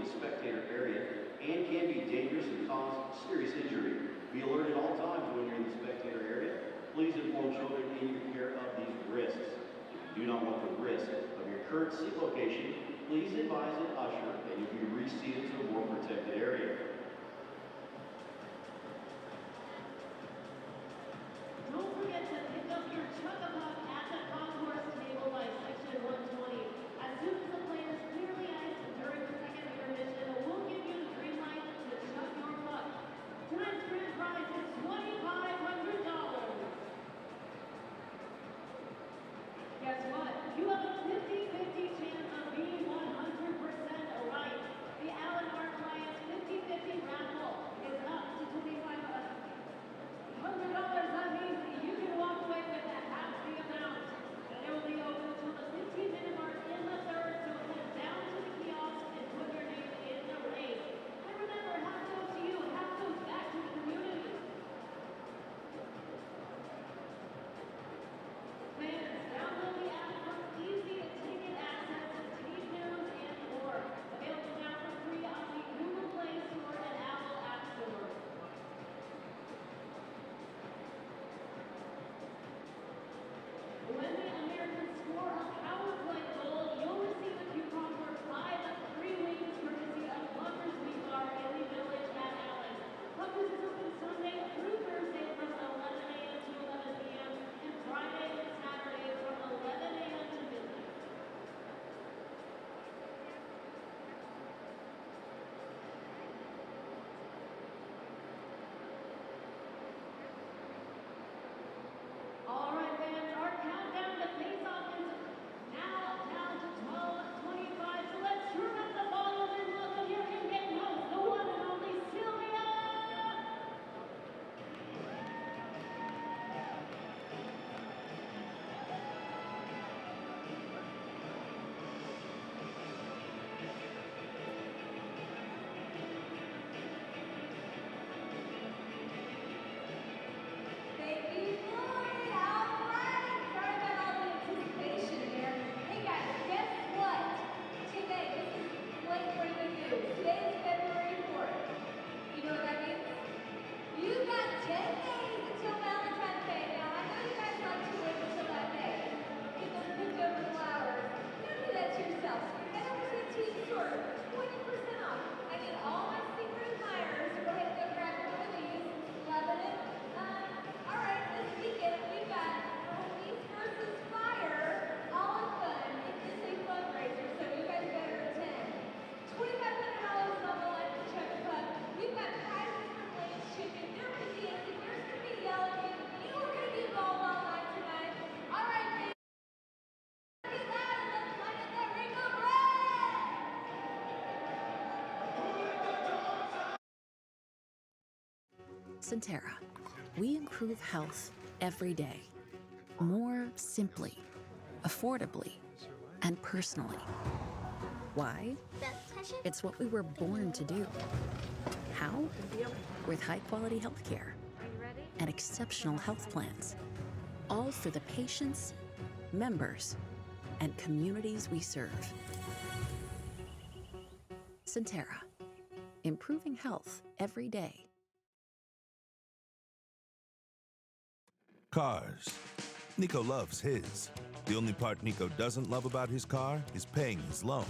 the spectator area and can be dangerous and cause serious injury. Be alert at all times when you're in the spectator area. Please inform children in your care of these risks. If you do not want the risk of your current seat location, please advise an usher that you'll be reseated to a more protected area. Don't forget to pick up your Chuck-a-Puck at the concourse table by section 120. As soon as the plane is clearly iced during the second intermission, we'll give you the green light to chuck your puck. Tonight's grand prize is $2,500. Guess what? You have a 50-50 chance of being 100% right. The Allen Art Alliance 50-50 raffle is up to $2,500. That means you can walk away with half the amount. And it will be open until the 15-minute mark in the third, so head down to the kiosk and put your name in the race. And remember, half goes to you, half goes back to the community. Fans, download the app for easy ticket access to team news and more. Available now for free on the Google Play Store and Apple App Store. When the Americans score a power play goal, you'll receive a coupon for 5 free wings courtesy of Pluckers Meat Bar in the Village at Allen. Pluckers is open Sunday through Thursday from 11 a.m. to 11 p.m. and Friday and Saturday from 11 a.m. to midnight. All right, fans, our countdown to face-off is now down to 12:25. So let's turn up the volume and welcome your in-game host, the one and only Sylvia. Thank you, Floyd. All right. Sorry about all the anticipation there. Hey guys, guess what? Today, this is like breaking news. Today is February 4th. You know what that means? You got 10 days until Valentine's Day. Now, I know you guys like to wait until that day. Get those picked over flowers. Don't do that to yourself. Head over to the teen store. 20% off. I need all my secret admirers to go ahead and go grab one of these. Loving it. All right, this weekend we've got Police versus Fire, all in fun. It is a fundraiser, so you guys better attend. $2,500 on the line for Chuck-a-Puck. We've got prizes for Blaze Chicken. There will be dancing. There's going to be yelling. You are going to be involved all night tonight. All right, fans. Get loud and let's light up that rainbow red. Centera. We improve health every day. More simply, affordably, and personally. Why? It's what we were born to do. How? With high-quality health care and exceptional health plans. All for the patients, members, and communities we serve. Centera. Improving health every day. Cars. Nico loves his. The only part Nico doesn't love about his car is paying his loan.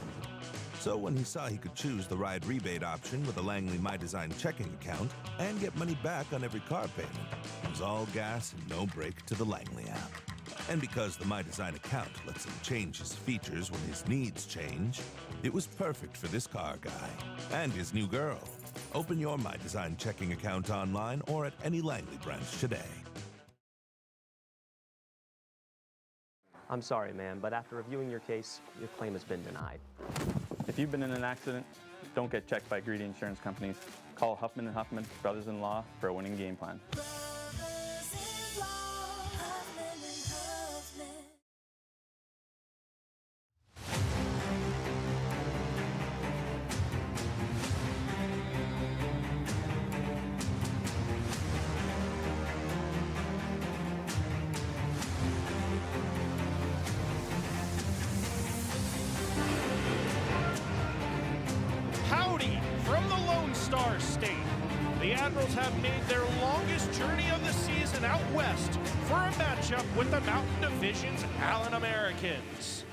So when he saw he could choose the ride rebate option with a Langley My Design checking account and get money back on every car payment, it was all gas and no brake to the Langley app. And because the My Design account lets him change his features when his needs change, it was perfect for this car guy and his new girl. Open your My Design checking account online or at any Langley branch today. I'm sorry, ma'am, but after reviewing your case, your claim has been denied. If you've been in an accident, don't get checked by greedy insurance companies. Call Huffman & Huffman, brothers-in-law, for a winning game plan. How Lone Star State. The Admirals have made their longest journey of the season out west for a matchup with the Mountain Division's Allen Americans.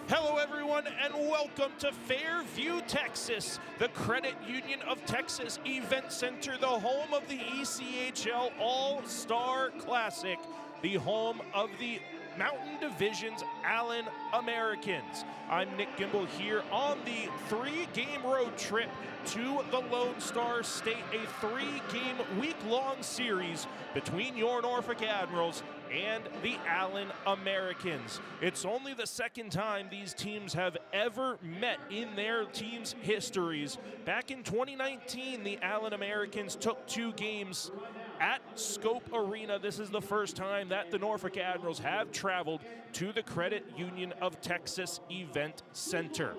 Hello everyone and welcome to Fairview, Texas, the Credit Union of Texas Event Center, the home of the ECHL All-Star Classic, the home of the Mountain Division's Allen Americans. I'm Nick Gimbel here on the 3-game road trip to the Lone Star State, a 3-game week-long series between your Norfolk Admirals and the Allen Americans. It's only the second time these teams have ever met in their teams' histories. Back in 2019, the Allen Americans took 2 games at Scope Arena. This is the first time that the Norfolk Admirals have traveled to the Credit Union of Texas Event Center.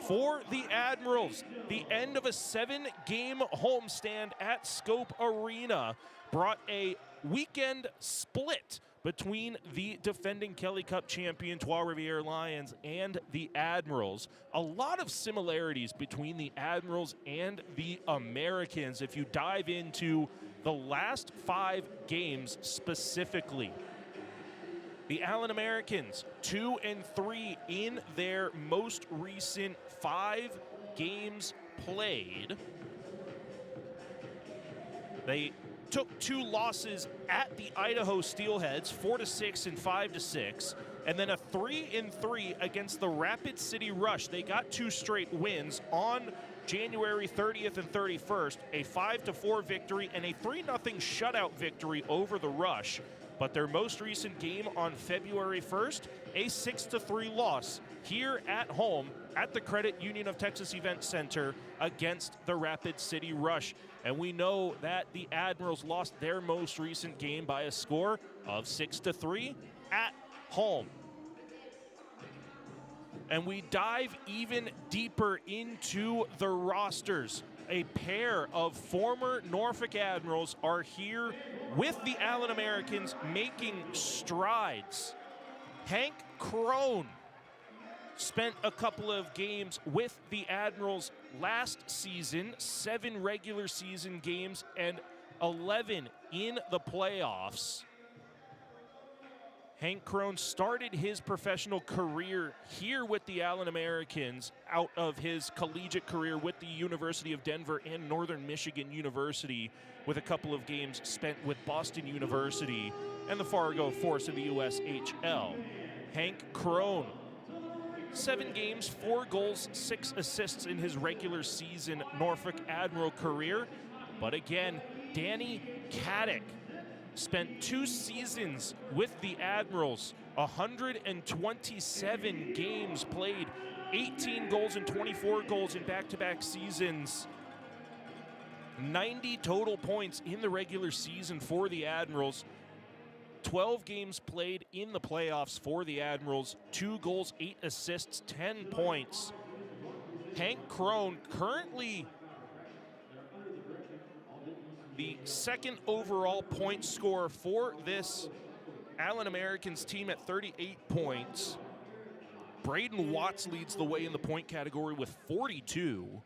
For the Admirals, the end of a 7-game homestand at Scope Arena brought a weekend split between the defending Kelly Cup champion Trois-Rivières Lions and the Admirals. A lot of similarities between the Admirals and the Americans if you dive into the last 5 games specifically. The Allen Americans 2-3 in their most recent 5 games played. They took 2 losses at the Idaho Steelheads, 4-6 and 5-6, and then a 3-3 against the Rapid City Rush. They got 2 straight wins on January 30th and 31st, a 5-4 victory and a 3-0 shutout victory over the Rush. But their most recent game on February 1st, a 6-3 loss here at home at the Credit Union of Texas Event Center against the Rapid City Rush. And we know that the Admirals lost their most recent game by a score of 6-3 at home. And we dive even deeper into the rosters. A pair of former Norfolk Admirals are here with the Allen Americans making strides. Hank Crone spent a couple of games with the Admirals last season, 7 regular season games and 11 in the playoffs. Hank Crone started his professional career here with the Allen Americans out of his collegiate career with the University of Denver and Northern Michigan University, with a couple of games spent with Boston University and the Fargo Force in the USHL. Hank Crone, 7 games, 4 goals, 6 assists in his regular season Norfolk Admiral career. But again, Danny Caddick spent 2 seasons with the Admirals, 127 games played, 18 goals and 24 goals in back-to-back seasons. 90 total points in the regular season for the Admirals. 12 games played in the playoffs for the Admirals, 2 goals, 8 assists, 10 points. Hank Crone currently the 2nd overall point scorer for this Allen Americans team at 38 points. Braden Watts leads the way in the point category with 42.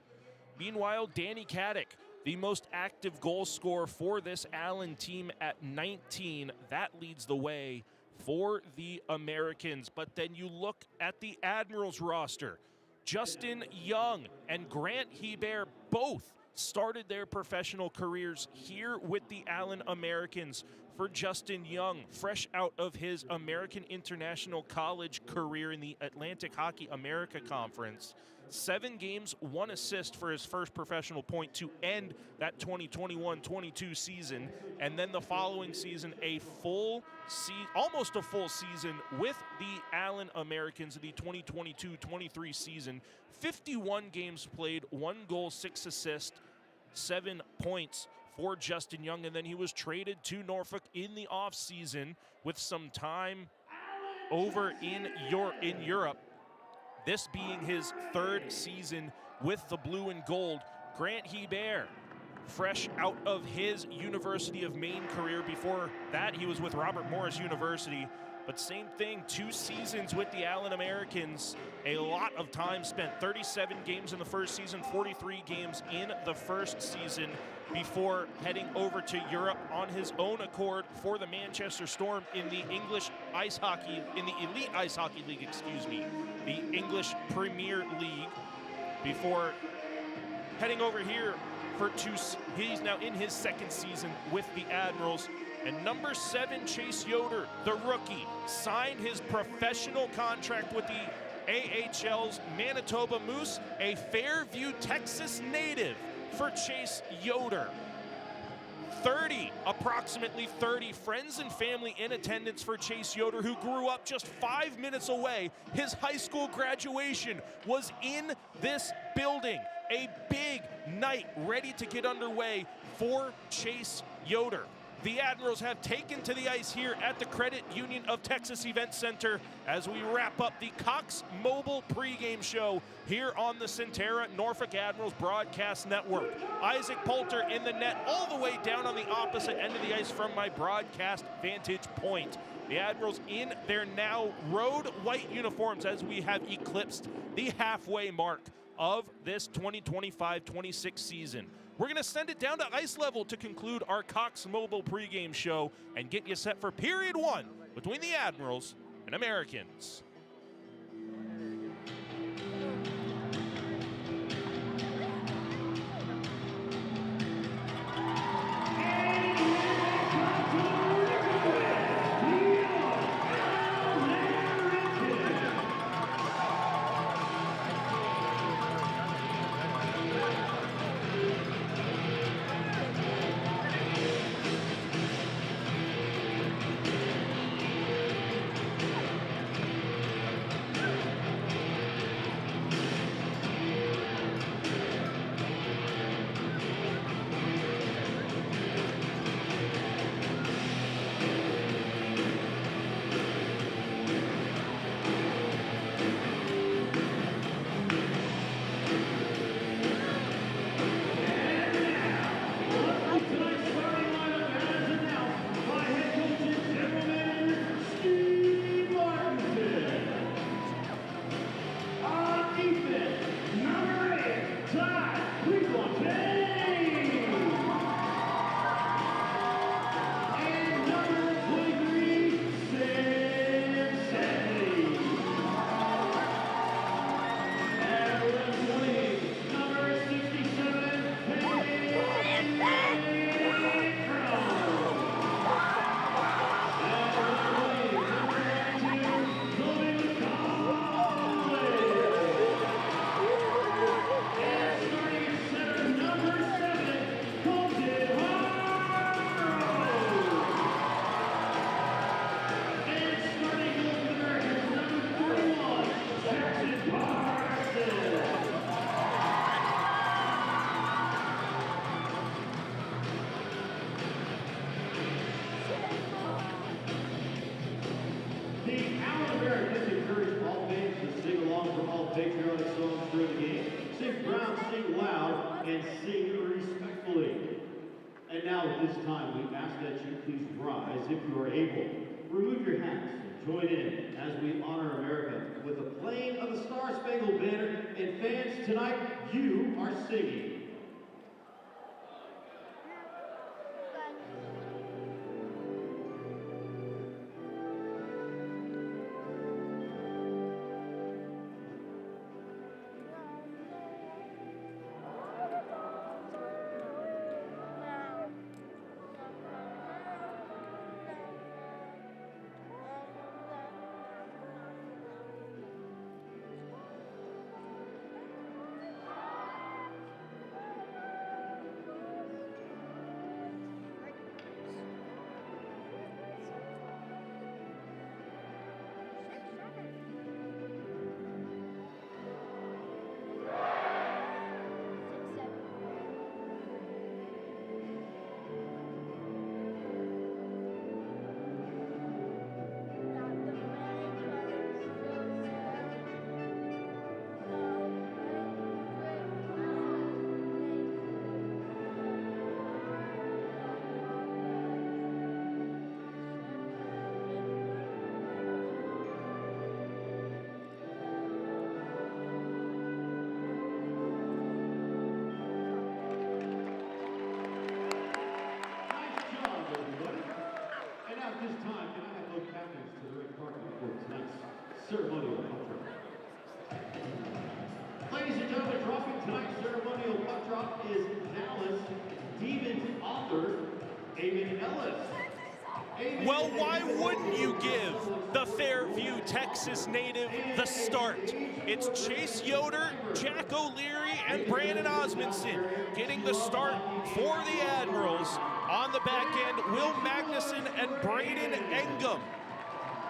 Meanwhile, Danny Caddick, the most active goal scorer for this Allen team at 19. That leads the way for the Americans. But then you look at the Admirals roster. Justin Young and Grant Hebert both started their professional careers here with the Allen Americans. For Justin Young, fresh out of his American International College career in the Atlantic Hockey America Conference, 7 games, 1 assist for his first professional point to end that 2021-22 season. And then the following season, almost a full season with the Allen Americans in the 2022-23 season. 51 games played, 1 goal, 6 assists, 7 points for Justin Young. And then he was traded to Norfolk in the offseason with some time over in Europe. This being his 3rd season with the blue and gold. Grant Hebert, fresh out of his University of Maine career. Before that, he was with Robert Morris University. But same thing, 2 seasons with the Allen Americans, a lot of time spent, 37 games in the first season, 43 games in the first season before heading over to Europe on his own accord for the Manchester Storm in the Elite Ice Hockey League, the English Premier League, before heading over here he's now in his 2nd season with the Admirals. And number 7, Chase Yoder, the rookie, signed his professional contract with the AHL's Manitoba Moose, a Fairview, Texas native for Chase Yoder. Approximately 30 friends and family in attendance for Chase Yoder, who grew up just 5 minutes away. His high school graduation was in this building. A big night ready to get underway for Chase Yoder. The Admirals have taken to the ice here at the Credit Union of Texas Event Center as we wrap up the Cox Mobile pregame show here on the Centera Norfolk Admirals Broadcast Network. Isaac Poulter in the net all the way down on the opposite end of the ice from my broadcast vantage point. The Admirals in their now road white uniforms as we have eclipsed the halfway mark of this 2025-26 season. We're going to send it down to ice level to conclude our Cox Mobile pregame show and get you set for period 1 between the Admirals and Americans. patriotic songs during the game. Sing proud, sing loud, and sing respectfully. And now at this time, we ask that you please rise if you are able. Remove your hats and join in as we honor America with the playing of the Star-Spangled Banner. And fans, tonight you are singing. drop is Dallas Demons author, David Ellis. Well, why wouldn't you give the Fairview, Texas native the start? It's Chase Yoder, Jack O'Leary, and Brandon Osmondson getting the start for the Admirals. On the back end, Will Magnuson and Braden Engum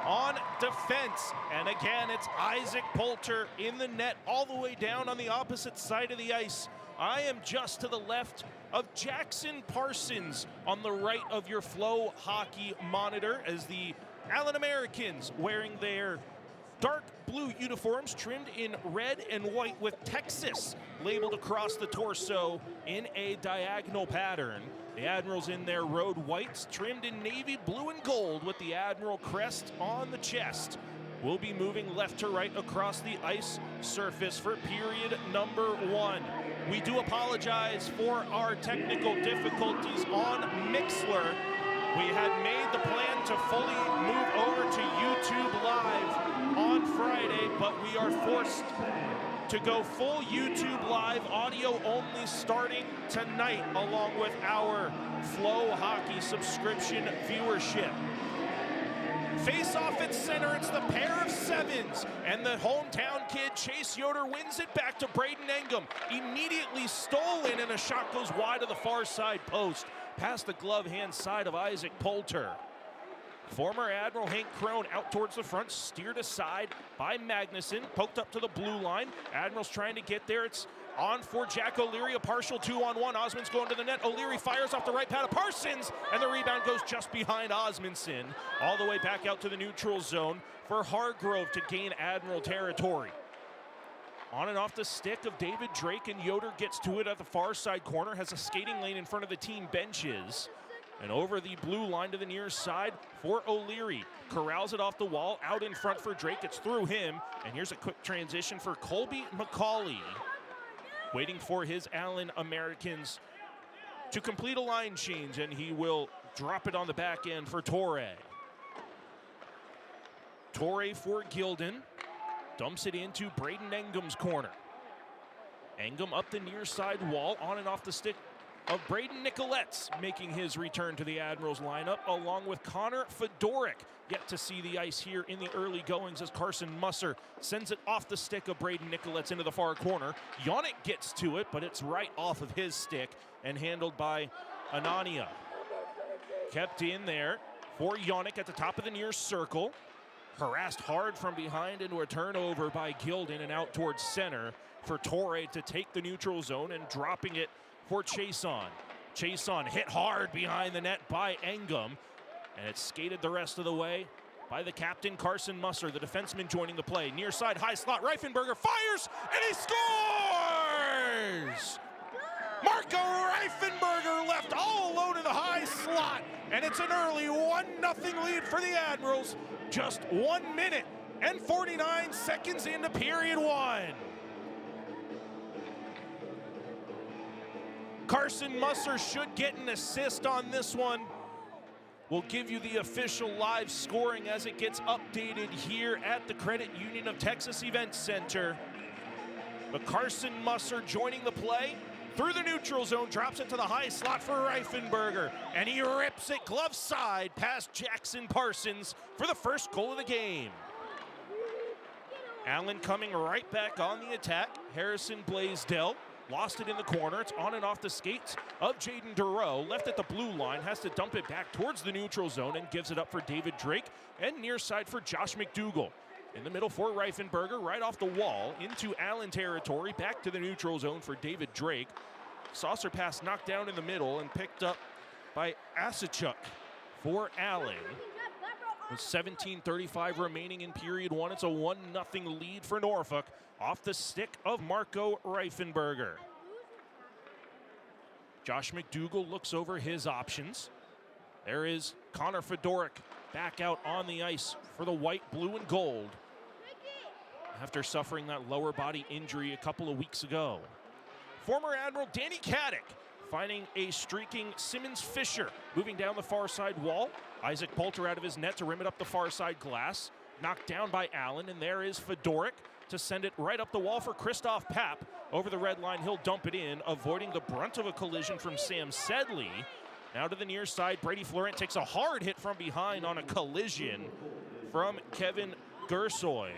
on defense. And again, it's Isaac Poulter in the net all the way down on the opposite side of the ice. I am just to the left of Jackson Parsons on the right of your Flow Hockey monitor as the Allen Americans wearing their dark blue uniforms trimmed in red and white with Texas labeled across the torso in a diagonal pattern. The Admirals in their road whites trimmed in navy blue and gold with the Admiral crest on the chest. We'll be moving left to right across the ice surface for period number 1. We do apologize for our technical difficulties on Mixler. We had made the plan to fully move over to YouTube Live on Friday, but we are forced to go full YouTube Live, audio only, starting tonight, along with our Flow Hockey subscription viewership. Face off at center, it's the pair of sevens, and the hometown kid Chase Yoder wins it back to Braden Engum. Immediately stolen, and a shot goes wide of the far side post, past the glove hand side of Isaac Poulter. Former Admiral Hank Crone out towards the front, steered aside by Magnuson, poked up to the blue line. Admirals trying to get there. It's on for Jack O'Leary, a partial 2-on-1. Osmond's going to the net. O'Leary fires off the right pad of Parsons, and the rebound goes just behind Osmondson, all the way back out to the neutral zone for Hargrove to gain Admiral territory. On and off the stick of David Drake, and Yoder gets to it at the far side corner, has a skating lane in front of the team benches. And over the blue line to the near side for O'Leary. Corrals it off the wall, out in front for Drake. It's through him. And here's a quick transition for Colby McCauley. Waiting for his Allen Americans to complete a line change, and he will drop it on the back end for Torre. Torre for Gilden. Dumps it into Braden Engum's corner. Engum up the near side wall, on and off the stick of Braden Nicolette's, making his return to the Admirals lineup, along with Connor Fedoric, yet to see the ice here in the early goings as Carson Musser sends it off the stick of Braden Nicolette's into the far corner. Yannick gets to it, but it's right off of his stick and handled by Anania. Kept in there for Yannick at the top of the near circle. Harassed hard from behind into a turnover by Gilden, and out towards center for Torre to take the neutral zone and dropping it for Chason. Chason hit hard behind the net by Engum, and it's skated the rest of the way by the captain, Carson Musser, the defenseman joining the play. Near side, high slot, Reifenberger fires, and he scores! Marco Reifenberger left all alone in the high slot, and it's an early 1-0 lead for the Admirals. Just 1 minute and 49 seconds into period 1. Carson Musser should get an assist on this one. We'll give you the official live scoring as it gets updated here at the Credit Union of Texas Event Center. But Carson Musser joining the play through the neutral zone, drops it to the high slot for Reifenberger, and he rips it glove side past Jackson Parsons for the first goal of the game. Allen coming right back on the attack. Harrison Blaisdell lost it in the corner. It's on and off the skates of Jaden Dureau. Left at the blue line, has to dump it back towards the neutral zone and gives it up for David Drake, and near side for Josh McDougall. In the middle for Reifenberger, right off the wall into Allen territory, back to the neutral zone for David Drake. Saucer pass knocked down in the middle and picked up by Asachuk for Allen. With 17:35 remaining in period 1, it's a 1-0 lead for Norfolk off the stick of Marco Reifenberger. Josh McDougall looks over his options. There is Connor Fedoric back out on the ice for the white, blue, and gold after suffering that lower body injury a couple of weeks ago. Former Admiral Danny Caddick finding a streaking Simmons Fisher, moving down the far side wall. Isaac Poulter out of his net to rim it up the far side glass. Knocked down by Allen, and there is Fedoric. to send it right up the wall for Christoph Papp. Over the red line, he'll dump it in, avoiding the brunt of a collision from Sam Sedley. Now to the near side, Brady Florent takes a hard hit from behind on a collision from Kevin Gersoy.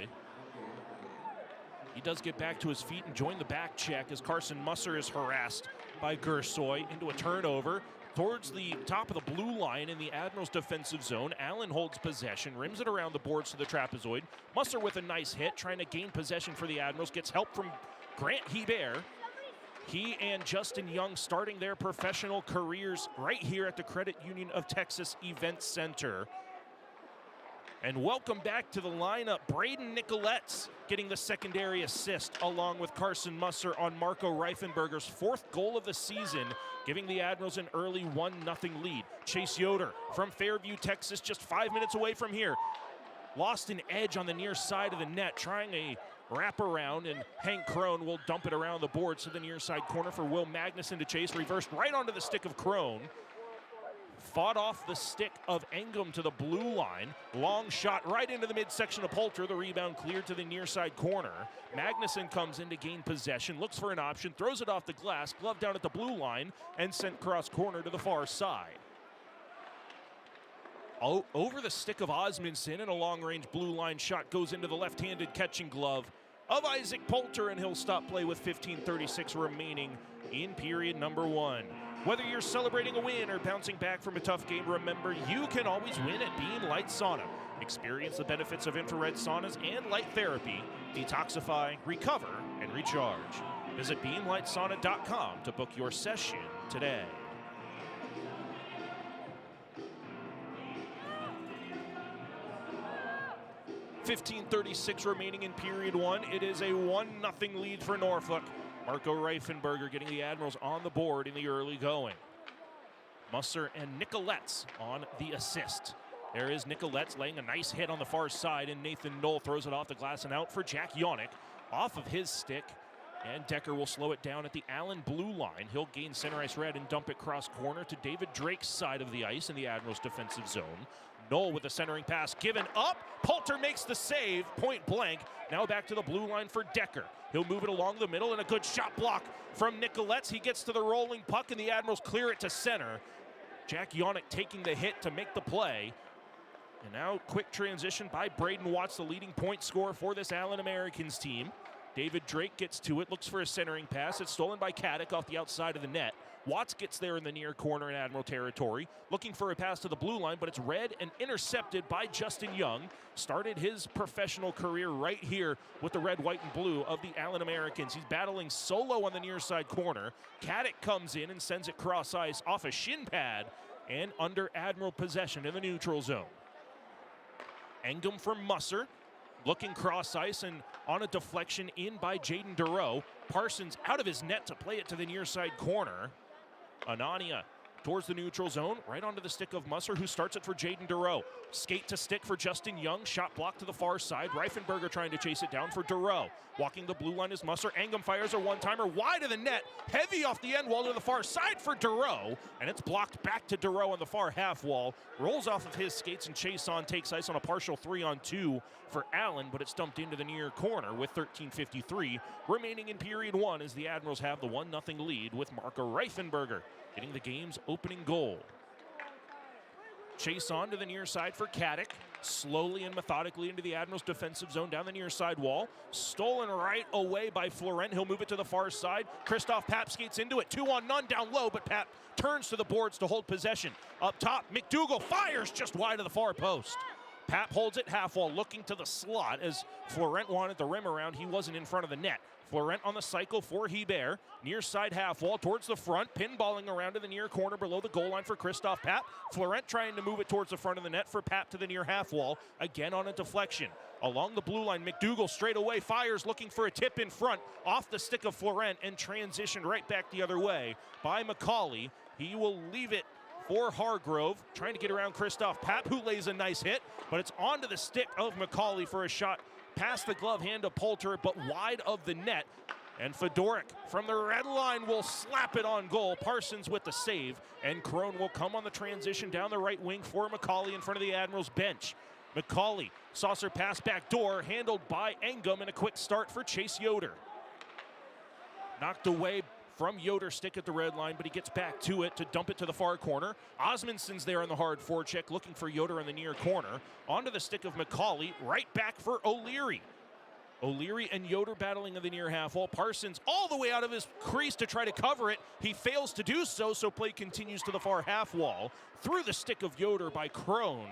He does get back to his feet and join the back check as Carson Musser is harassed by Gersoy into a turnover towards the top of the blue line in the Admirals defensive zone. Allen holds possession, rims it around the boards to the trapezoid. Musser with a nice hit, trying to gain possession for the Admirals, gets help from Grant Hebert. He and Justin Young starting their professional careers right here at the Credit Union of Texas Event Center. And welcome back to the lineup, Braden Nicolettes getting the secondary assist along with Carson Musser on Marco Reifenberger's fourth goal of the season, giving the Admirals an early 1-0 lead. Chase Yoder from Fairview, Texas, just 5 minutes away from here. Lost an edge on the near side of the net, trying a wraparound, and Hank Crone will dump it around the boards to the near side corner for Will Magnuson to chase, reversed right onto the stick of Crone. Fought off the stick of Engum to the blue line. Long shot right into the midsection of Poulter. The rebound cleared to the near side corner. Magnuson comes in to gain possession, looks for an option, throws it off the glass, glove down at the blue line, and sent cross corner to the far side. Over the stick of Osmondson, and a long-range blue line shot goes into the left-handed catching glove of Isaac Poulter, and he'll stop play with 15:36 remaining in period number 1. Whether you're celebrating a win or bouncing back from a tough game, remember you can always win at Beam Light Sauna. Experience the benefits of infrared saunas and light therapy. Detoxify, recover, and recharge. Visit beamlightsauna.com to book your session today. .36 remaining in period 1. It is a 1-0 lead for Norfolk. Marco Reifenberger getting the Admirals on the board in the early going. Musser and Nicolettes on the assist. There is Nicolettes laying a nice hit on the far side, and Nathan Knoll throws it off the glass and out for Jack Yonick. Off of his stick, and Decker will slow it down at the Allen blue line. He'll gain center ice red and dump it cross corner to David Drake's side of the ice in the Admirals defensive zone. Knoll with a centering pass given up. Poulter makes the save, point blank. Now back to the blue line for Decker. He'll move it along the middle, and a good shot block from Nicolettes. He gets to the rolling puck, and the Admirals clear it to center. Jack Yonick taking the hit to make the play. And now quick transition by Braden Watts, the leading point scorer for this Allen Americans team. David Drake gets to it, looks for a centering pass. It's stolen by Caddick off the outside of the net. Watts gets there in the near corner in Admiral territory, looking for a pass to the blue line, but it's read and intercepted by Justin Young. Started his professional career right here with the red, white, and blue of the Allen Americans. He's battling solo on the near side corner. Caddick comes in and sends it cross ice off a shin pad and under Admiral possession in the neutral zone. Engum from Musser, looking cross ice and on a deflection in by Jaden Dureau. Parsons out of his net to play it to the near side corner. Anania towards the neutral zone, right onto the stick of Musser, who starts it for Jaden Dureau. Skate to stick for Justin Young, shot blocked to the far side. Reifenberger trying to chase it down for Dureau. Walking the blue line is Musser. Engum fires a one-timer wide of the net, heavy off the end wall to the far side for Dureau, and it's blocked back to Dureau on the far half wall. Rolls off of his skates, and Chason takes ice on a partial 3-on-2 for Allen, but it's dumped into the near corner with 13:53 remaining in period 1 as the Admirals have the 1-0 lead with Marco Reifenberger getting the game's opening goal. Chase on to the near side for Caddick. Slowly and methodically into the Admirals defensive zone down the near side wall. Stolen right away by Florent. He'll move it to the far side. Christoph Papp skates into it. 2-on-none down low, but Papp turns to the boards to hold possession. Up top, McDougal fires just wide of the far post. Papp holds it half wall, looking to the slot as Florent wanted the rim around. He wasn't in front of the net. Florent on the cycle for Hebert. Near side half wall towards the front. Pinballing around to the near corner below the goal line for Christoph Papp. Florent trying to move it towards the front of the net for Papp to the near half wall. Again on a deflection. Along the blue line, McDougal straight away fires, looking for a tip in front. Off the stick of Florent and transitioned right back the other way by McCauley. He will leave it for Hargrove, trying to get around Christoph Papp, who lays a nice hit, but it's onto the stick of McCauley for a shot past the glove hand of Poulter, but wide of the net. And Fedoruk from the red line will slap it on goal. Parsons with the save, and Crone will come on the transition down the right wing for McCauley in front of the Admirals bench. McCauley, saucer pass back door, handled by Engum, and a quick start for Chase Yoder. Knocked away from Yoder, stick at the red line, but he gets back to it to dump it to the far corner. Osmundson's there on the hard forecheck, looking for Yoder in the near corner. Onto the stick of McCauley, right back for O'Leary. O'Leary and Yoder battling in the near half wall. Parsons all the way out of his crease to try to cover it. He fails to do so, so play continues to the far half wall. Through the stick of Yoder by Crone.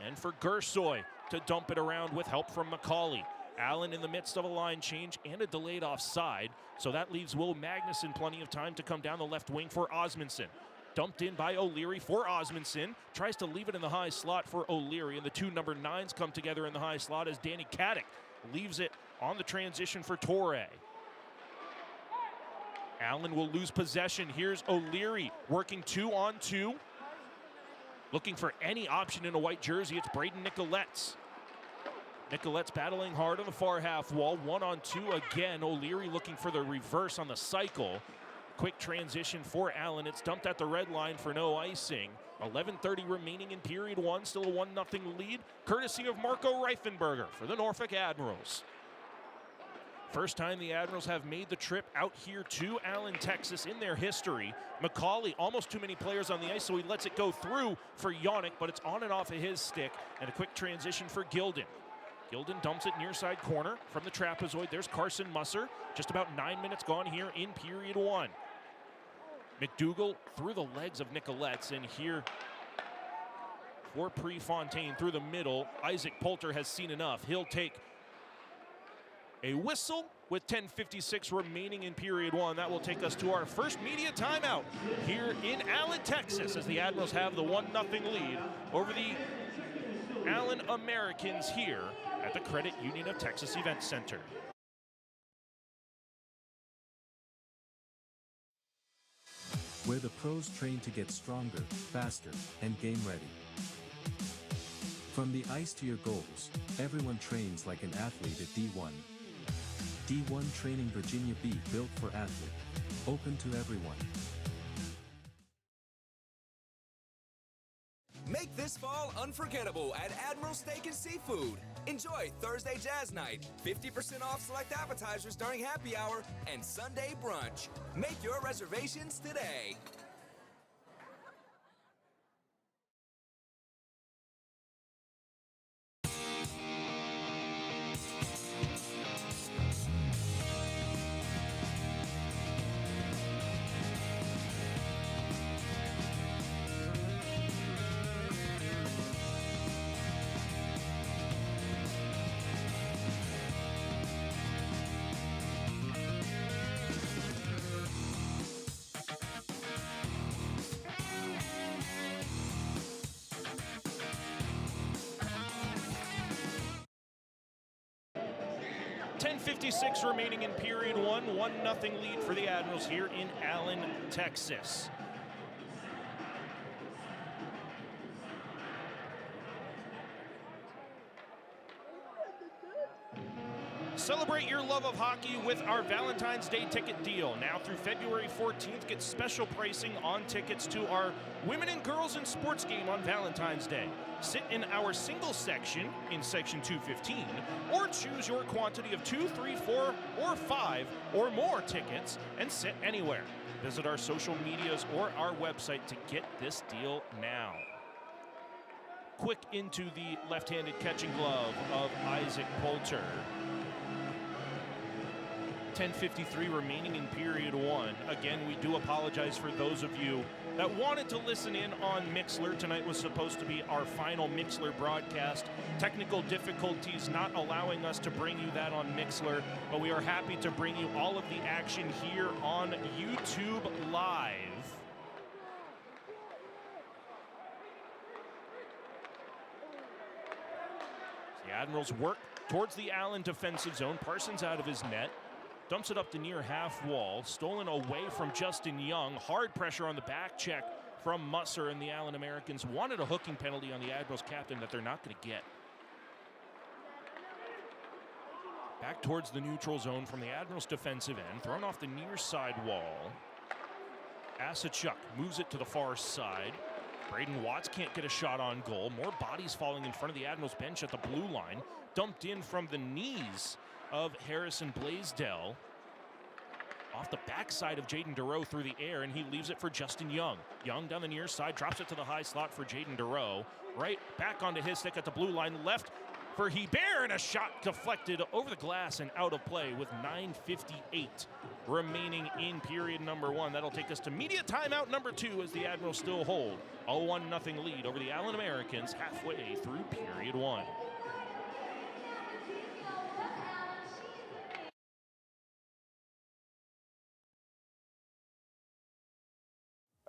And for Gersoy to dump it around with help from McCauley. Allen in the midst of a line change and a delayed offside. So that leaves Will Magnuson plenty of time to come down the left wing for Osmundson. Dumped in by O'Leary for Osmundson. Tries to leave it in the high slot for O'Leary. And the two number 9s come together in the high slot as Danny Caddick leaves it on the transition for Torre. Allen will lose possession. Here's O'Leary working 2-on-2. Looking for any option in a white jersey. It's Braden Nicolette's. Nicolette's battling hard on the far half wall. 1-on-2 again. O'Leary looking for the reverse on the cycle. Quick transition for Allen. It's dumped at the red line for no icing. 11:30 remaining in period 1. Still a 1-0 lead, courtesy of Marco Reifenberger for the Norfolk Admirals. First time the Admirals have made the trip out here to Allen, Texas in their history. McCauley, almost too many players on the ice, so he lets it go through for Yannick, but it's on and off of his stick. And a quick transition for Gilden. Gilden dumps it near side corner from the trapezoid. There's Carson Musser. Just about 9 minutes gone here in period 1. McDougall through the legs of Nicolette's, and here for Prefontaine through the middle. Isaac Poulter has seen enough. He'll take a whistle with 10:56 remaining in period 1. That will take us to our first media timeout here in Allen, Texas, as the Admirals have the 1-0 lead over the Allen Americans here at the Credit Union of Texas Event Center. Where the pros train to get stronger, faster, and game ready. From the ice to your goals, everyone trains like an athlete at D1. D1 Training Virginia Beach, built for athlete. Open to everyone. Make this fall unforgettable at Admiral Steak and Seafood. Enjoy Thursday Jazz Night, 50% off select appetizers during happy hour, and Sunday brunch. Make your reservations today. .56 remaining in period 1. 1-0 lead for the Admirals here in Allen, Texas. Celebrate your love of hockey with our Valentine's Day ticket deal. Now through February 14th, get special pricing on tickets to our Women and Girls in Sports game on Valentine's Day. Sit in our single section in section 215, or choose your quantity of 2, 3, 4, or 5 or more tickets and sit anywhere. Visit our social medias or our website to get this deal now. Quick into the left-handed catching glove of Isaac Poulter. 10:53 remaining in period 1. Again, we do apologize for those of you that wanted to listen in on Mixler. Tonight was supposed to be our final Mixler broadcast. Technical difficulties not allowing us to bring you that on Mixler, but we are happy to bring you all of the action here on YouTube Live. The Admirals work towards the Allen defensive zone. Parsons out of his net. Dumps it up the near half wall. Stolen away from Justin Young. Hard pressure on the back check from Musser, and the Allen Americans wanted a hooking penalty on the Admirals captain that they're not going to get. Back towards the neutral zone from the Admirals defensive end. Thrown off the near side wall. Asachuk moves it to the far side. Braden Watts can't get a shot on goal. More bodies falling in front of the Admirals bench at the blue line. Dumped in from the knees of Harrison Blaisdell. Off the backside of Jaden Durow through the air, and he leaves it for Justin Young. Young down the near side, drops it to the high slot for Jaden Durow. Right back onto his stick at the blue line, left for Hebert, and a shot deflected over the glass and out of play with 9:58 remaining in period number 1. That'll take us to media timeout number 2 as the Admirals still hold a 1-0 lead over the Allen Americans halfway through period 1.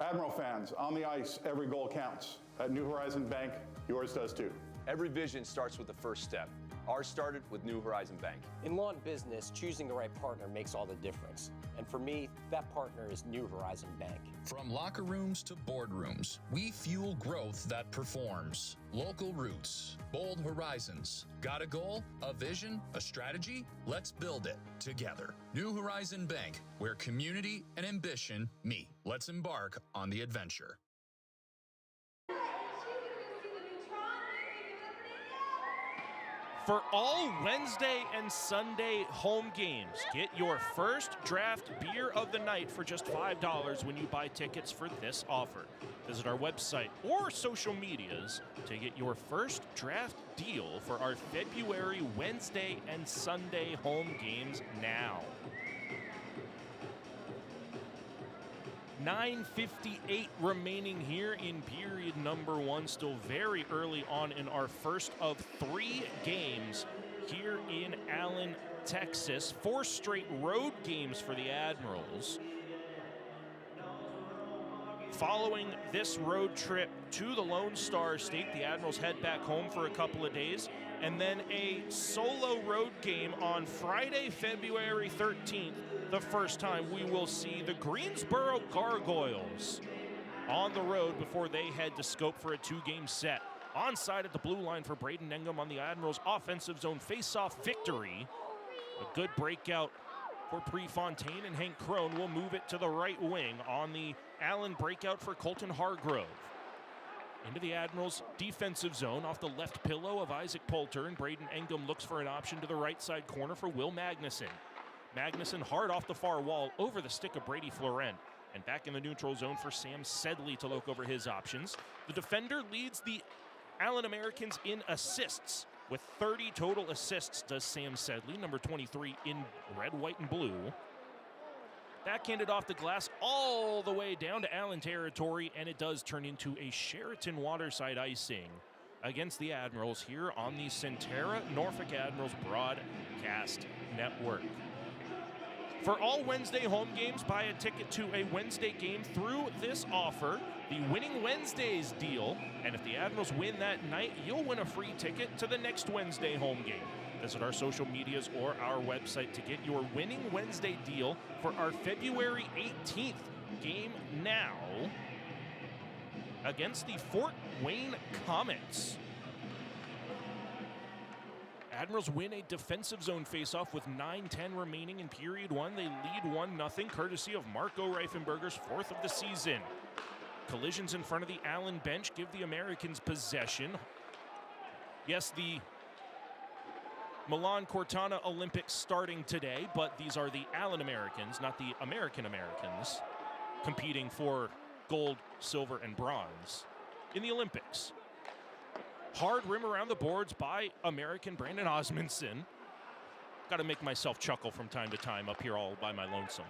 Admiral fans, on the ice, every goal counts. At New Horizon Bank, yours does too. Every vision starts with the first step. Ours started with New Horizon Bank. In law and business, choosing the right partner makes all the difference. And for me, that partner is New Horizon Bank. From locker rooms to boardrooms, we fuel growth that performs. Local roots, bold horizons. Got a goal, a vision, a strategy? Let's build it together. New Horizon Bank, where community and ambition meet. Let's embark on the adventure. For all Wednesday and Sunday home games, get your first draft beer of the night for just $5 when you buy tickets for this offer. Visit our website or social medias to get your first draft deal for our February Wednesday and Sunday home games now. 9:58 remaining here in period number 1. Still very early on in our first of 3 games here in Allen, Texas. 4 straight road games for the Admirals. Following this road trip to the Lone Star State, the Admirals head back home for a couple of days, and then a solo road game on Friday, February 13th, the first time we will see the Greensboro Gargoyles on the road before they head to Scope for a 2-game set. Onside at the blue line for Braden Engum on the Admirals' offensive zone face-off victory. A good breakout for Prefontaine, and Hank Crone will move it to the right wing on the Allen breakout for Colton Hargrove. Into the Admirals' defensive zone off the left pillow of Isaac Poulter, and Braden Engum looks for an option to the right side corner for Will Magnuson. Magnuson hard off the far wall over the stick of Brady Florent, and back in the neutral zone for Sam Sedley to look over his options. The defender leads the Allen Americans in assists. With 30 total assists does Sam Sedley, number 23 in red, white, and blue. Backhanded off the glass all the way down to Allen territory, and it does turn into a Sheraton Waterside icing against the Admirals here on the Centera Norfolk Admirals Broadcast Network. For all Wednesday home games, buy a ticket to a Wednesday game through this offer, the Winning Wednesdays deal. And if the Admirals win that night, you'll win a free ticket to the next Wednesday home game. Visit our social medias or our website to get your Winning Wednesday deal for our February 18th game now against the Fort Wayne Comets. Admirals win a defensive zone faceoff with 9:10 remaining in period 1. They lead 1-0, courtesy of Marco Reifenberger's 4th of the season. Collisions in front of the Allen bench give the Americans possession. Yes, the Milan Cortana Olympics starting today, but these are the Allen Americans, not the American Americans, competing for gold, silver, and bronze in the Olympics. Hard rim around the boards by American Brandon Osmondson. Got to make myself chuckle from time to time up here all by my lonesome.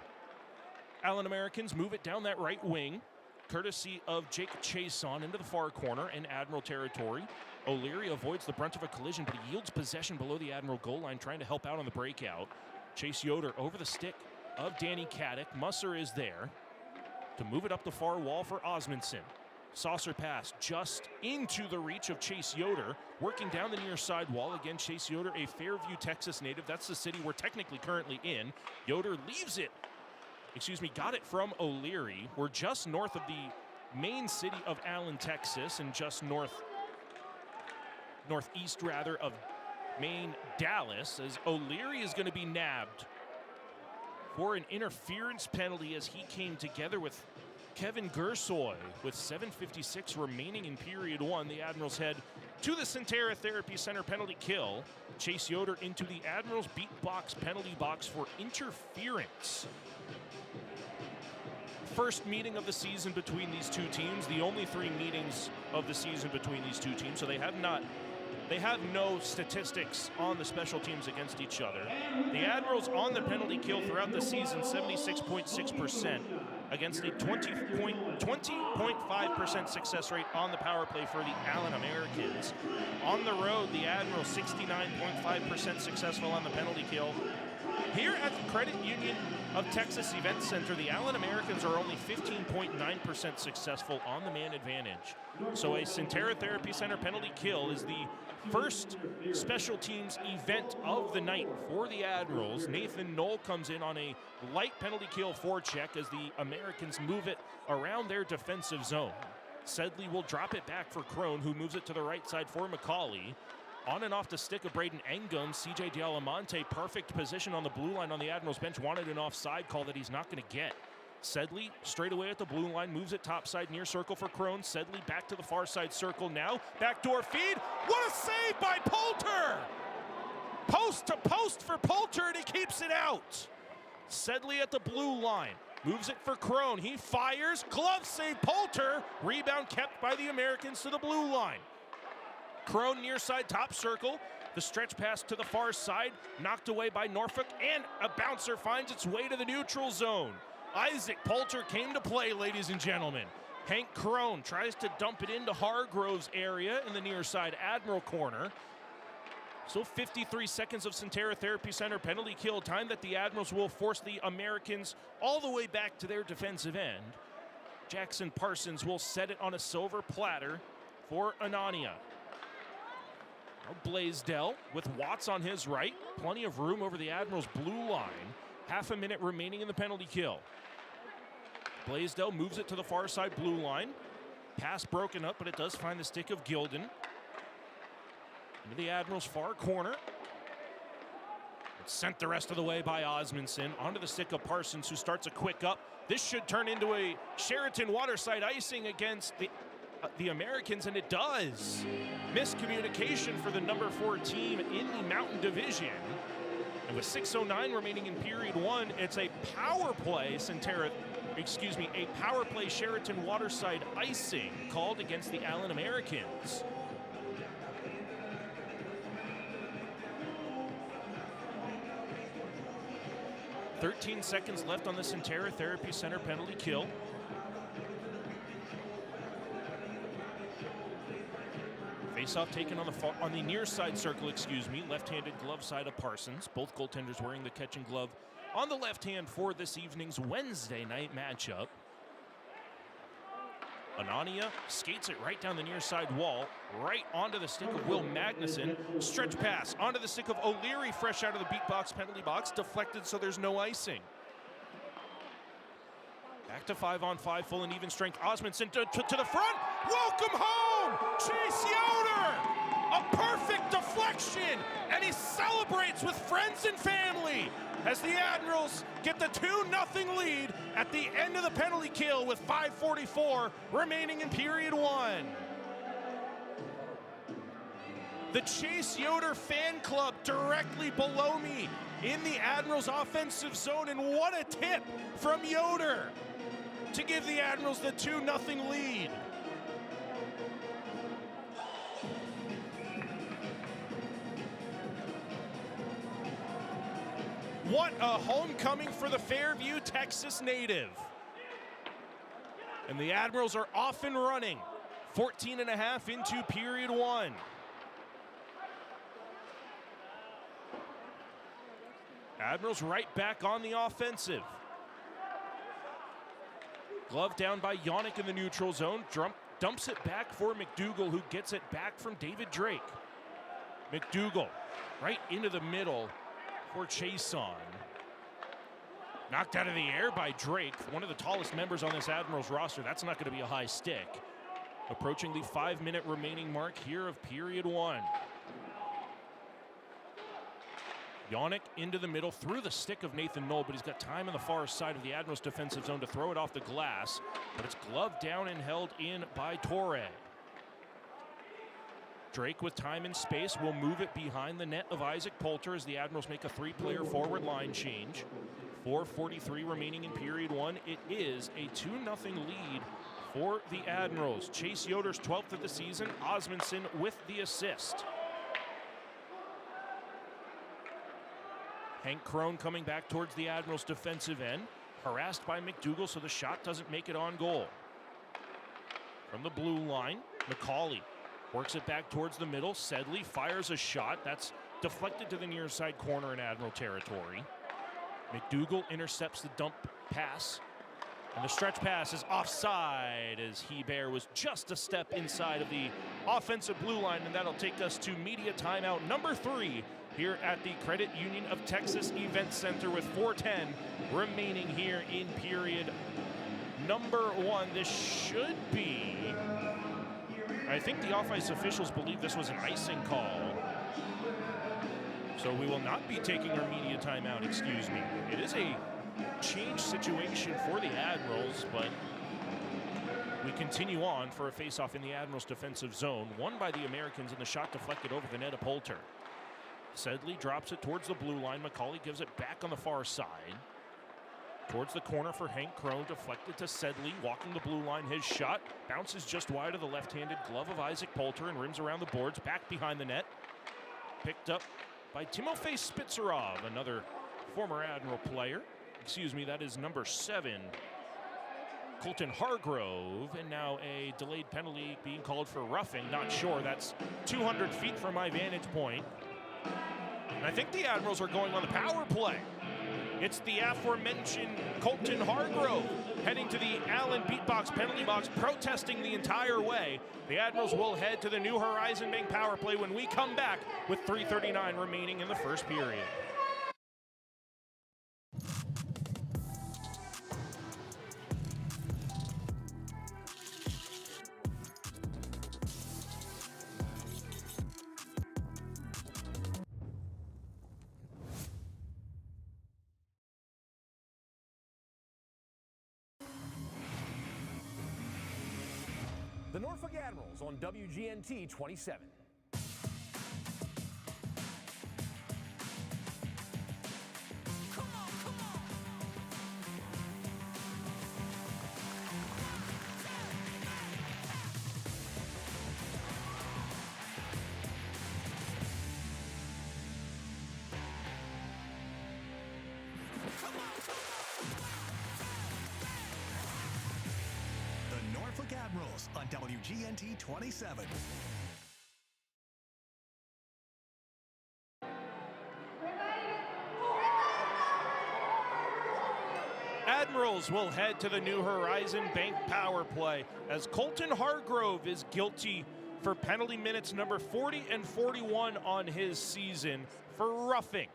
Allen Americans move it down that right wing, courtesy of Jake Chason into the far corner in Admiral territory. O'Leary avoids the brunt of a collision, but he yields possession below the Admiral goal line, trying to help out on the breakout. Chase Yoder over the stick of Danny Caddick. Musser is there to move it up the far wall for Osmondson. Saucer pass just into the reach of Chase Yoder. Working down the near side wall. Again, Chase Yoder, a Fairview, Texas native. That's the city we're technically currently in. Yoder leaves it. Got it from O'Leary. We're just north of the main city of Allen, Texas, and just northeast of Maine, Dallas, as O'Leary is going to be nabbed for an interference penalty as he came together with Kevin Gersoy with 7:56 remaining in period one. The Admirals head to the Centera Therapy Center penalty kill. Chase Yoder into the Admirals beat box penalty box for interference. First meeting of the season between these two teams, the only 3 meetings of the season between these two teams, so they have no statistics on the special teams against each other. The Admirals on the penalty kill throughout the season, 76.6% against a 20.5% success rate on the power play for the Allen Americans. On the road, the Admirals 69.5% successful on the penalty kill. Here at the Credit Union of Texas Event Center, the Allen Americans are only 15.9% successful on the man advantage. So a Centera Therapy Center penalty kill is the first special teams event of the night for the Admirals. Nathan Knoll comes in on a light penalty kill forecheck as the Americans move it around their defensive zone. Sedley will drop it back for Crone, who moves it to the right side for McCauley. On and off the stick of Braden Engum, CJ Dialamonte, perfect position on the blue line on the Admirals bench, wanted an offside call that he's not going to get. Sedley straight away at the blue line, moves it topside near circle for Crone. Sedley back to the far side circle now. Backdoor feed. What a save by Poulter! Post to post for Poulter, and he keeps it out. Sedley at the blue line. Moves it for Crone. He fires. Glove save Poulter. Rebound kept by the Americans to the blue line. Crone near side top circle. The stretch pass to the far side. Knocked away by Norfolk. And a bouncer finds its way to the neutral zone. Isaac Poulter came to play, ladies and gentlemen. Hank Crone tries to dump it into Hargrove's area in the near side Admiral corner. So 53 seconds of Centera Therapy Center penalty kill time that the Admirals will force the Americans all the way back to their defensive end. Jackson Parsons will set it on a silver platter for Anania. Blaisdell with Watts on his right. Plenty of room over the Admirals' blue line. Half a minute remaining in the penalty kill. Blaisdell moves it to the far side blue line. Pass broken up, but it does find the stick of Gilden. Into the Admirals' far corner. It's sent the rest of the way by Osmondson. Onto the stick of Parsons, who starts a quick up. This should turn into a Sheraton Waterside icing against the Americans, and it does. Miscommunication for the number 4 team in the Mountain Division. And with 6:09 remaining in period one, it's a power play a power play Sheraton Waterside icing called against the Allen Americans. .13 seconds left on the Centera Therapy Center penalty kill. Face-off taken on the near side circle, left-handed glove side of Parsons. Both goaltenders wearing the catching glove on the left hand for this evening's Wednesday night matchup. Anania skates it right down the near side wall, right onto the stick of Will Magnuson. Stretch pass onto the stick of O'Leary, fresh out of the beat box penalty box, deflected so there's no icing. Back to 5-on-5, full and even strength. Osmondson to the front. Welcome home, Chase Yoder. A perfect deflection, and he celebrates with friends and family as the Admirals get the 2-0 lead at the end of the penalty kill with 5:44 remaining in period one. The Chase Yoder fan club directly below me in the Admirals offensive zone, and what a tip from Yoder to give the Admirals the 2-0 lead. What a homecoming for the Fairview, Texas native. And the Admirals are off and running. 14.5 into period one. Admirals right back on the offensive. Glove down by Yannick in the neutral zone. Dumps it back for McDougal, who gets it back from David Drake. McDougal right into the middle for Chason. Knocked out of the air by Drake, one of the tallest members on this Admirals roster. That's not going to be a high stick. Approaching the 5-minute remaining mark here of period one. Yannick into the middle, through the stick of Nathan Knoll, but he's got time on the far side of the Admirals defensive zone to throw it off the glass, but it's gloved down and held in by Torre. Drake with time and space will move it behind the net of Isaac Poulter as the Admirals make a three-player forward line change. 4:43 remaining in period one. It is a 2-0 lead for the Admirals. Chase Yoder's 12th of the season. Osmondson with the assist. Hank Crone coming back towards the Admirals' defensive end. Harassed by McDougal, so the shot doesn't make it on goal. From the blue line, McCauley works it back towards the middle. Sedley fires a shot. That's deflected to the near side corner in Admiral territory. McDougal intercepts the dump pass. And the stretch pass is offside as Hebert was just a step inside of the offensive blue line, and that'll take us to media timeout number 3 here at the Credit Union of Texas Event Center with 4:10 remaining here in period number 1. This should be, I think the off-ice officials believe this was an icing call. So we will not be taking our media timeout, excuse me. It is a change situation for the Admirals, but we continue on for a face-off in the Admirals' defensive zone, won by the Americans, and the shot deflected over the net of Poulter. Sedley drops it towards the blue line. McCauley gives it back on the far side. Towards the corner for Hank Crone, deflected to Sedley, walking the blue line. His shot bounces just wide of the left-handed glove of Isaac Poulter and rims around the boards, back behind the net. Picked up by Timofey Spitzerov, another former Admiral player. Excuse me, that is number 7, Colton Hargrove, and now a delayed penalty being called for roughing. Not sure, that's 200 feet from my vantage point. And I think the Admirals are going on the power play. It's the aforementioned Colton Hargrove heading to the Allen beatbox penalty box, protesting the entire way. The Admirals will head to the New Horizon Bank power play when we come back with 3:39 remaining in the first period. The Norfolk Admirals on WGNT 27. The Norfolk Admirals on WGNT 27. Admirals will head to the New Horizon Bank power play as Colton Hargrove is guilty for penalty minutes number 40 and 41 on his season for roughing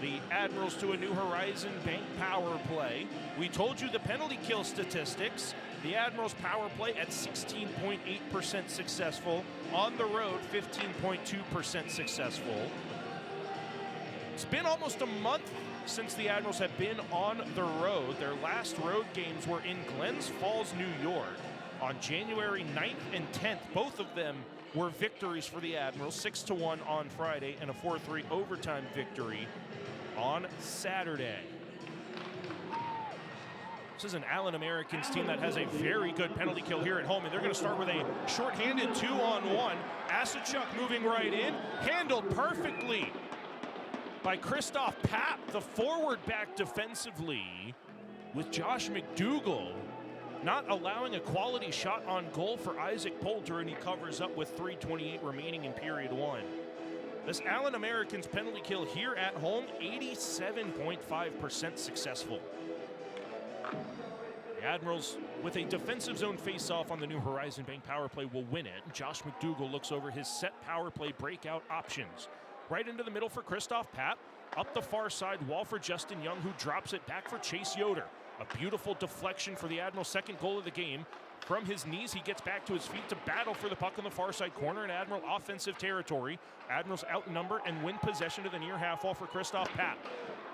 the Admirals to a New Horizon Bank power play. We told you the penalty kill statistics. The Admirals power play at 16.8% successful. On the road, 15.2% successful. It's been almost a month since the Admirals have been on the road. Their last road games were in Glens Falls, New York on January 9th and 10th. Both of them were victories for the Admirals, 6-1 on Friday and a 4-3 overtime victory on Saturday. This is an Allen Americans team that has a very good penalty kill here at home, and they're going to start with a shorthanded 2-on-1. Asachuk moving right in, handled perfectly by Christoph Papp, the forward back defensively, with Josh McDougal not allowing a quality shot on goal for Isaac Poulter, and he covers up with 3:28 remaining in period 1. This Allen Americans penalty kill here at home, 87.5% successful. The Admirals, with a defensive zone face-off on the New Horizon Bank power play, will win it. Josh McDougal looks over his set power play breakout options. Right into the middle for Christoph Papp. Up the far side wall for Justin Young, who drops it back for Chase Yoder. A beautiful deflection for the Admirals' second goal of the game. From his knees, he gets back to his feet to battle for the puck on the far side corner in Admiral offensive territory. Admirals outnumber and win possession to the near half wall for Christoph Papp.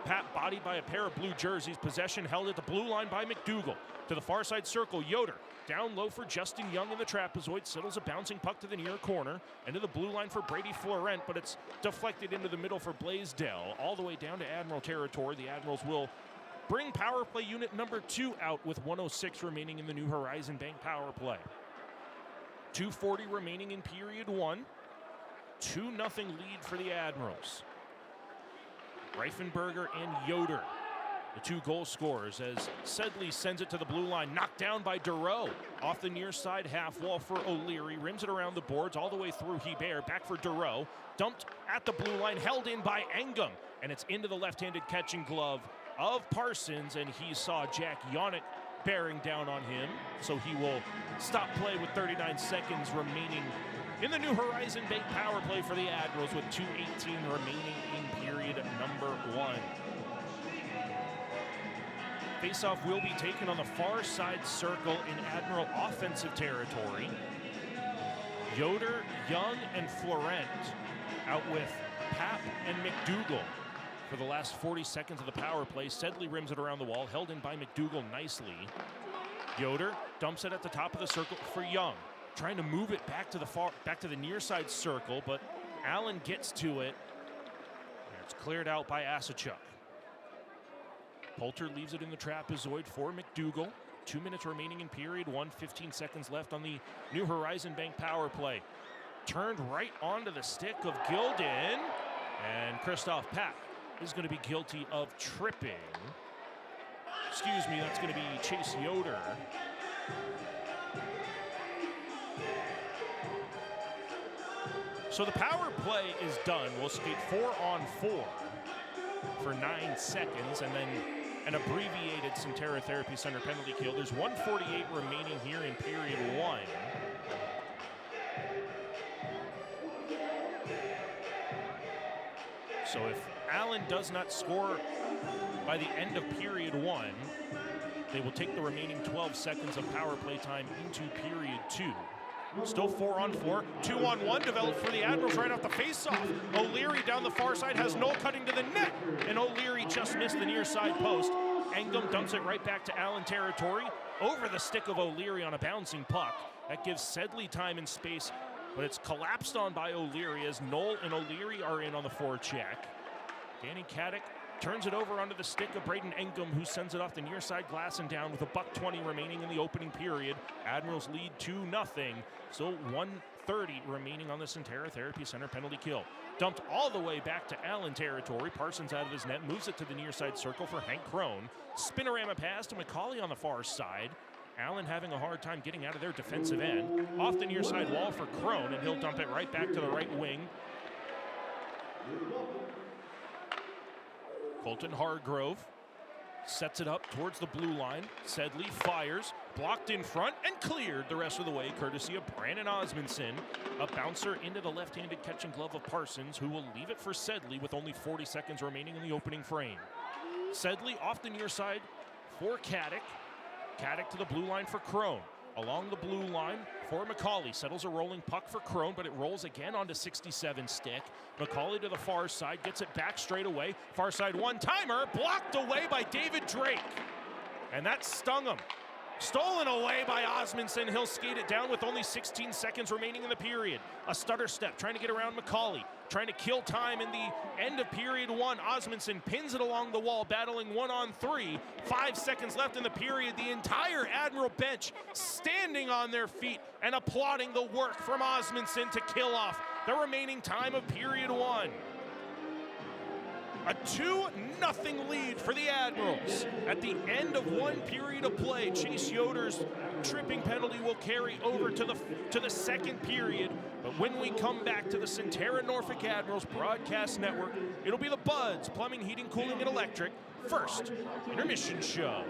Papp bodied by a pair of blue jerseys. Possession held at the blue line by McDougal. To the far side circle, Yoder. Down low for Justin Young in the trapezoid. Settles a bouncing puck to the near corner. And to the blue line for Brady Florent, but it's deflected into the middle for Blaisdell. All the way down to Admiral territory. The Admirals will bring power play unit number 2 out with 1:06 remaining in the New Horizon Bank power play. 2:40 remaining in period 1. 2-0 lead for the Admirals. Reifenberger and Yoder, the 2 goal scorers, as Sedley sends it to the blue line, knocked down by Dureau. Off the near side half wall for O'Leary, rims it around the boards all the way through Hebert, back for Dureau, dumped at the blue line, held in by Engum, and it's into the left-handed catching glove of Parsons, and he saw Jack Yannick bearing down on him, so he will stop play with 39 seconds remaining in the New Horizon Bank power play for the Admirals with 2:18 remaining in period number 1. Faceoff will be taken on the far side circle in Admiral offensive territory. Yoder, Young, and Florent out with Papp and McDougal for the last 40 seconds of the power play. Sedley rims it around the wall, held in by McDougal nicely. Yoder dumps it at the top of the circle for Young, trying to move it back to the near side circle, but Allen gets to it. And it's cleared out by Asachuk. Poulter leaves it in the trapezoid for McDougal. 2 minutes remaining in period 1, 15 seconds left on the New Horizon Bank power play. Turned right onto the stick of Gilden, and Christoph Papp is going to be guilty of tripping. Excuse me, that's going to be Chase Yoder. So the power play is done. We'll skate 4-on-4 for 9 seconds, and then an abbreviated Centera Therapy Center penalty kill. There's 1:48 remaining here in period 1. So if Allen does not score by the end of period 1, they will take the remaining 12 seconds of power play time into period 2. Still 4-on-4, 2-on-1 developed for the Admirals right off the face-off. O'Leary down the far side has Knoll cutting to the net, and O'Leary just missed the near side post. Engum dumps it right back to Allen territory, over the stick of O'Leary on a bouncing puck. That gives Sedley time and space, but it's collapsed on by O'Leary as Knoll and O'Leary are in on the forecheck. Danny Caddick turns it over onto the stick of Braden Engum, who sends it off the near side glass and down with $1:20 remaining in the opening period. Admirals lead 2-0. Still 1:30 remaining on the Centera Therapy Center penalty kill. Dumped all the way back to Allen territory. Parsons out of his net, moves it to the near side circle for Hank Crone. Spinorama pass to McCauley on the far side. Allen having a hard time getting out of their defensive end. Off the near side wall for Crone, and he'll dump it right back to the right wing. Colton Hargrove sets it up towards the blue line. Sedley fires, blocked in front, and cleared the rest of the way, courtesy of Brandon Osmondson. A bouncer into the left-handed catching glove of Parsons, who will leave it for Sedley with only 40 seconds remaining in the opening frame. Sedley off the near side for Caddick. Caddick to the blue line for Crone. Along the blue line for McCauley. Settles a rolling puck for Crone, but it rolls again onto 67 stick. McCauley to the far side, gets it back straight away. Far side one-timer, blocked away by David Drake. And that stung him. Stolen away by Osmondson. He'll skate it down with only 16 seconds remaining in the period. A stutter step, trying to get around McCauley. Trying to kill time in the end of period 1. Osmondson pins it along the wall, battling 1-on-3. 5 seconds left in the period. The entire Admiral bench standing on their feet and applauding the work from Osmondson to kill off the remaining time of period 1. A 2-0 lead for the Admirals. At the end of 1 period of play, Chase Yoder's tripping penalty will carry over to the second period. But when we come back to the Centera Norfolk Admirals broadcast network, it'll be the Buds Plumbing, Heating, Cooling, and Electric first intermission show.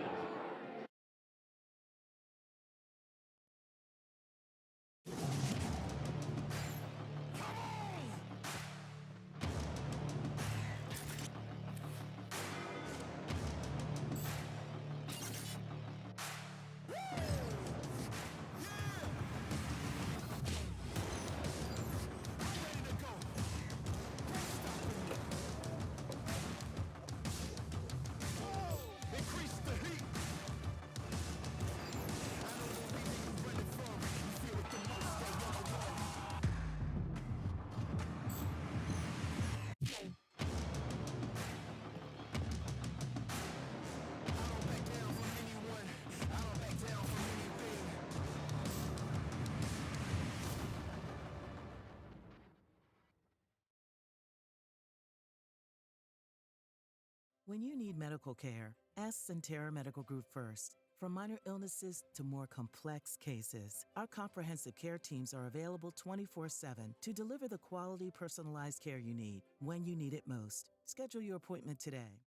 When you need medical care, ask Centera Medical Group first. From minor illnesses to more complex cases, our comprehensive care teams are available 24/7 to deliver the quality, personalized care you need when you need it most. Schedule your appointment today.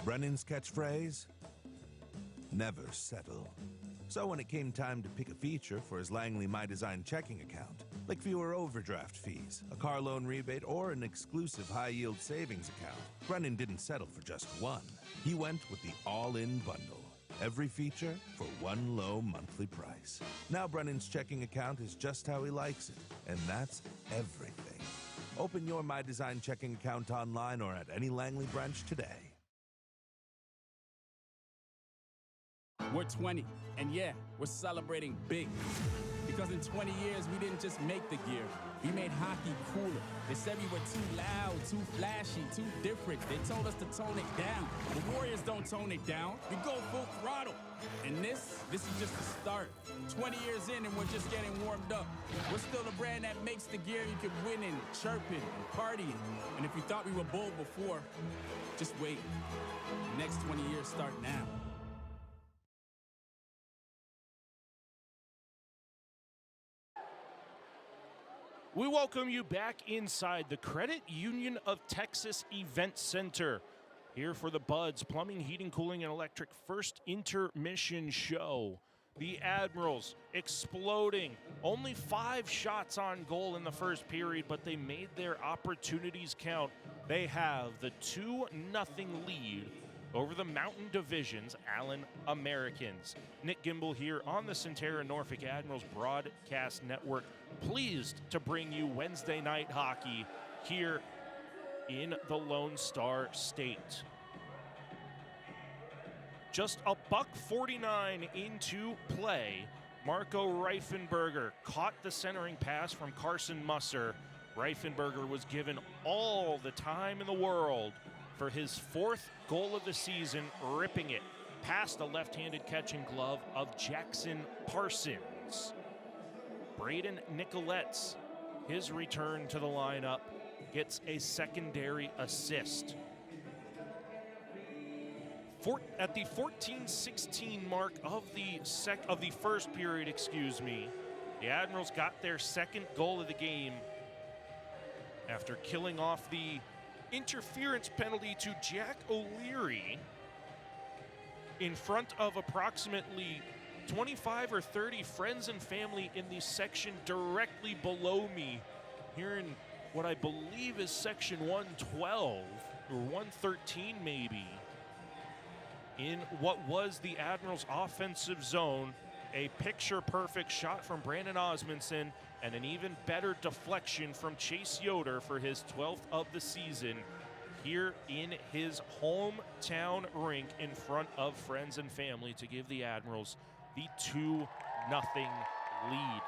Brennan's catchphrase? Never settle. So when it came time to pick a feature for his Langley My Design checking account, like fewer overdraft fees, a car loan rebate, or an exclusive high-yield savings account, Brennan didn't settle for just one. He went with the all-in bundle. Every feature for one low monthly price. Now Brennan's checking account is just how he likes it, and that's everything. Open your My Design checking account online or at any Langley branch today. We're 20, and yeah, we're celebrating big. Because in 20 years, we didn't just make the gear, we made hockey cooler. They said we were too loud, too flashy, too different. They told us to tone it down. The Warriors don't tone it down, we go full throttle. And this is just the start. 20 years in and we're just getting warmed up. We're still the brand that makes the gear you can win in, chirping, and partying. And if you thought we were bold before, just wait. The next 20 years start now. We welcome you back inside the Credit Union of Texas Event Center. Here for the Buds Plumbing, Heating, Cooling, and Electric first intermission show. The Admirals exploding. Only 5 shots on goal in the first period, but they made their opportunities count. They have the 2-0 lead over the Mountain Division's Allen Americans. Nick Gimbel here on the Centera Norfolk Admirals Broadcast Network. Pleased to bring you Wednesday night hockey here in the Lone Star State. Just a $1:49 into play. Marco Reifenberger caught the centering pass from Carson Musser. Reifenberger was given all the time in the world for his 4th goal of the season, ripping it past the left-handed catching glove of Jackson Parsons. Braden Nicolette's, his return to the lineup, gets a secondary assist. At the 14-16 mark of the first period, the Admirals got their 2nd goal of the game after killing off the interference penalty to Jack O'Leary in front of approximately 25 or 30 friends and family in the section directly below me, here in what I believe is section 112 or 113 maybe, in what was the Admirals' offensive zone. A picture-perfect shot from Brandon Osmondson and an even better deflection from Chase Yoder for his 12th of the season here in his hometown rink in front of friends and family to give the Admirals the 2-0 lead.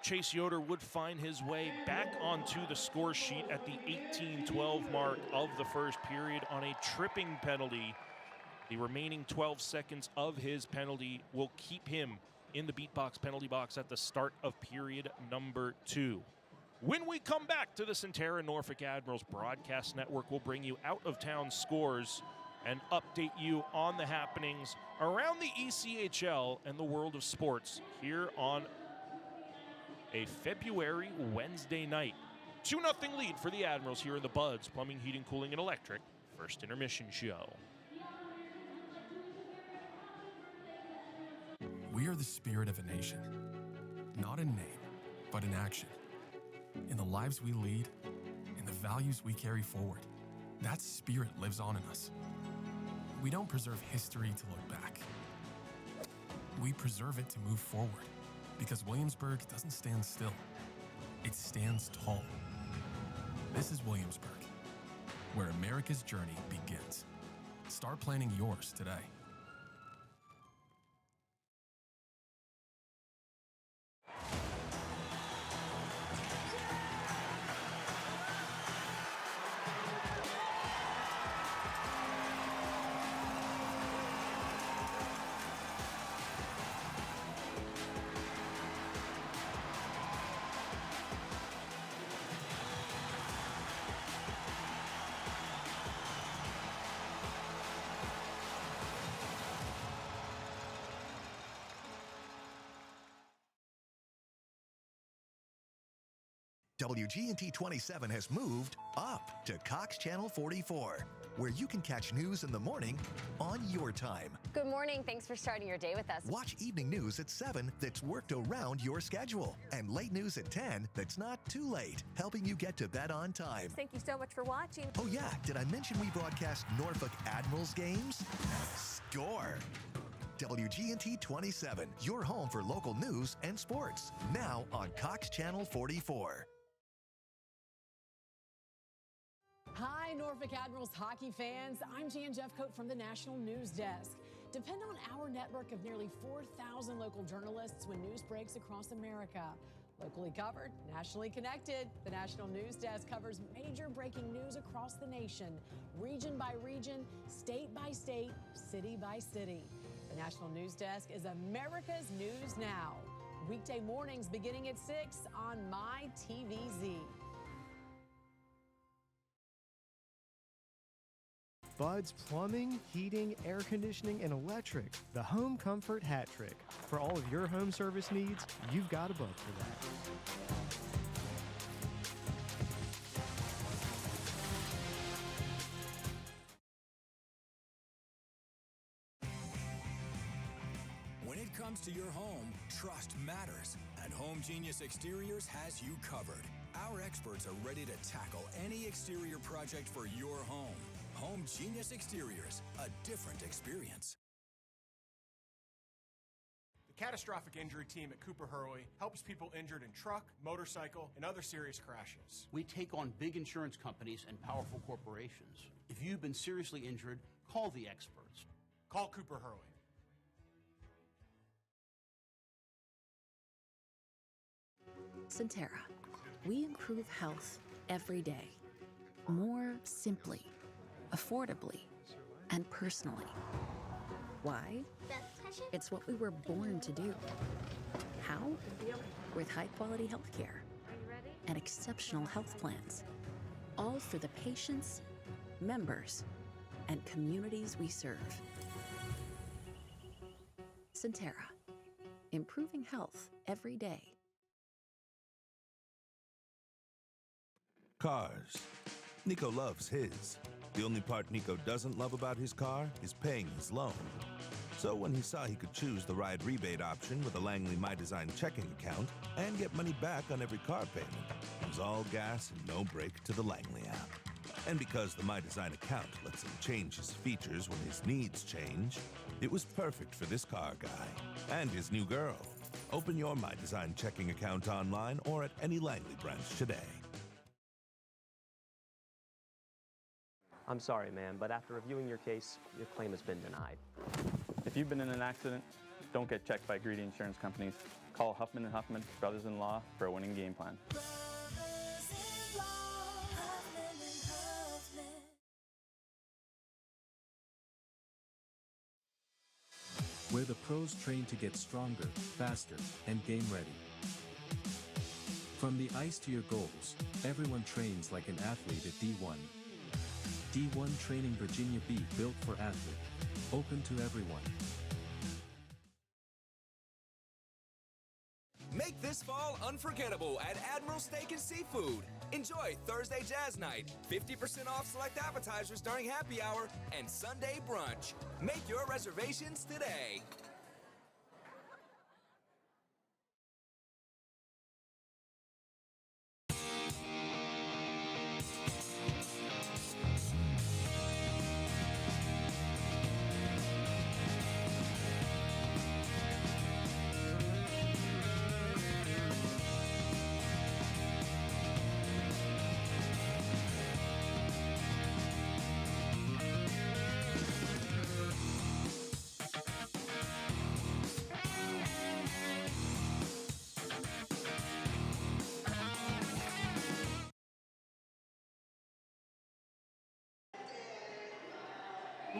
Chase Yoder would find his way back onto the score sheet at the 18-12 mark of the first period on a tripping penalty. The remaining 12 seconds of his penalty will keep him in the beatbox penalty box at the start of period number 2. When we come back to the Centera Norfolk Admirals Broadcast Network, we'll bring you out-of-town scores and update you on the happenings around the ECHL and the world of sports here on a February Wednesday night. 2-0 lead for the Admirals here in the Buds Plumbing, Heating, Cooling, and Electric first intermission show. We are the spirit of a nation, not in name, but in action. In the lives we lead, in the values we carry forward, that spirit lives on in us. We don't preserve history to look back. We preserve it to move forward, because Williamsburg doesn't stand still. It stands tall. This is Williamsburg, where America's journey begins. Start planning yours today. WGNT 27 has moved up to Cox Channel 44, where you can catch news in the morning on your time. Good morning. Thanks for starting your day with us. Watch evening news at 7 that's worked around your schedule, and late news at 10 that's not too late, helping you get to bed on time. Thank you so much for watching. Oh yeah, did I mention we broadcast Norfolk Admirals games? Score! WGNT 27, your home for local news and sports, now on Cox Channel 44. Hi, Norfolk Admirals hockey fans. I'm Jan Jeffcoat from the National News Desk. Depend on our network of nearly 4,000 local journalists when news breaks across America. Locally covered, nationally connected, the National News Desk covers major breaking news across the nation, region by region, state by state, city by city. The National News Desk is America's News Now. Weekday mornings beginning at 6 on MyTVZ. Bud's Plumbing, Heating, Air Conditioning, and Electric. The Home Comfort Hat Trick. For all of your home service needs, you've got a Bud for that. When it comes to your home, trust matters, and Home Genius Exteriors has you covered. Our experts are ready to tackle any exterior project for your home. Home Genius Exteriors, a different experience. The Catastrophic Injury Team at Cooper Hurley helps people injured in truck, motorcycle, and other serious crashes. We take on big insurance companies and powerful corporations. If you've been seriously injured, call the experts. Call Cooper Hurley. Centera. We improve health every day. More simply, affordably, and personally. Why? It's what we were born to do. How? With high-quality health care and exceptional health plans. All for the patients, members, and communities we serve. Centera. Improving health every day. Cars. Nico loves his. The only part Nico doesn't love about his car is paying his loan. So when he saw he could choose the ride rebate option with a Langley My Design checking account and get money back on every car payment, it was all gas and no brake to the Langley app. And because the My Design account lets him change his features when his needs change, it was perfect for this car guy and his new girl. Open your My Design checking account online or at any Langley branch today. I'm sorry, ma'am, but after reviewing your case, your claim has been denied. If you've been in an accident, don't get checked by greedy insurance companies. Call Huffman & Huffman, brothers-in-law, for a winning game plan. Where the pros train to get stronger, faster, and game ready. From the ice to your goals, everyone trains like an athlete at D1. D1 Training Virginia B, built for athlete. Open to everyone. Make this fall unforgettable at Admiral Steak and Seafood. Enjoy Thursday Jazz Night, 50% off select appetizers during happy hour, and Sunday brunch. Make your reservations today.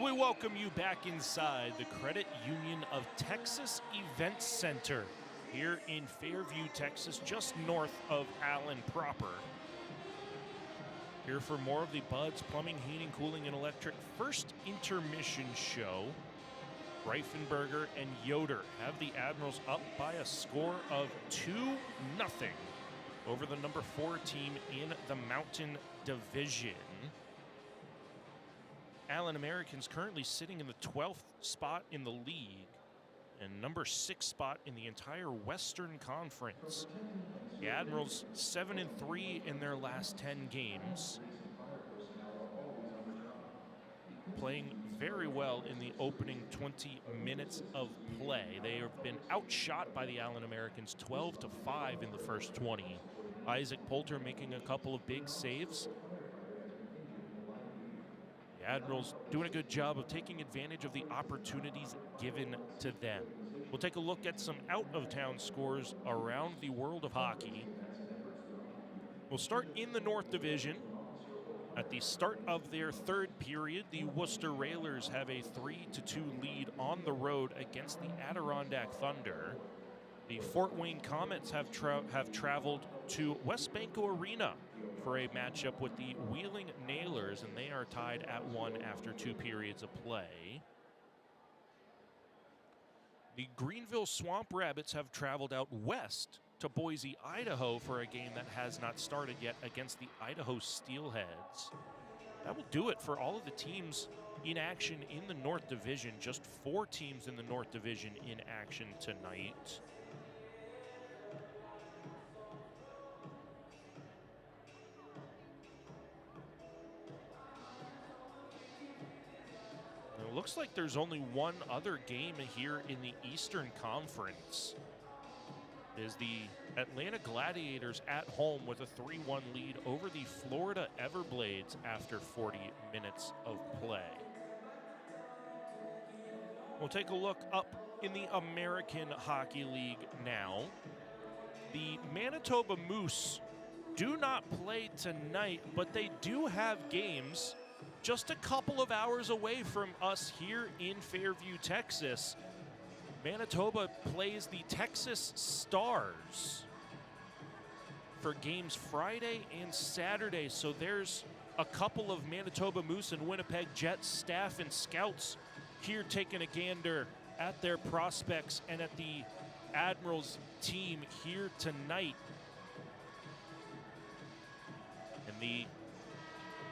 We welcome you back inside the Credit Union of Texas Event Center here in Fairview, Texas, just north of Allen proper. Here for more of the Bud's Plumbing, Heating, Cooling, and Electric first intermission show. Reifenberger and Yoder have the Admirals up by a score of 2-0 over the number 4 team in the Mountain Division. Allen Americans currently sitting in the 12th spot in the league and number 6 spot in the entire Western Conference. The Admirals 7-3 in their last 10 games, playing very well in the opening 20 minutes of play. They have been outshot by the Allen Americans 12-5 in the first 20. Isaac Poulter making a couple of big saves. The Admirals doing a good job of taking advantage of the opportunities given to them. We'll take a look at some out-of-town scores around the world of hockey. We'll start in the North Division. At the start of their third period, the Worcester Railers have a 3-2 lead on the road against the Adirondack Thunder. The Fort Wayne Comets have traveled to Westbanco Arena for a matchup with the Wheeling Nailers, and they are tied at 1 after 2 periods of play. The Greenville Swamp Rabbits have traveled out west to Boise, Idaho for a game that has not started yet against the Idaho Steelheads. That will do it for all of the teams in action in the North Division. Just 4 teams in the North Division in action tonight. It looks like there's only one other game here in the Eastern Conference. It is the Atlanta Gladiators at home with a 3-1 lead over the Florida Everblades after 40 minutes of play. We'll take a look up in the American Hockey League now. The Manitoba Moose do not play tonight, but they do have games just a couple of hours away from us here in Fairview, Texas. Manitoba plays the Texas Stars for games Friday and Saturday. So there's a couple of Manitoba Moose and Winnipeg Jets staff and scouts here taking a gander at their prospects and at the Admirals team here tonight. And the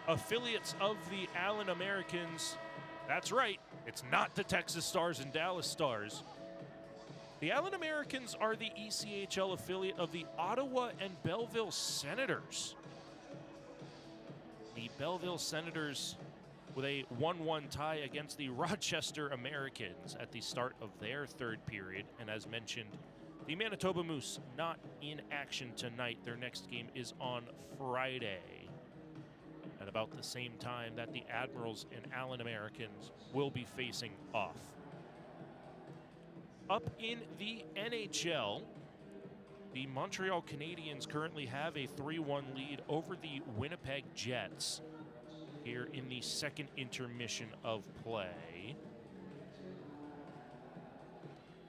affiliates of the Allen Americans, that's right, it's not the Texas Stars and Dallas Stars. The Allen Americans are the ECHL affiliate of the Ottawa and Belleville Senators. The Belleville Senators with a 1-1 tie against the Rochester Americans at the start of their third period. And as mentioned, the Manitoba Moose not in action tonight. Their next game is on Friday at about the same time that the Admirals and Allen Americans will be facing off. Up in the NHL, the Montreal Canadiens currently have a 3-1 lead over the Winnipeg Jets here in the second intermission of play.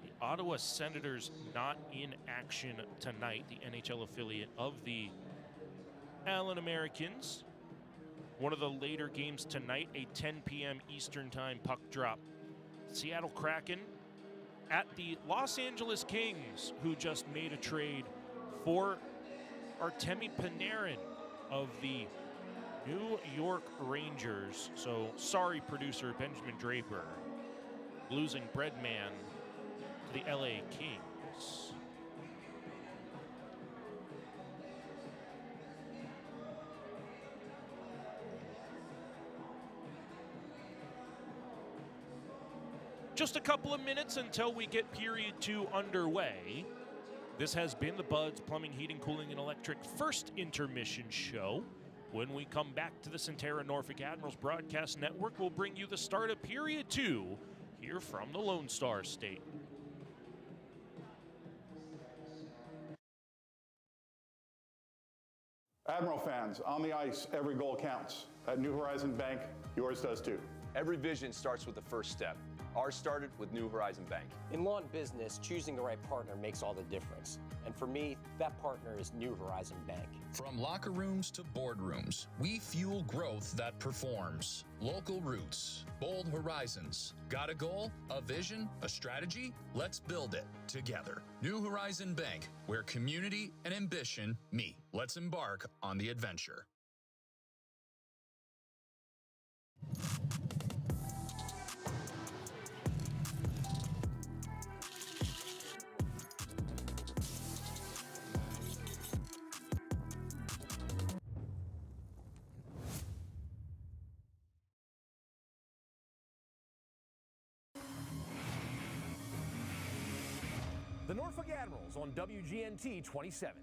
The Ottawa Senators not in action tonight, the NHL affiliate of the Allen Americans. One of the later games tonight, a 10 p.m. Eastern Time puck drop. Seattle Kraken at the Los Angeles Kings, who just made a trade for Artemi Panarin of the New York Rangers. So sorry, producer Benjamin Draper, losing Breadman to the LA Kings. Just a couple of minutes until we get period 2 underway. This has been the Buds Plumbing, Heating, Cooling, and Electric first intermission show. When we come back to the Centera Norfolk Admirals Broadcast Network, we'll bring you the start of period 2 here from the Lone Star State. Admiral fans, on the ice, every goal counts. At New Horizon Bank, yours does too. Every vision starts with the first step. Ours started with New Horizon Bank. In law and business, choosing the right partner makes all the difference. And for me, that partner is New Horizon Bank. From locker rooms to boardrooms, we fuel growth that performs. Local roots, bold horizons. Got a goal, a vision, a strategy? Let's build it together. New Horizon Bank, where community and ambition meet. Let's embark on the adventure. The Norfolk Admirals on WGNT 27.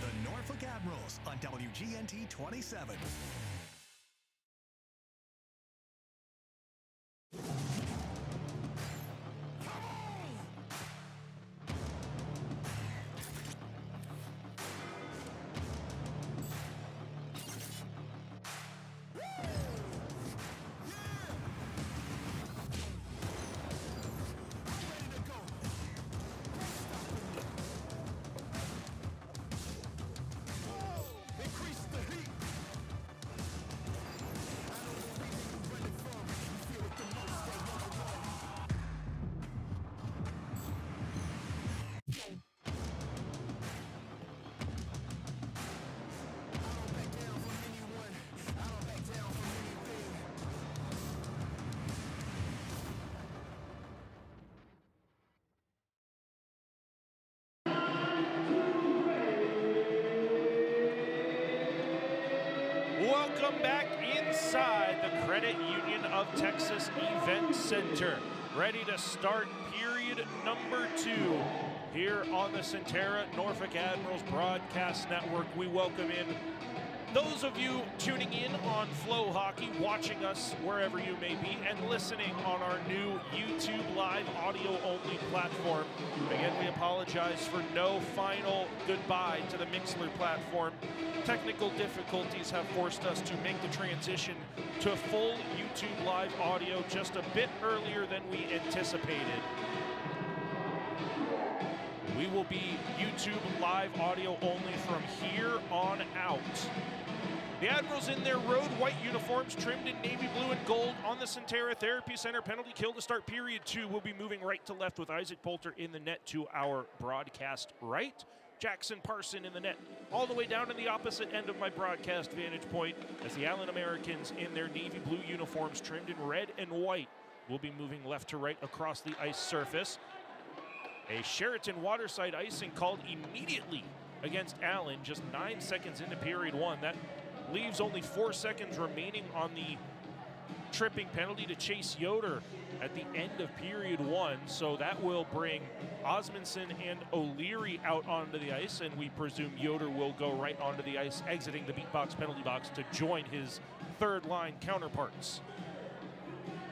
The Norfolk Admirals on WGNT 27. Welcome back inside the Credit Union of Texas Event Center. Ready to start period number 2 here on the Centera Norfolk Admirals Broadcast Network. We welcome in those of you tuning in on Flow Hockey, watching us wherever you may be, and listening on our new YouTube Live audio-only platform. Again, we apologize for no final goodbye to the Mixler platform. Technical difficulties have forced us to make the transition to full YouTube Live audio just a bit earlier than we anticipated. We will be YouTube Live audio only from here on out. The Admirals in their road white uniforms trimmed in navy blue and gold on the Centera Therapy Center penalty kill to start period 2. We'll be moving right to left with Isaac Poulter in the net to our broadcast right. Jackson Parson in the net all the way down to the opposite end of my broadcast vantage point as the Allen Americans in their navy blue uniforms trimmed in red and white will be moving left to right across the ice surface. A Sheraton Waterside icing called immediately against Allen just 9 seconds into period 1. That leaves only 4 seconds remaining on the tripping penalty to Chase Yoder at the end of period 1. So that will bring Osmondson and O'Leary out onto the ice, and we presume Yoder will go right onto the ice, exiting the beat box penalty box to join his third line counterparts.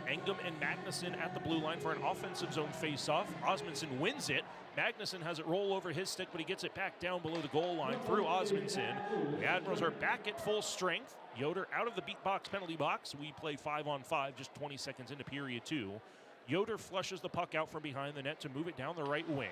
Engum and Magnuson at the blue line for an offensive zone faceoff. Osmondson wins it. Magnuson has it roll over his stick, but he gets it back down below the goal line through Osmondson. The Admirals are back at full strength. Yoder out of the beat box penalty box. We play 5-on-5 just 20 seconds into period 2. Yoder flushes the puck out from behind the net to move it down the right wing.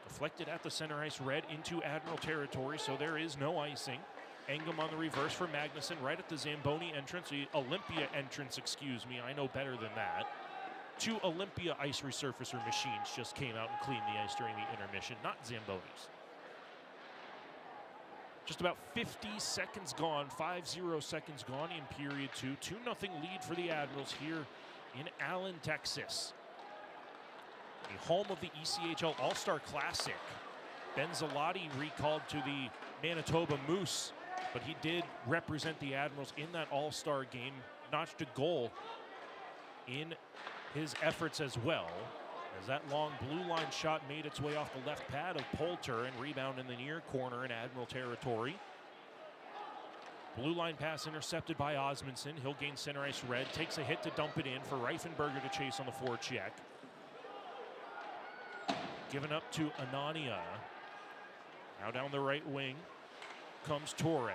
Deflected at the center ice, red into Admiral territory, so there is no icing. Engum on the reverse for Magnuson, right at the Zamboni entrance, the Olympia entrance, excuse me, I know better than that. 2 Olympia ice resurfacer machines just came out and cleaned the ice during the intermission, not Zambonis. Just about 50 seconds gone, 50 seconds gone in period 2. 2-0 lead for the Admirals here in Allen, Texas. The home of the ECHL All-Star Classic. Ben Zalotti recalled to the Manitoba Moose, but he did represent the Admirals in that All-Star game, notched a goal in his efforts as well. As that long blue line shot made its way off the left pad of Poulter and rebound in the near corner in Admiral territory. Blue line pass intercepted by Osmondson. He'll gain center ice red. Takes a hit to dump it in for Reifenberger to chase on the forecheck. Given up to Anania. Now down the right wing comes Torre.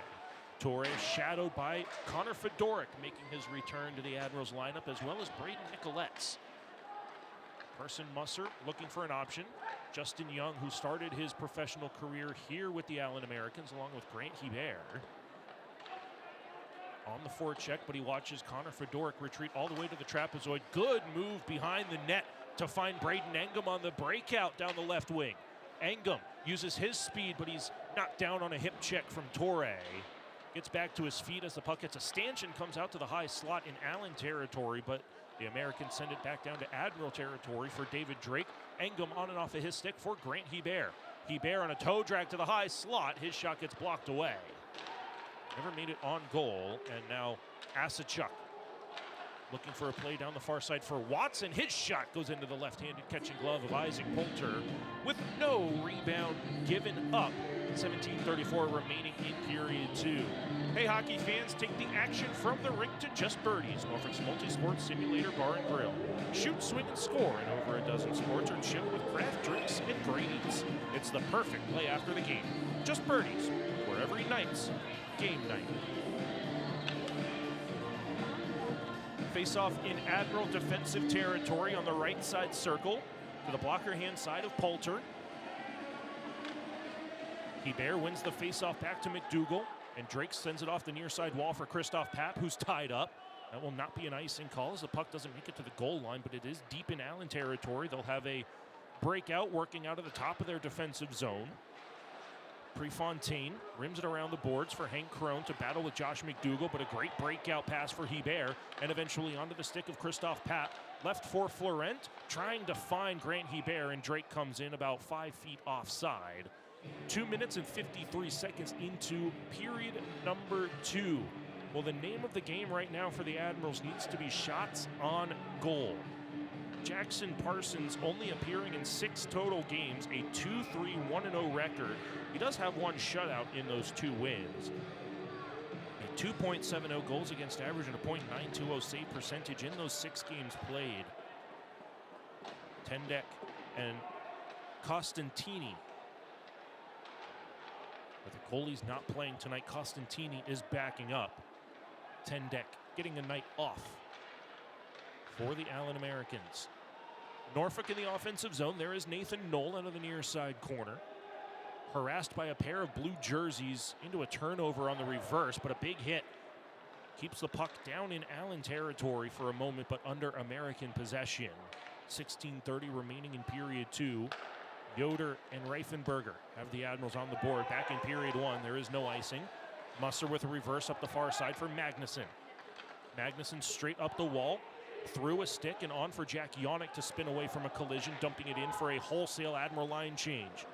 Torre shadowed by Connor Fedoruk, making his return to the Admirals lineup, as well as Braden Nicolettes. Carson Musser looking for an option. Justin Young, who started his professional career here with the Allen Americans, along with Grant Hebert. On the forecheck, but he watches Connor Fedoruk retreat all the way to the trapezoid. Good move behind the net to find Braden Engum on the breakout down the left wing. Engum uses his speed, but he's knocked down on a hip check from Torre. Gets back to his feet as the puck hits a stanchion, comes out to the high slot in Allen territory, but the Americans send it back down to Admiral territory for David Drake. Engum on and off of his stick for Grant Hebert. Hebert on a toe drag to the high slot. His shot gets blocked away. Never made it on goal, and now Asachuk looking for a play down the far side for Watson. His shot goes into the left-handed catching glove of Isaac Poulter with no rebound given up. 17:34 remaining in period 2. Hey, hockey fans, take the action from the rink to Just Birdies, Norfolk's multi-sport simulator bar and grill. Shoot, swing, and score in over a dozen sports, or chill with craft drinks and great eats. It's the perfect play after the game. Just Birdies, where every night's game night. Face-off in Admiral defensive territory on the right side circle to the blocker hand side of Poulter. Hebert wins the face-off back to McDougall, and Drake sends it off the near side wall for Christoph Papp, who's tied up. That will not be an icing call as the puck doesn't make it to the goal line, but it is deep in Allen territory. They'll have a breakout working out of the top of their defensive zone. Prefontaine rims it around the boards for Hank Crone to battle with Josh McDougall, but a great breakout pass for Hebert, and eventually onto the stick of Christoph Papp. Left for Florent, trying to find Grant Hebert, and Drake comes in about 5 feet offside. 2 minutes and 53 seconds into period number 2. Well, the name of the game right now for the Admirals needs to be shots on goal. Jackson Parsons only appearing in 6 total games, a 2-3-1-0 record. He does have 1 shutout in those 2 wins. A 2.70 goals against average and a .920 save percentage in those 6 games played. Tendek and Costantini. But the goalie's not playing tonight. Costantini is backing up. Tendek getting a night off for the Allen Americans. Norfolk in the offensive zone. There is Nathan Knoll out of the near side corner. Harassed by a pair of blue jerseys into a turnover on the reverse, but a big hit. Keeps the puck down in Allen territory for a moment, but under American possession. 16:30 remaining in period 2. Yoder and Reifenberger have the Admirals on the board. Back in period 1, there is no icing. Musser with a reverse up the far side for Magnuson. Magnuson straight up the wall, through a stick and on for Jack Yonick to spin away from a collision, dumping it in for a wholesale Admiral line change.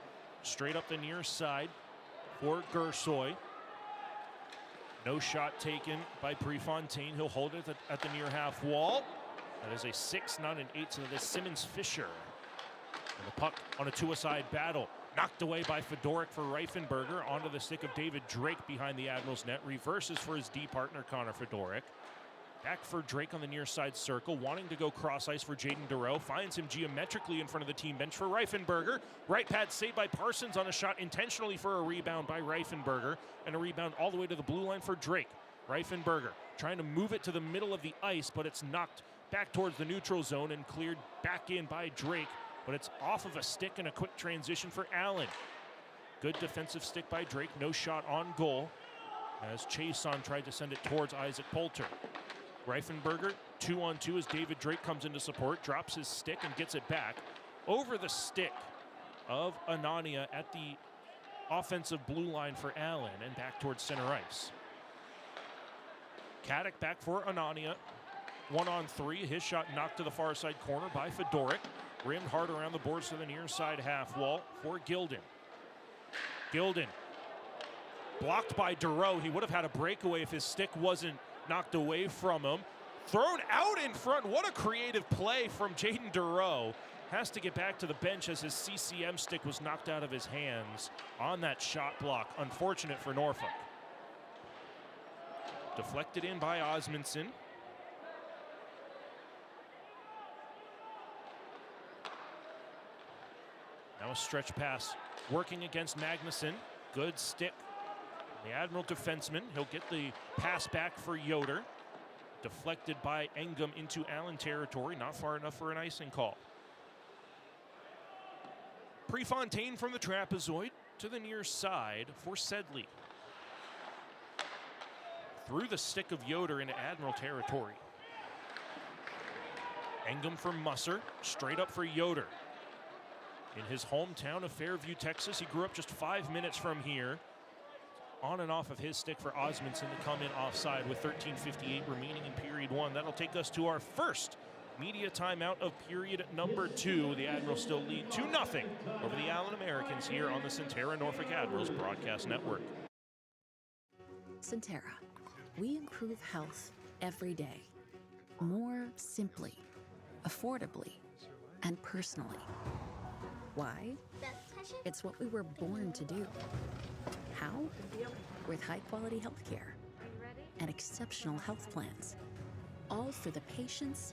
Straight up the near side for Gersoy. No shot taken by Prefontaine. He'll hold it at the near half wall. That is a 6, not an 8, so that is Simmons Fisher. And the puck on a two-a-side battle. Knocked away by Fedoruk for Reifenberger. Onto the stick of David Drake behind the Admirals net. Reverses for his D partner, Connor Fedoruk. Back for Drake on the near side circle. Wanting to go cross ice for Jaden Dureau. Finds him geometrically in front of the team bench for Reifenberger. Right pad saved by Parsons on a shot intentionally for a rebound by Reifenberger. And a rebound all the way to the blue line for Drake. Reifenberger trying to move it to the middle of the ice, but it's knocked back towards the neutral zone and cleared back in by Drake. But it's off of a stick and a quick transition for Allen. Good defensive stick by Drake. No shot on goal as Chason tried to send it towards Isaac Poulter. Reifenberger 2-on-2 as David Drake comes into support, drops his stick and gets it back over the stick of Anania at the offensive blue line for Allen and back towards center ice. Caddick back for Anania. 1-on-3. His shot knocked to the far side corner by Fedoruk. Rimmed hard around the boards to the near side half wall for Gilden. Gilden blocked by Dureau. He would have had a breakaway if his stick wasn't knocked away from him. Thrown out in front. What a creative play from Jaden Dureau. has to get back to the bench as his CCM stick was knocked out of his hands on that shot block. Unfortunate for Norfolk. Deflected in by Osmondson. Now a stretch pass working against Magnuson. Good stick. The Admiral defenseman. He'll get the pass back for Yoder. Deflected by Engum into Allen territory. Not far enough for an icing call. Prefontaine from the trapezoid to the near side for Sedley. Through the stick of Yoder into Admiral territory. Engum for Musser. Straight up for Yoder. In his hometown of Fairview, Texas, he grew up just 5 minutes from here. On and off of his stick for Osmondson to come in offside with 13:58 remaining in period one. That'll take us to our first media timeout of period number 2. The Admirals still lead 2-0 over the Allen Americans here on the Centera Norfolk Admirals Broadcast Network. Centera. We improve health every day. More simply, affordably, and personally. Why? It's what we were born to do. How? With high-quality healthcare and exceptional health plans. All for the patients,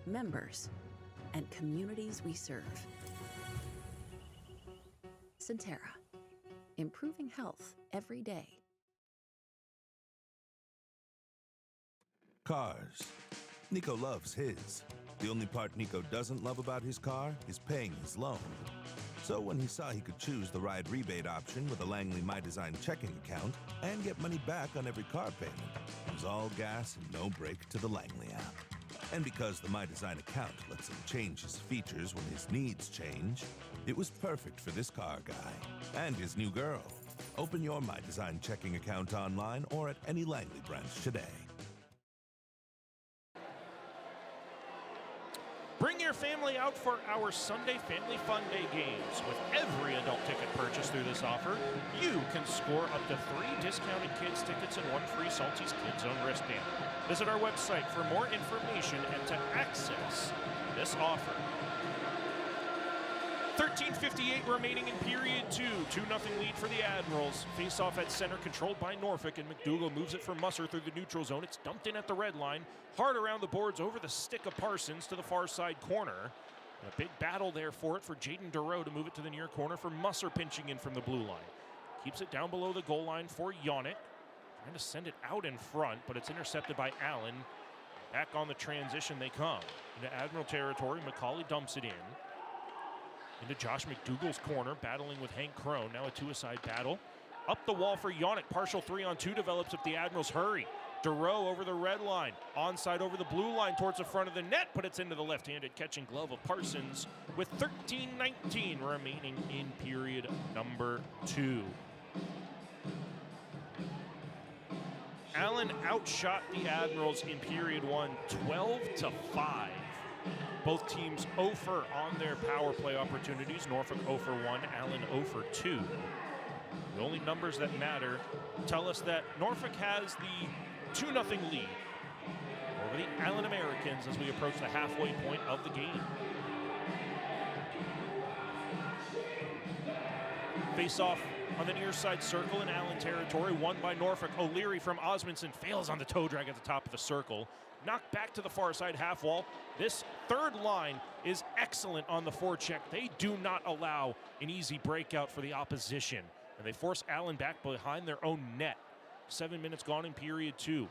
members, and communities we serve. Centera. Improving health every day. Cars. Nico loves his. The only part Nico doesn't love about his car is paying his loan. So when he saw he could choose the ride rebate option with a Langley My Design checking account and get money back on every car payment, it was all gas and no brake to the Langley app. And because the My Design account lets him change his features when his needs change, it was perfect for this car guy and his new girl. Open your My Design checking account online or at any Langley branch today. Bring your family out for our Sunday Family Fun Day games. With every adult ticket purchase through this offer, you can score up to 3 discounted kids tickets and 1 free Salty's Kids Zone wristband. Visit our website for more information and to access this offer. 13:58 remaining in period 2. 2-0 lead for the Admirals. Face off at center, controlled by Norfolk, and McDougal moves it for Musser through the neutral zone. It's dumped in at the red line. Hard around the boards over the stick of Parsons to the far side corner. And a big battle there for it for Jaden Dureau to move it to the near corner for Musser pinching in from the blue line. Keeps it down below the goal line for Yannick. Trying to send it out in front, but it's intercepted by Allen. Back on the transition they come. Into Admiral territory, McCauley dumps it in. Into Josh McDougal's corner, battling with Hank Crone. Now a 2-a-side battle. Up the wall for Yannick. Partial 3-on-2 develops if the Admirals hurry. Dureau over the red line. Onside over the blue line towards the front of the net, but it's into the left-handed catching glove of Parsons with 13:19 remaining in period number 2. Allen outshot the Admirals in period 1, 12-5. Both teams 0 for on their power play opportunities. Norfolk 0 for 1, Allen 0 for 2. The only numbers that matter tell us that Norfolk has the 2-0 lead over the Allen Americans as we approach the halfway point of the game. Face off on the near side circle in Allen territory, won by Norfolk. O'Leary from Osmondson fails on the toe drag at the top of the circle. Knocked back to the far side half wall. This third line is excellent on the forecheck. They do not allow an easy breakout for the opposition. And they force Allen back behind their own net. 7 minutes gone in period 2.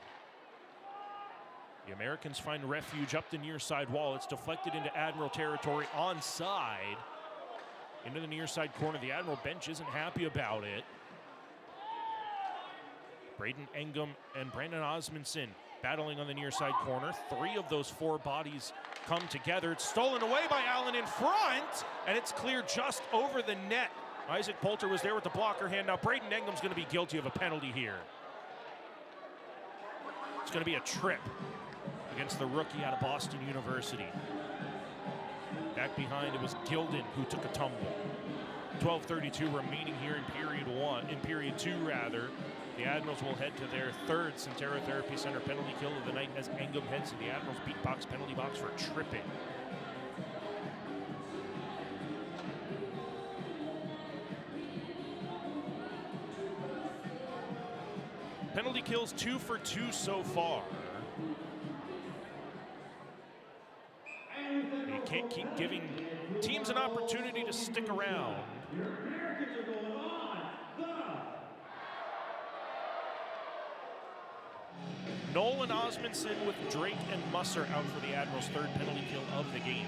The Americans find refuge up the near side wall. It's deflected into Admiral territory onside. Into the near side corner. The Admiral bench isn't happy about it. Braden Engum and Brandon Osmondson battling on the near side corner. 3 of those 4 bodies come together. It's stolen away by Allen in front, and it's cleared just over the net. Isaac Poulter was there with the blocker hand. Now Braden Engum's going to be guilty of a penalty here. It's going to be a trip against the rookie out of Boston University. Back behind, it was Gilden who took a tumble. 12:32 remaining here in period 2 rather. The Admirals will head to their 3rd Centera Therapy Center penalty kill of the night as Engum heads to the Admirals beat box penalty box for tripping. Penalty kills 2 for 2 so far. You can't keep giving teams an opportunity to stick around. Nolan Osmondson with Drake and Musser out for the Admirals' third penalty kill of the game.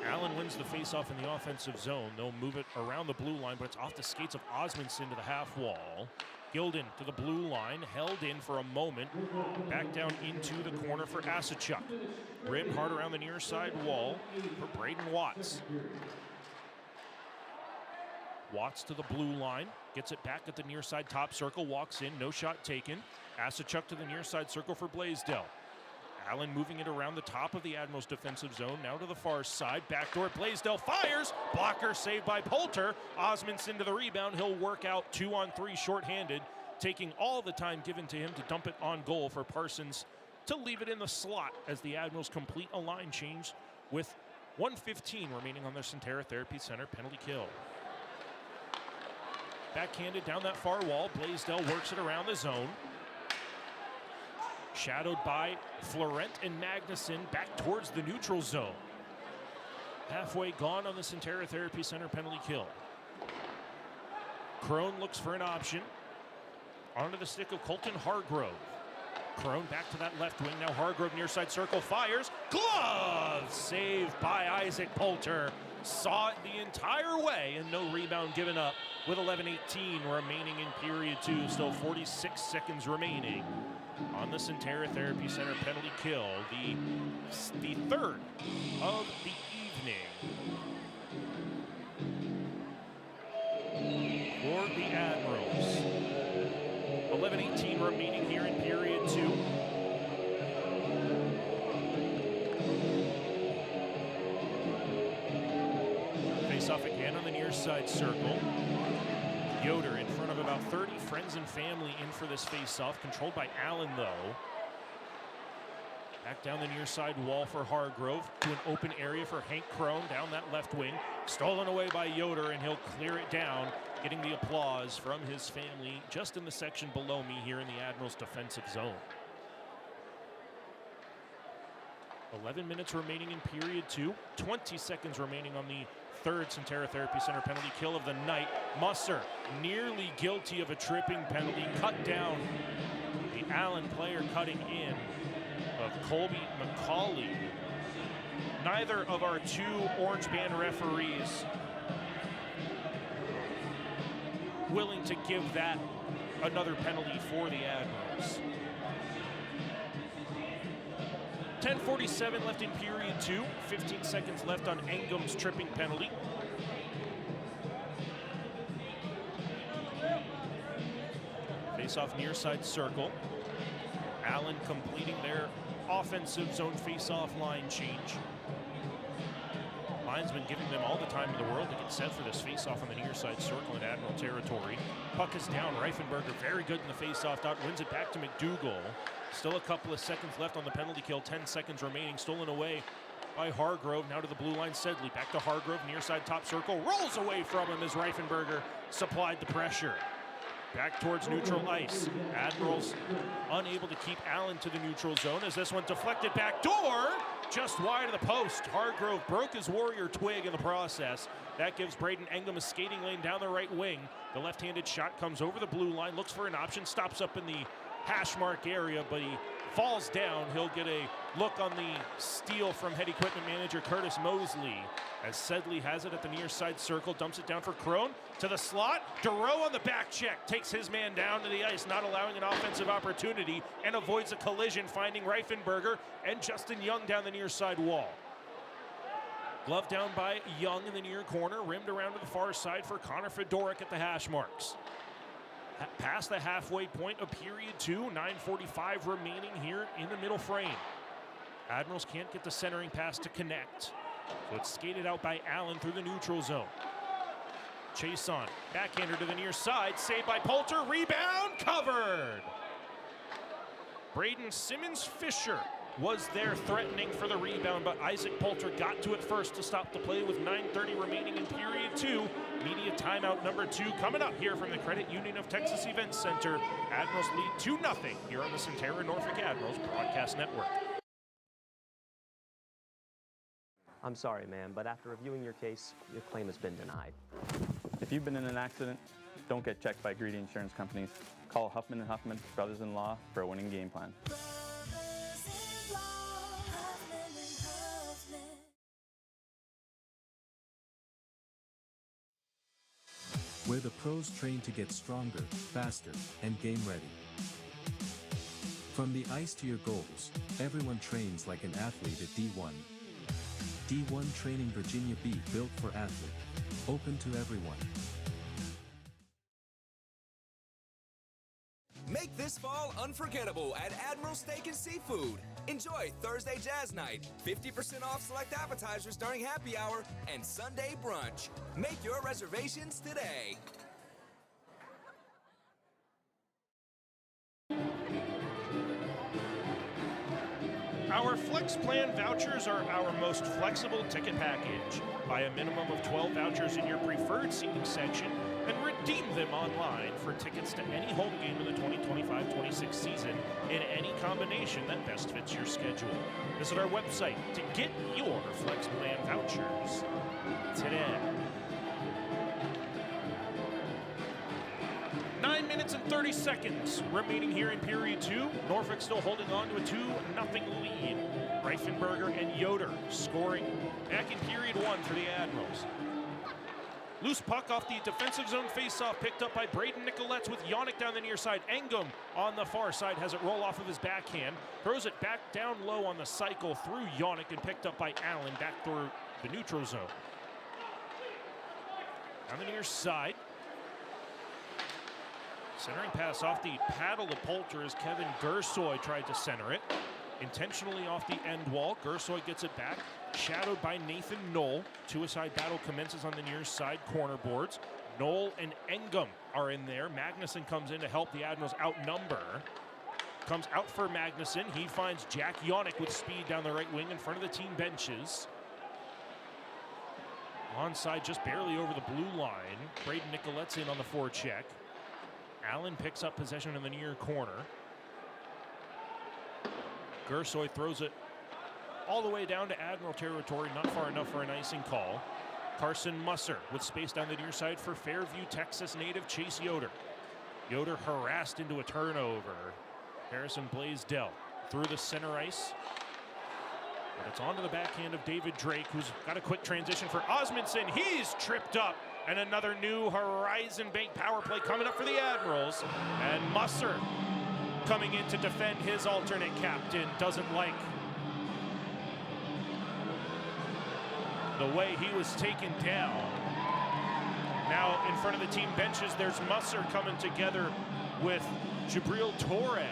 Allen wins the faceoff in the offensive zone. They'll move it around the blue line, but it's off the skates of Osmondson to the half wall. Gilden to the blue line, held in for a moment. Back down into the corner for Asachuk. Rimmed hard around the near side wall for Braden Watts. Watts to the blue line, gets it back at the near side top circle, walks in, no shot taken. Asachuk to the near side circle for Blaisdell. Allen moving it around the top of the Admirals' defensive zone, now to the far side. Backdoor, Blaisdell fires. Blocker saved by Poulter. Osmondson to the rebound. He'll work out 2-on-3 shorthanded, taking all the time given to him to dump it on goal for Parsons to leave it in the slot as the Admirals complete a line change with 1:15 remaining on their Centera Therapy Center penalty kill. Backhanded down that far wall. Blaisdell works it around the zone. Shadowed by Florent and Magnuson back towards the neutral zone. Halfway gone on the Centera Therapy Center penalty kill. Crone looks for an option. Onto the stick of Colton Hargrove. Crone back to that left wing. Now Hargrove near side circle fires. Glove saved by Isaac Poulter. Saw it the entire way and no rebound given up with 11:18 remaining in period 2. Still 46 seconds remaining on the Centera Therapy Center penalty kill. The third of the evening for the Admirals. 11:18 remaining here in period 2. Face off again on the near side circle. Yoder in front of about 30 friends and family in for this face-off. Controlled by Allen, though. Back down the near side wall for Hargrove to an open area for Hank Crone down that left wing. Stolen away by Yoder, and he'll clear it down, getting the applause from his family just in the section below me here in the Admirals' defensive zone. 11 minutes remaining in period 2. 20 seconds remaining on the third Centera Therapy Center penalty kill of the night. Musser nearly guilty of a tripping penalty. Cut down. The Allen player cutting in of Colby McCauley. Neither of our 2 orange band referees willing to give that another penalty for the Admirals. 10:47 left in period 2. 15 seconds left on Engham's tripping penalty. Face-off near side circle. Allen completing their offensive zone face-off line change. Linesman giving them all the time in the world to get set for this face-off on the near side circle in Admiral territory. Puck is down. Reifenberger very good in the face-off dot. Wins it back to McDougall. Still a couple of seconds left on the penalty kill. 10 seconds remaining. Stolen away by Hargrove. Now to the blue line. Sedley back to Hargrove. Near side top circle. Rolls away from him as Reifenberger supplied the pressure. Back towards neutral ice. Admirals unable to keep Allen to the neutral zone as this one deflected back door. Just wide of the post. Hargrove broke his Warrior twig in the process. That gives Braden Engham a skating lane down the right wing. The left-handed shot comes over the blue line. Looks for an option. Stops up in the hash mark area, but he falls down. He'll get a look on the steal from head equipment manager Curtis Mosley as Sedley has it at the near side circle, dumps it down for Crone to the slot. Dureau on the back check takes his man down to the ice, not allowing an offensive opportunity, and avoids a collision, finding Reifenberger and Justin Young down the near side wall. Glove down by Young in the near corner, rimmed around to the far side for Connor Fedoruk at the hash marks. Past the halfway point of period 2, 9:45 remaining here in the middle frame. Admirals can't get the centering pass to connect, so it's skated out by Allen through the neutral zone. Chase on, backhander to the near side, saved by Poulter, rebound, covered! Braden Simmons-Fisher was there threatening for the rebound, but Isaac Poulter got to it first to stop the play with 9:30 remaining in period 2. Media timeout number 2 coming up here from the Credit Union of Texas Events Center. Admirals lead 2-0 here on the Centera Norfolk Admirals Broadcast Network. I'm sorry, ma'am, but after reviewing your case, your claim has been denied. If you've been in an accident, don't get checked by greedy insurance companies. Call Huffman & Huffman, brothers-in-law, for a winning game plan. Where the pros train to get stronger, faster, and game ready. From the ice to your goals, everyone trains like an athlete at D1. D1 Training Virginia Beach, built for athletes. Open to everyone. Make this fall unforgettable at Admiral Steak and Seafood. Enjoy Thursday Jazz Night, 50% off select appetizers during happy hour, and Sunday brunch. Make your reservations today. Our Flex Plan vouchers are our most flexible ticket package. Buy a minimum of 12 vouchers in your preferred seating section and redeem them online for tickets to any home game in the 2025-26 season in any combination that best fits your schedule. Visit our website to get your Flex Plan vouchers today. 9 minutes and 30 seconds remaining here in period 2. Norfolk still holding on to a 2-0 lead. Reifenberger and Yoder scoring back in period 1 for the Admirals. Loose puck off the defensive zone faceoff, picked up by Braden Nicolettes with Yannick down the near side. Engum on the far side has it roll off of his backhand. Throws it back down low on the cycle through Yannick and picked up by Allen back through the neutral zone. Down the near side. Centering pass off the paddle to Poulter as Kevin Gersoy tried to center it. Intentionally off the end wall. Gersoy gets it back. Shadowed by Nathan Knoll. Two-a-side battle commences on the near side corner boards. Knoll and Engum are in there. Magnuson comes in to help the Admirals outnumber. Comes out for Magnuson. He finds Jack Yannick with speed down the right wing in front of the team benches. Onside just barely over the blue line. Braden Nicolettes in on the forecheck. Allen picks up possession in the near corner. Gersoy throws it all the way down to Admiral territory, not far enough for an icing call. Carson Musser with space down the near side for Fairview, Texas native Chase Yoder. Yoder harassed into a turnover. Harrison Blaisdell through the center ice. But it's onto the backhand of David Drake, who's got a quick transition for Osmondson. He's tripped up. And another new Horizon Bank power play coming up for the Admirals. And Musser coming in to defend his alternate captain. Doesn't like the way he was taken down. Now in front of the team benches, there's Musser coming together with Jabril Torre.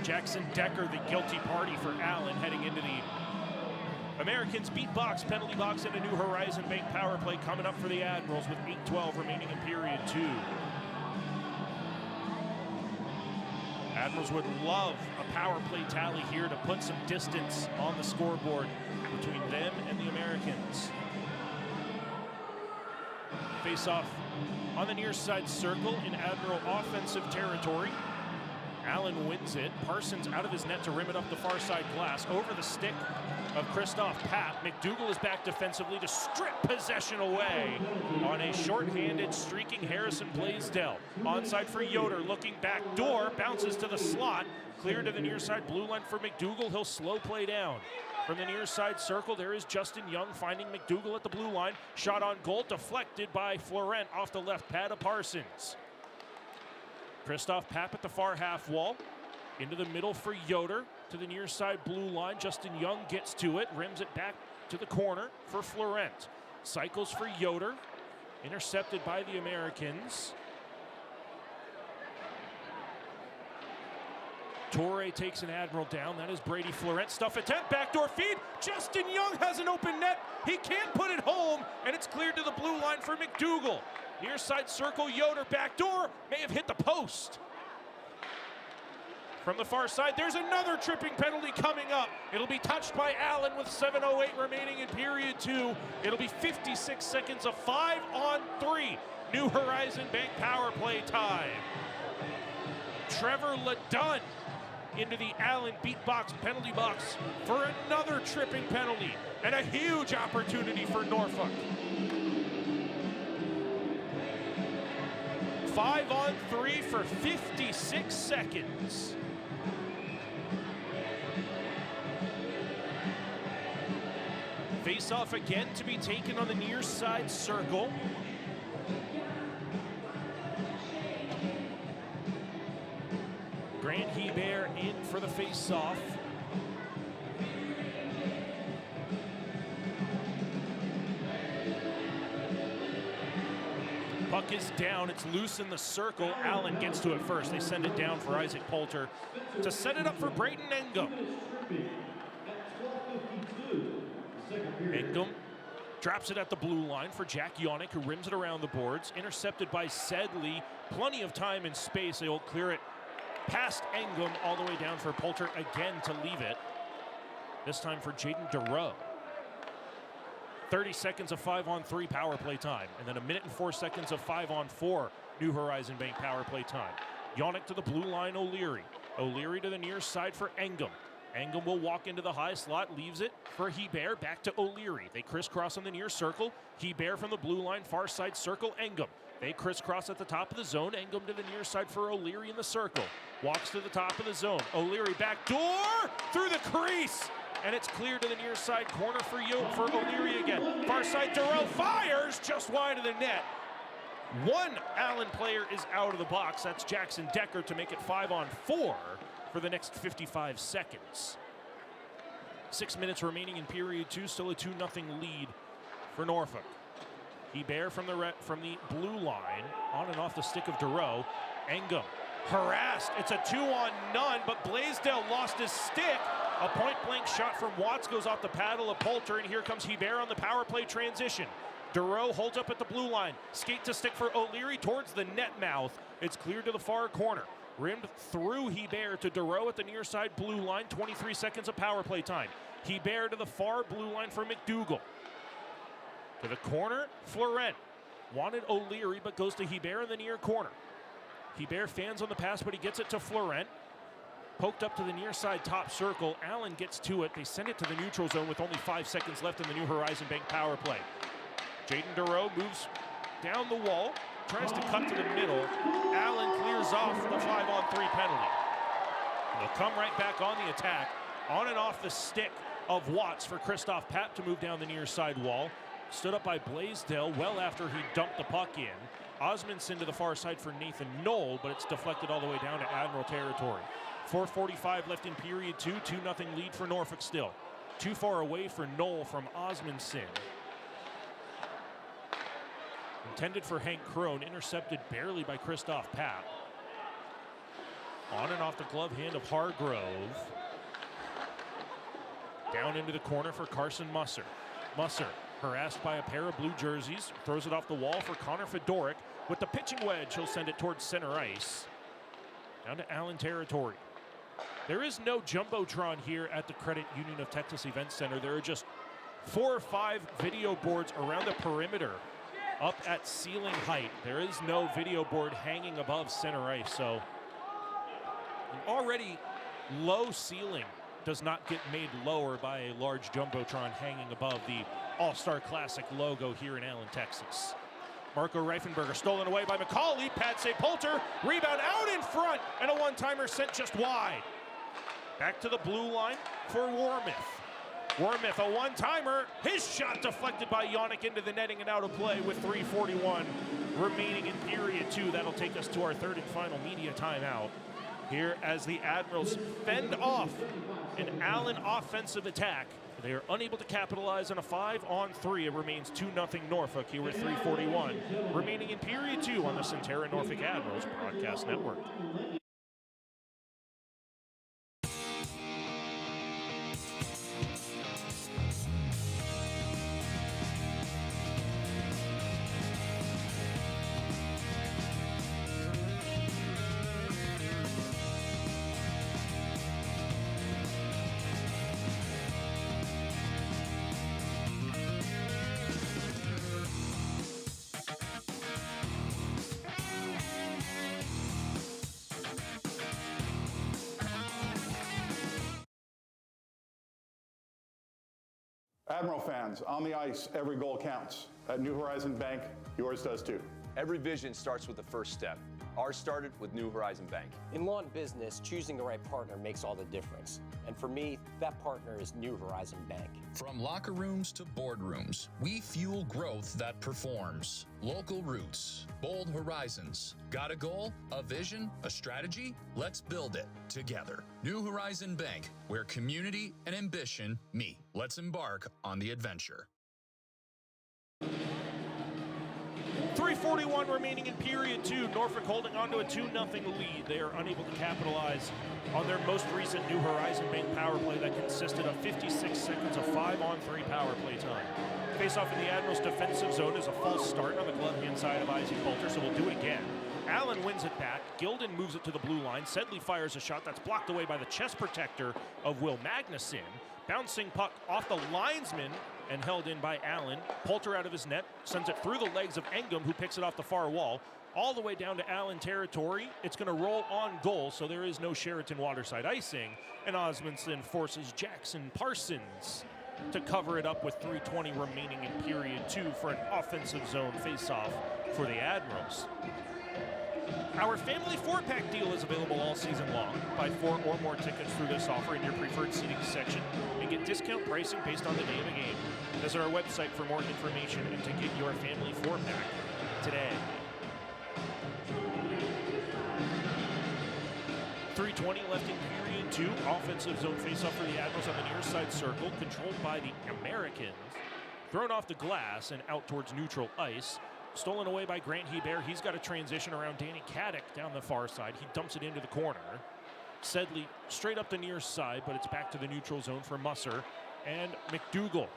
Jackson Decker, the guilty party for Allen, heading into the Americans beat box, penalty box, and a new Horizon Bank power play coming up for the Admirals with 8:12 remaining in period 2. Admirals would love a power play tally here to put some distance on the scoreboard between them and the Americans. Face off on the near side circle in Admiral offensive territory. Allen wins it. Parsons out of his net to rim it up the far side glass. Over the stick of Christoph Papp. McDougal is back defensively to strip possession away on a shorthanded, streaking Harrison Blaisdell. Onside for Yoder, looking back door, bounces to the slot. Clear to the near side blue line for McDougal. He'll slow play down. From the near side circle, there is Justin Young finding McDougal at the blue line. Shot on goal, deflected by Florent off the left pad of Parsons. Christoph Papp at the far half wall. Into the middle for Yoder. To the near side blue line. Justin Young gets to it. Rims it back to the corner for Florent. Cycles for Yoder. Intercepted by the Americans. Torre takes an Admiral down. That is Brady Florent. Stuff attempt. Backdoor feed. Justin Young has an open net. He can't put it home. And it's cleared to the blue line for McDougal. Near side circle. Yoder backdoor. May have hit the post. From the far side, there's another tripping penalty coming up. It'll be touched by Allen with 7:08 remaining in period 2. It'll be 56 seconds of 5-on-3. New Horizon Bank power play time. Trevor LeDunn into the Allen beatbox penalty box for another tripping penalty and a huge opportunity for Norfolk. 5-on-3 for 56 seconds. Face-off again to be taken on the near side circle. Grant Hebert in for the face-off. Puck is down, it's loose in the circle. Allen gets to it first. They send it down for Isaac Poulter to set it up for Brayden Engum. Engum drops it at the blue line for Jack Yonick, who rims it around the boards. Intercepted by Sedley. Plenty of time and space. They will clear it past Engum all the way down for Poulter again to leave it. This time for Jaden DeRoe. 30 seconds of 5-on-3 power play time. And then 1 minute and 4 seconds of 5-on-4 New Horizon Bank power play time. Yonick to the blue line, O'Leary. O'Leary to the near side for Engum. Engum will walk into the high slot, leaves it for Hebert, back to O'Leary. They crisscross on the near circle. Hebert from the blue line, far side circle, Engum. They crisscross at the top of the zone. Engum to the near side for O'Leary in the circle. Walks to the top of the zone. O'Leary back door through the crease. And it's cleared to the near side corner for O'Leary again. Far side, DeRoe fires just wide of the net. One Allen player is out of the box. That's Jackson Decker to make it 5-on-4 for the next 55 seconds. 6 minutes remaining in period 2. Still a 2-0 lead for Norfolk. Hebert from the blue line, on and off the stick of DeRoe. Engum harassed. It's a 2-on-none, but Blaisdell lost his stick. A point-blank shot from Watts goes off the paddle of Poulter, and here comes Hebert on the power play transition. DeRoe holds up at the blue line. Skate to stick for O'Leary towards the net mouth. It's cleared to the far corner. Rimmed through Hebert to DeRoe at the near side blue line. 23 seconds of power play time. Hebert to the far blue line for McDougal. To the corner, Florent. Wanted O'Leary, but goes to Hebert in the near corner. Hebert fans on the pass, but he gets it to Florent. Poked up to the near side top circle. Allen gets to it. They send it to the neutral zone with only 5 seconds left in the New Horizon Bank power play. Jaden DeRoe moves down the wall, tries to cut to the middle. Allen clears off the 5-on-3 penalty. They'll come right back on the attack, on and off the stick of Watts for Christoph Papp to move down the near side wall. Stood up by Blaisdell well after he dumped the puck in. Osmondson to the far side for Nathan Knoll, but it's deflected all the way down to Admiral territory. 4:45 left in period 2, 2-0 lead for Norfolk still. Too far away for Knoll from Osmondson. Intended for Hank Crone, intercepted barely by Christoph Papp. On and off the glove hand of Hargrove. Down into the corner for Carson Musser. Musser, harassed by a pair of blue jerseys, throws it off the wall for Connor Fedoruk. With the pitching wedge, he'll send it towards center ice. Down to Allen territory. There is no Jumbotron here at the Credit Union of Texas Event Center. There are just 4 or 5 video boards around the perimeter up at ceiling height. There is no video board hanging above center ice, so an already low ceiling does not get made lower by a large Jumbotron hanging above the All-Star Classic logo here in Allen, Texas. Marco Reifenberger stolen away by McCauley. Pad save Poulter. Rebound out in front, and a one-timer sent just wide. Back to the blue line for Wormuth. Wormuth, a one-timer. His shot deflected by Yonick into the netting and out of play with 3:41 remaining in period 2. That'll take us to our third and final media timeout. Here as the Admirals fend off an Allen offensive attack. They are unable to capitalize on a 5-on-3. It remains 2-0 Norfolk here with 3:41 remaining in period 2 on the Centera Norfolk Admirals broadcast network. Admiral fans, on the ice, every goal counts. At New Horizon Bank, yours does too. Every vision starts with the first step. Ours started with New Horizon Bank. In law and business, choosing the right partner makes all the difference. And for me, that partner is New Horizon Bank. From locker rooms to boardrooms, we fuel growth that performs. Local roots, bold horizons. Got a goal, a vision, a strategy? Let's build it together. New Horizon Bank, where community and ambition meet. Let's embark on the adventure. 3:41 remaining in period two. Norfolk holding on to a 2-0 lead. They are unable to capitalize on their most recent New Horizon Bank power play that consisted of 56 seconds of 5-on-3 power play time. Face-off in the Admirals' defensive zone is a false start on the glove-hand side of Isaac Poulter, so we'll do it again. Allen wins it back. Gilden moves it to the blue line. Sedley fires a shot that's blocked away by the chest protector of Will Magnuson. Bouncing puck off the linesman and held in by Allen. Poulter out of his net, sends it through the legs of Engum, who picks it off the far wall, all the way down to Allen territory. It's going to roll on goal, so there is no Sheraton waterside icing, and Osmondson forces Jackson Parsons to cover it up with 3:20 remaining in period two for an offensive zone face-off for the Admirals. Our family 4-pack deal is available all season long. Buy 4 or more tickets through this offer in your preferred seating section and get discount pricing based on the day of the game. Visit our website for more information and to get your family 4-pack today. 3:20 left in period two. Offensive zone faceoff for the Admirals on the near side circle, controlled by the Americans. Thrown off the glass and out towards neutral ice. Stolen away by Grant Hebert. He's got a transition around Danny Caddick down the far side. He dumps it into the corner. Sedley straight up the near side, but it's back to the neutral zone for Musser. And McDougall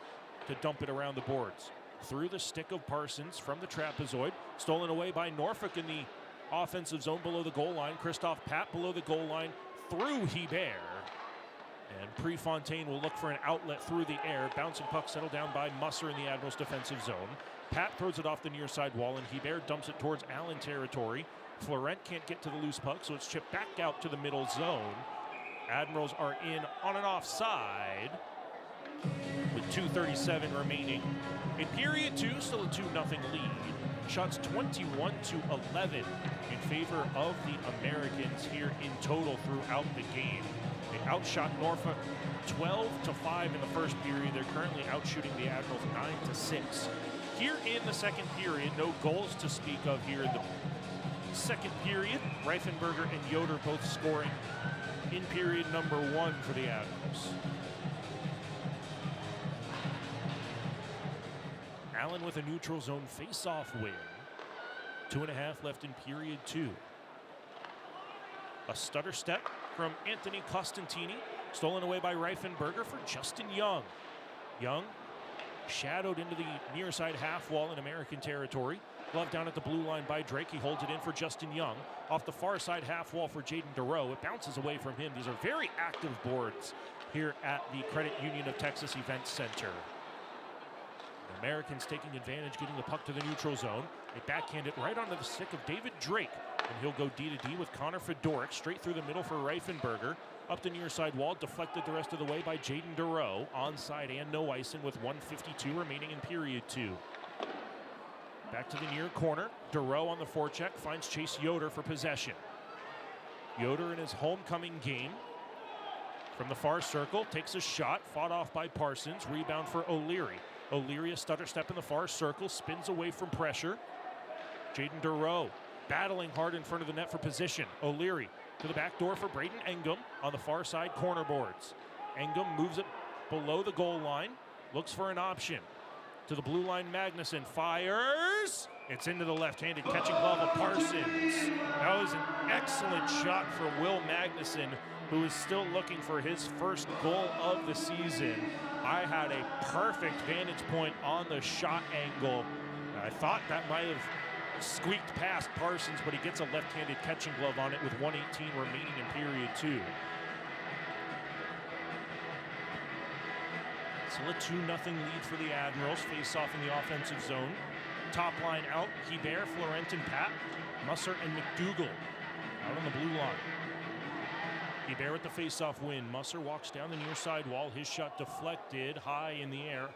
to dump it around the boards. Through the stick of Parsons from the trapezoid. Stolen away by Norfolk in the offensive zone below the goal line. Christophe Pat below the goal line through Hebert. And Prefontaine will look for an outlet through the air. Bouncing puck settled down by Musser in the Admirals' defensive zone. Pat throws it off the near side wall, and Hebert dumps it towards Allen territory. Florent can't get to the loose puck, so it's chipped back out to the middle zone. Admirals are in on an offside with 2:37 remaining. In period two, still a 2-0 lead. Shots 21-11 in favor of the Americans here in total throughout the game. They outshot Norfolk 12-5 in the first period. They're currently outshooting the Admirals 9-6. Here in the second period, no goals to speak of here in the second period. Reifenberger and Yoder both scoring in period number one for the Admirals. Allen with a neutral zone face-off win. 2.5 left in period two. A stutter step from Anthony Costantini, stolen away by Reifenberger for Justin Young. Young shadowed into the near side half wall in American territory. Glove down at the blue line by Drake. He holds it in for Justin Young. Off the far side half wall for Jaden DeRoe. It bounces away from him. These are very active boards here at the Credit Union of Texas Event Center. The Americans taking advantage, getting the puck to the neutral zone. They backhand it right onto the stick of David Drake. And he'll go D-to-D with Connor Fedoruk straight through the middle for Reifenberger. Up the near side wall, deflected the rest of the way by Jaden DeRoe. Onside and no icing with 1:52 remaining in period two. Back to the near corner. DeRoe on the forecheck finds Chase Yoder for possession. Yoder in his homecoming game. From the far circle, takes a shot, fought off by Parsons. Rebound for O'Leary. O'Leary a stutter step in the far circle, spins away from pressure. Jaden DeRoe battling hard in front of the net for position. O'Leary to the back door for Braden Engum on the far side corner boards. Engum moves it below the goal line, looks for an option. To the blue line, Magnuson fires. It's into the left-handed catching glove of Parsons. That was an excellent shot for Will Magnuson, who is still looking for his first goal of the season. I had a perfect vantage point on the shot angle. I thought that might have squeaked past Parsons, but he gets a left-handed catching glove on it with 1:18 remaining in period two. Still a 2-0 lead for the Admirals. Face off in the offensive zone. Top line out, Hebert, Florent, and Pat. Musser and McDougall out on the blue line. Hebert with the face-off win. Musser walks down the near side wall. His shot deflected high in the air.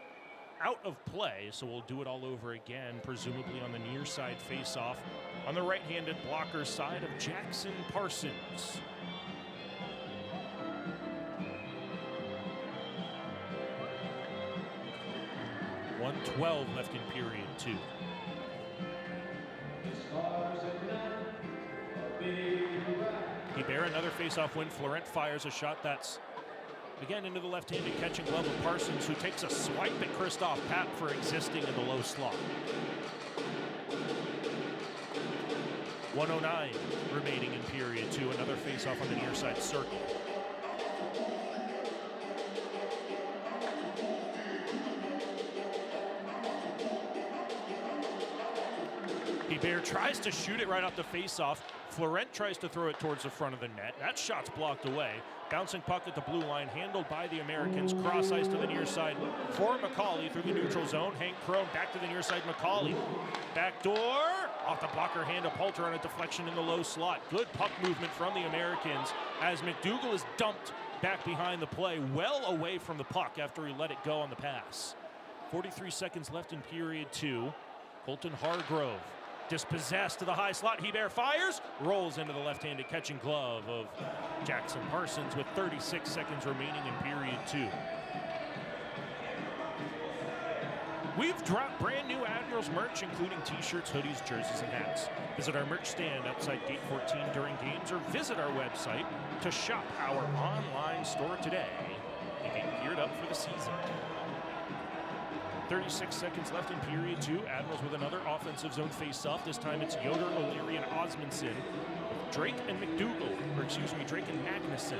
Out of play, so we'll do it all over again, presumably on the near side face-off on the right-handed blocker side of Jackson Parsons. .112 left in period 2. Hebert, another face-off win. Florent fires a shot that's again into the left-handed catching glove of Parsons, who takes a swipe at Christoph Papp for existing in the low slot. 1:09 remaining in period 2. Another face-off on the near side circle. Hebert tries to shoot it right off the face-off. Florent tries to throw it towards the front of the net. That shot's blocked away. Bouncing puck at the blue line, handled by the Americans. Cross ice to the near side for McCauley through the neutral zone. Hank Crone back to the near side. McCauley back door off the blocker hand of Poulter on a deflection in the low slot. Good puck movement from the Americans as McDougall is dumped back behind the play, well away from the puck after he let it go on the pass. 43 seconds left in period 2. Colton Hargrove dispossessed to the high slot. Hebert fires, rolls into the left-handed catching glove of Jackson Parsons with 36 seconds remaining in period 2. We've dropped brand new Admirals merch, including t-shirts, hoodies, jerseys, and hats. Visit our merch stand outside Gate 14 during games, or visit our website to shop our online store today and get geared up for the season. 36 seconds left in period 2. Admirals with another offensive zone face-off. This time it's Yoder, O'Leary, and Osmondson. Drake and McDougall, or excuse me, Drake and Magnuson.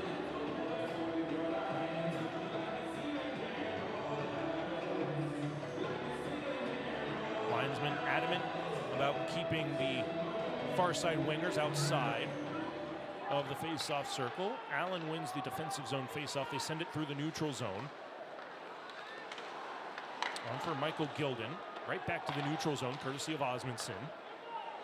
Linesman adamant about keeping the far side wingers outside of the face-off circle. Allen wins the defensive zone face-off. They send it through the neutral zone. On for Michael Gilden, right back to the neutral zone, courtesy of Osmondson.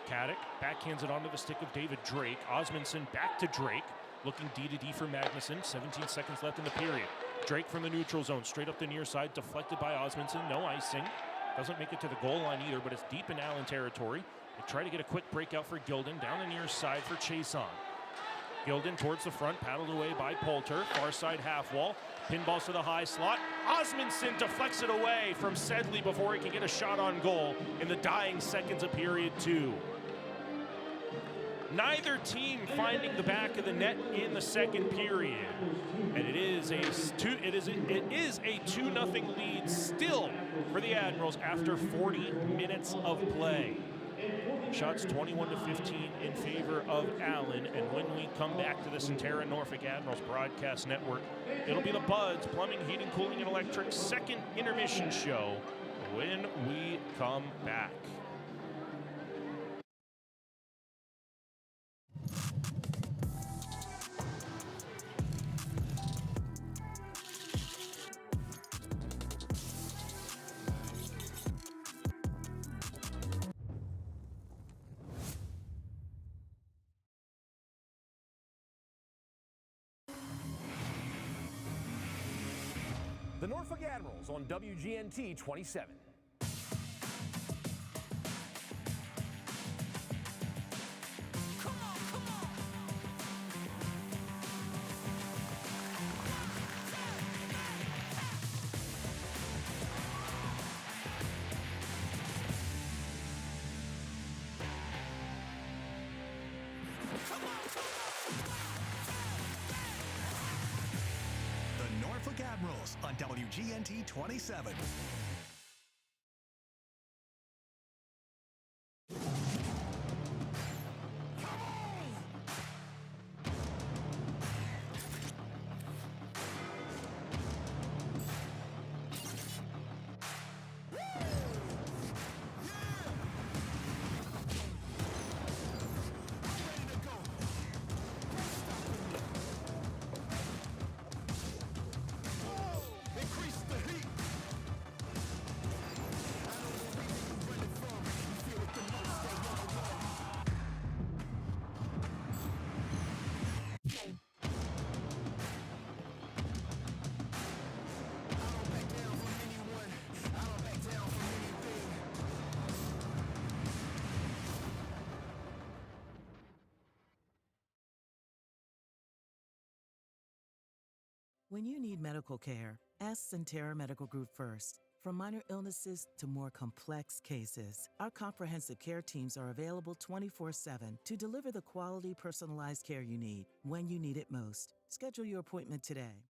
Caddick backhands it onto the stick of David Drake. Osmondson back to Drake, looking D-to-D for Magnuson. 17 seconds left in the period. Drake from the neutral zone, straight up the near side, deflected by Osmondson. No icing. Doesn't make it to the goal line either, but it's deep in Allen territory. They try to get a quick breakout for Gilden, down the near side for Chason. Gilden towards the front, paddled away by Poulter. Far side half wall. Pinballs to the high slot. Osmondson deflects it away from Sedley before he can get a shot on goal in the dying seconds of period 2. Neither team finding the back of the net in the second period. And it is a 2-0 lead still for the Admirals after 40 minutes of play. Shots 21-15 in favor of Allen, and when we come back to the Centerra Norfolk Admirals broadcast network, it'll be the Buds Plumbing, Heating, Cooling, and Electric second intermission show when we come back. The Norfolk Admirals on WGNT 27. The Norfolk Admirals on WGNT 27. When you need medical care, ask Centera Medical Group first. From minor illnesses to more complex cases, our comprehensive care teams are available 24/7 to deliver the quality, personalized care you need when you need it most. Schedule your appointment today.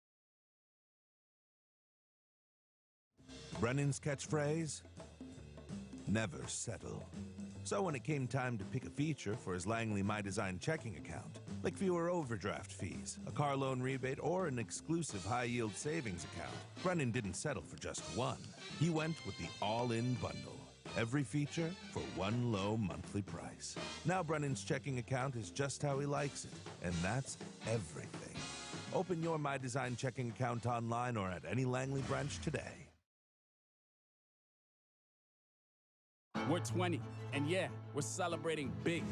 Brennan's catchphrase? Never settle. So when it came time to pick a feature for his Langley My Design checking account, like fewer overdraft fees, a car loan rebate, or an exclusive high-yield savings account, Brennan didn't settle for just one. He went with the all-in bundle. Every feature for one low monthly price. Now Brennan's checking account is just how he likes it, and that's everything. Open your My Design checking account online or at any Langley branch today. We're 20, and yeah, we're celebrating big.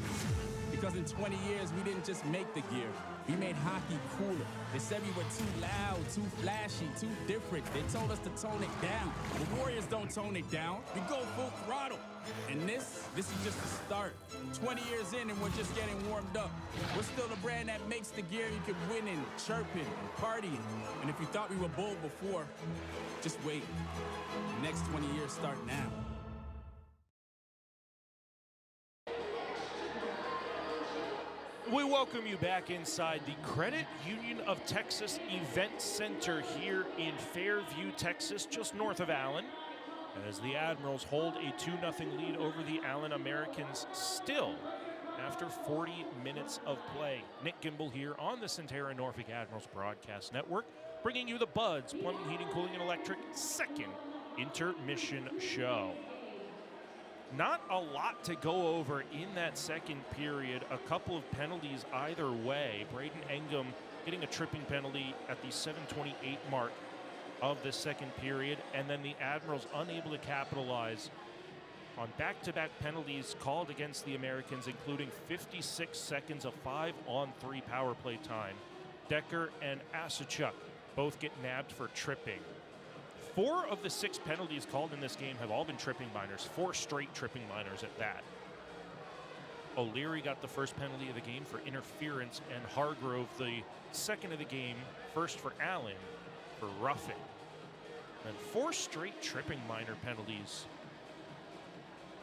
Because in 20 years, we didn't just make the gear. We made hockey cooler. They said we were too loud, too flashy, too different. They told us to tone it down. The Warriors don't tone it down. We go full throttle. And this is just the start. 20 years in, and we're just getting warmed up. We're still the brand that makes the gear you can win in, chirping, partying. And if you thought we were bold before, just wait. The next 20 years start now. We welcome you back inside the Credit Union of Texas Event Center here in Fairview, Texas, just north of Allen, as the Admirals hold a 2-0 lead over the Allen Americans still after 40 minutes of play. Nick Gimbel here on the Centera Norfolk Admirals Broadcast Network, bringing you the Buds Plumbing, Heating, Cooling, and Electric second intermission show. Not a lot to go over in that second period. A couple of penalties either way. Braden Engum getting a tripping penalty at the 7:28 mark of the second period, and then the Admirals unable to capitalize on back-to-back penalties called against the Americans, including 56 seconds of 5-on-3 power play time. Decker and Asachuk both get nabbed for tripping. 4 of the 6 penalties called in this game have all been tripping minors, 4 straight tripping minors at that. O'Leary got the first penalty of the game for interference, and Hargrove the second of the game, first for Allen for roughing. And 4 straight tripping minor penalties,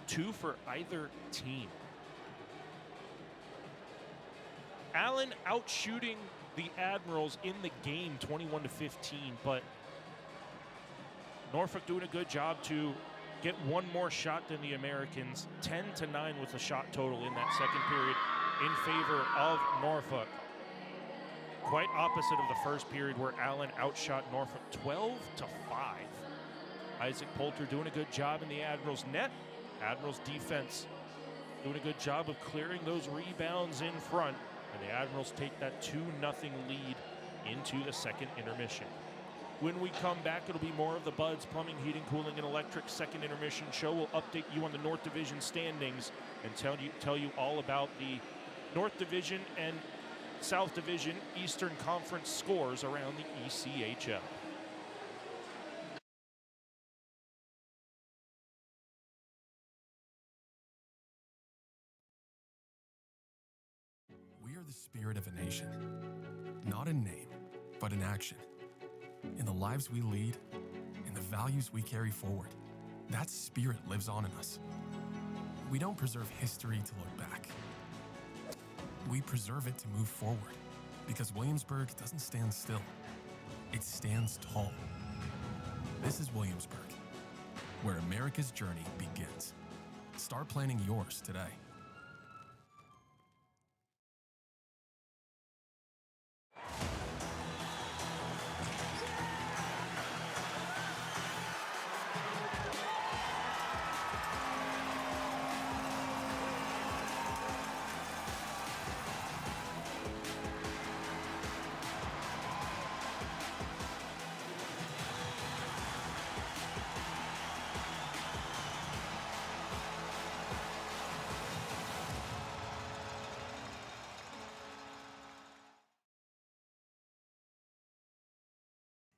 2 for either team. Allen outshooting the Admirals in the game 21-15, but Norfolk doing a good job to get one more shot than the Americans. 10-9 was the shot total in that second period in favor of Norfolk. Quite opposite of the first period where Allen outshot Norfolk 12-5. Isaac Poulter doing a good job in the Admirals net. Admirals defense doing a good job of clearing those rebounds in front. And the Admirals take that 2-0 lead into the second intermission. When we come back, it'll be more of the Buds Plumbing, Heating, Cooling, and Electric second intermission show. We'll update you on the North Division standings and tell you all about the North Division and South Division Eastern Conference scores around the ECHL. We are the spirit of a nation, not in name, but in action. In the lives we lead, in the values we carry forward. That spirit lives on in us. We don't preserve history to look back. We preserve it to move forward, because Williamsburg doesn't stand still. It stands tall. This is Williamsburg, where America's journey begins. Start planning yours today.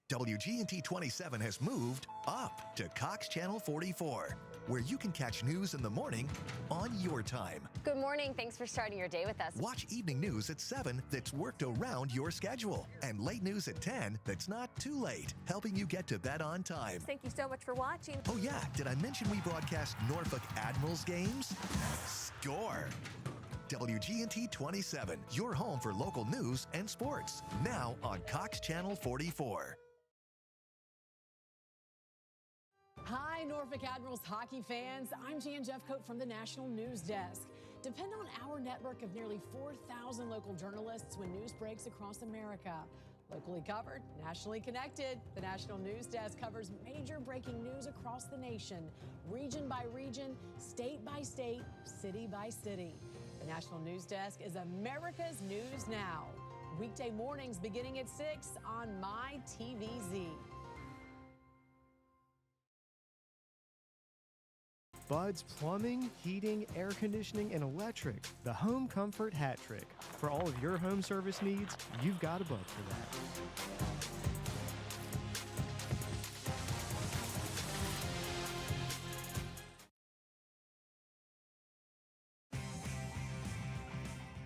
WGNT 27 has moved up to Cox Channel 44, where you can catch news in the morning on your time. Good morning. Thanks for starting your day with us. Watch evening news at 7 that's worked around your schedule, and late news at 10 that's not too late, helping you get to bed on time. Thank you so much for watching. Oh yeah, did I mention we broadcast Norfolk Admirals games? Score! WGNT 27, your home for local news and sports, now on Cox Channel 44. Hi, Norfolk Admirals hockey fans. I'm Jan Jeffcoat from the National News Desk. Depend on our network of nearly 4,000 local journalists when news breaks across America. Locally covered, nationally connected, the National News Desk covers major breaking news across the nation, region by region, state by state, city by city. The National News Desk is America's News Now. Weekday mornings beginning at 6 on MyTVZ. Bud's Plumbing, Heating, Air Conditioning, and Electric. The Home Comfort Hat Trick. For all of your home service needs, you've got a bug for that.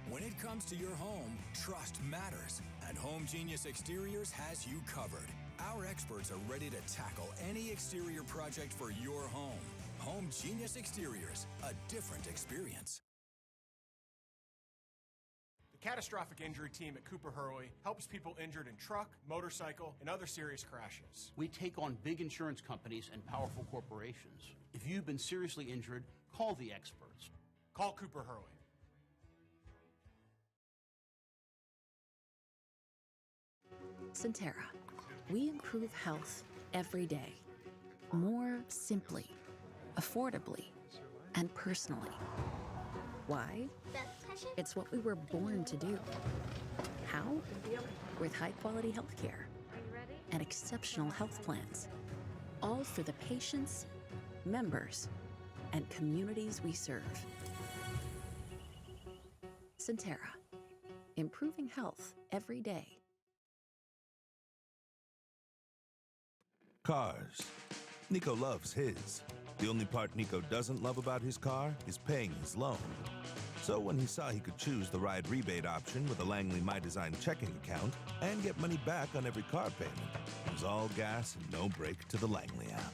When it comes to your home, trust matters, and Home Genius Exteriors has you covered. Our experts are ready to tackle any exterior project for your home. Home Genius Exteriors, a different experience. The Catastrophic Injury Team at Cooper Hurley helps people injured in truck, motorcycle, and other serious crashes. We take on big insurance companies and powerful corporations. If you've been seriously injured, call the experts. Call Cooper Hurley. Centera. We improve health every day. More simply, affordably, and personally. Why? It's what we were born to do. How? With high-quality health care and exceptional health plans. All for the patients, members, and communities we serve. Centera. Improving health every day. Cars. Nico loves his. The only part Nico doesn't love about his car is paying his loan. So when he saw he could choose the ride rebate option with a Langley My Design checking account and get money back on every car payment, it was all gas and no brake to the Langley app.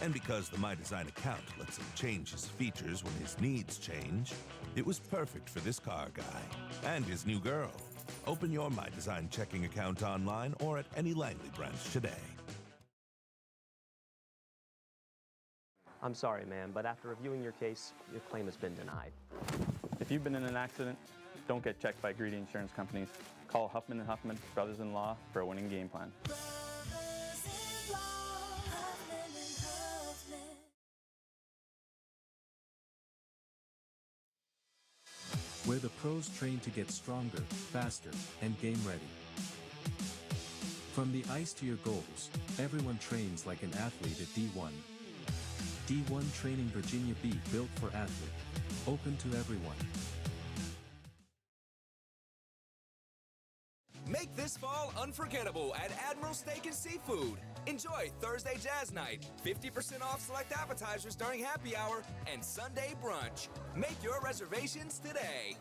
And because the My Design account lets him change his features when his needs change, it was perfect for this car guy and his new girl. Open your My Design checking account online or at any Langley branch today. I'm sorry, ma'am, but after reviewing your case, your claim has been denied. If you've been in an accident, don't get checked by greedy insurance companies. Call Huffman & Huffman, brothers-in-law, for a winning game plan. Where the pros train to get stronger, faster, and game ready. From the ice to your goals, everyone trains like an athlete at D1. D1 Training Virginia Beach, built for athlete. Open to everyone. Make this fall unforgettable at Admiral Steak and Seafood. Enjoy Thursday Jazz Night, 50% off select appetizers during happy hour, and Sunday brunch. Make your reservations today.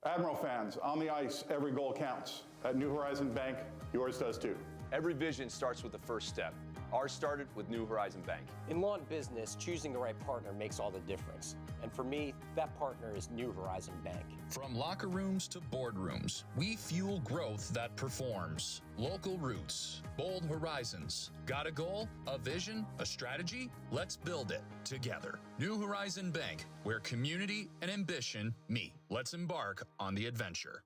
Admiral fans, on the ice, every goal counts. At New Horizon Bank, yours does too. Every vision starts with the first step. Ours started with New Horizon Bank. In law and business, choosing the right partner makes all the difference. And for me, that partner is New Horizon Bank. From locker rooms to boardrooms, we fuel growth that performs. Local roots, bold horizons. Got a goal, a vision, a strategy? Let's build it together. New Horizon Bank, where community and ambition meet. Let's embark on the adventure.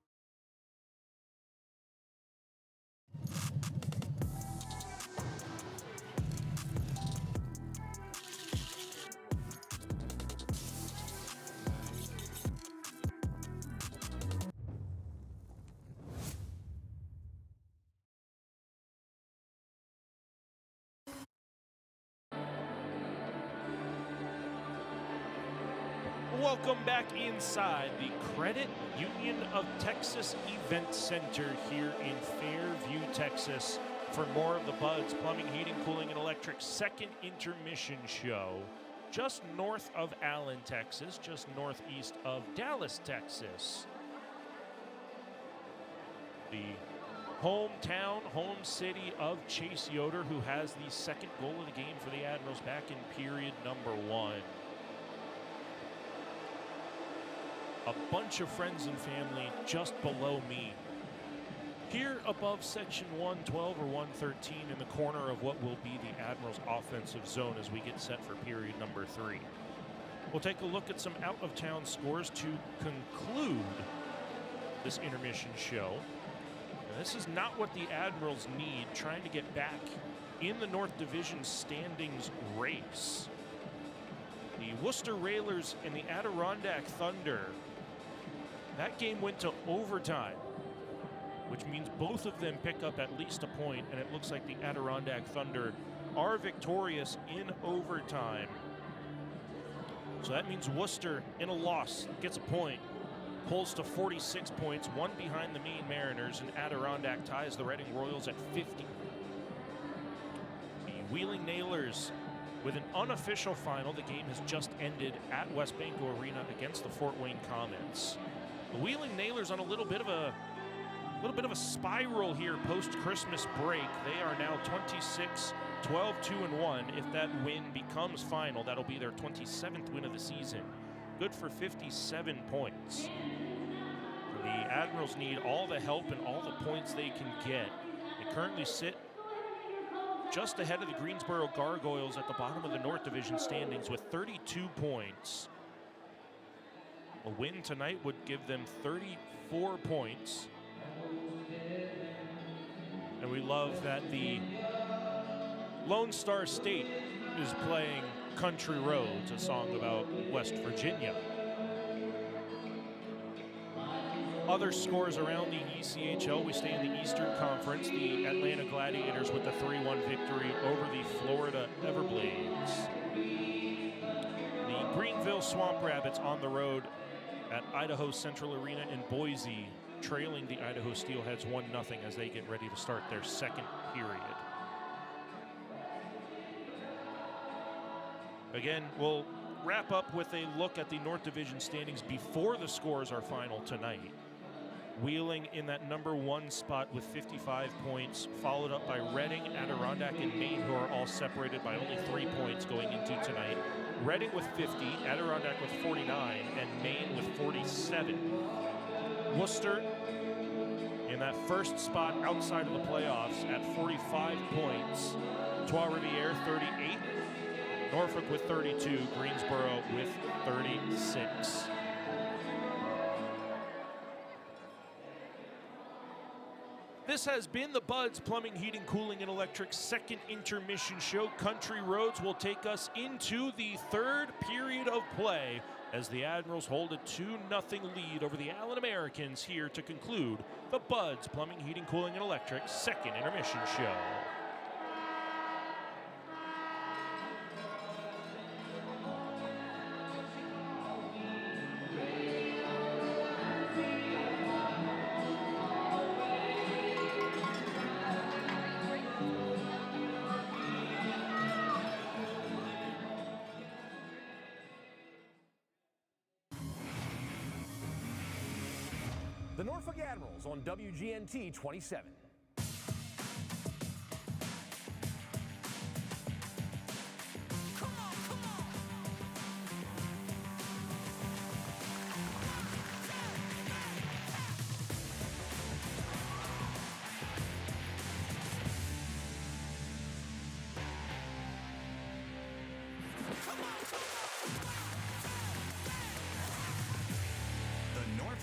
Welcome back inside the Credit Union of Texas Event Center here in Fairview, Texas, for more of the Buds Plumbing, Heating, Cooling, and Electric second intermission show, just north of Allen, Texas, just northeast of Dallas, Texas. The hometown, home city of Chase Yoder, who has the second goal of the game for the Admirals back in period number 1. A bunch of friends and family just below me. Here above section 112 or 113 in the corner of what will be the Admirals offensive zone as we get set for period number 3. We'll take a look at some out-of-town scores to conclude this intermission show. Now, this is not what the Admirals need trying to get back in the North Division standings race. The Worcester Railers and the Adirondack Thunder, that game went to overtime, which means both of them pick up at least a point, and it looks like the Adirondack Thunder are victorious in overtime. So that means Worcester, in a loss, gets a point, pulls to 46 points, one behind the Maine Mariners, and Adirondack ties the Reading Royals at 50. The Wheeling Nailers, with an unofficial final, the game has just ended at West Banco Arena against the Fort Wayne Comets. The Wheeling Nailers on a little bit of a spiral here post-Christmas break. They are now 26, 12, 2-1. If that win becomes final, that'll be their 27th win of the season. Good for 57 points. The Admirals need all the help and all the points they can get. They currently sit just ahead of the Greensboro Gargoyles at the bottom of the North Division standings with 32 points. A win tonight would give them 34 points. And we love that the Lone Star State is playing Country Roads, a song about West Virginia. Other scores around the ECHL, we stay in the Eastern Conference. The Atlanta Gladiators with the 3-1 victory over the Florida Everblades. The Greenville Swamp Rabbits on the road at Idaho Central Arena in Boise, trailing the Idaho Steelheads 1-0 as they get ready to start their second period. Again, we'll wrap up with a look at the North Division standings before the scores are final tonight. Wheeling in that number 1 spot with 55 points, followed up by Reading, Adirondack, and Maine, who are all separated by only 3 points going into tonight. Reading with 50, Adirondack with 49, and Maine with 47. Worcester in that first spot outside of the playoffs at 45 points. Trois-Rivières 38, Norfolk with 32, Greensboro with 36. This has been the Buds Plumbing, Heating, Cooling, and Electric second intermission show. Country Roads will take us into the third period of play as the Admirals hold a 2-0 lead over the Allen Americans here to conclude the Buds Plumbing, Heating, Cooling, and Electric second intermission show. The Norfolk Admirals on WGNT 27.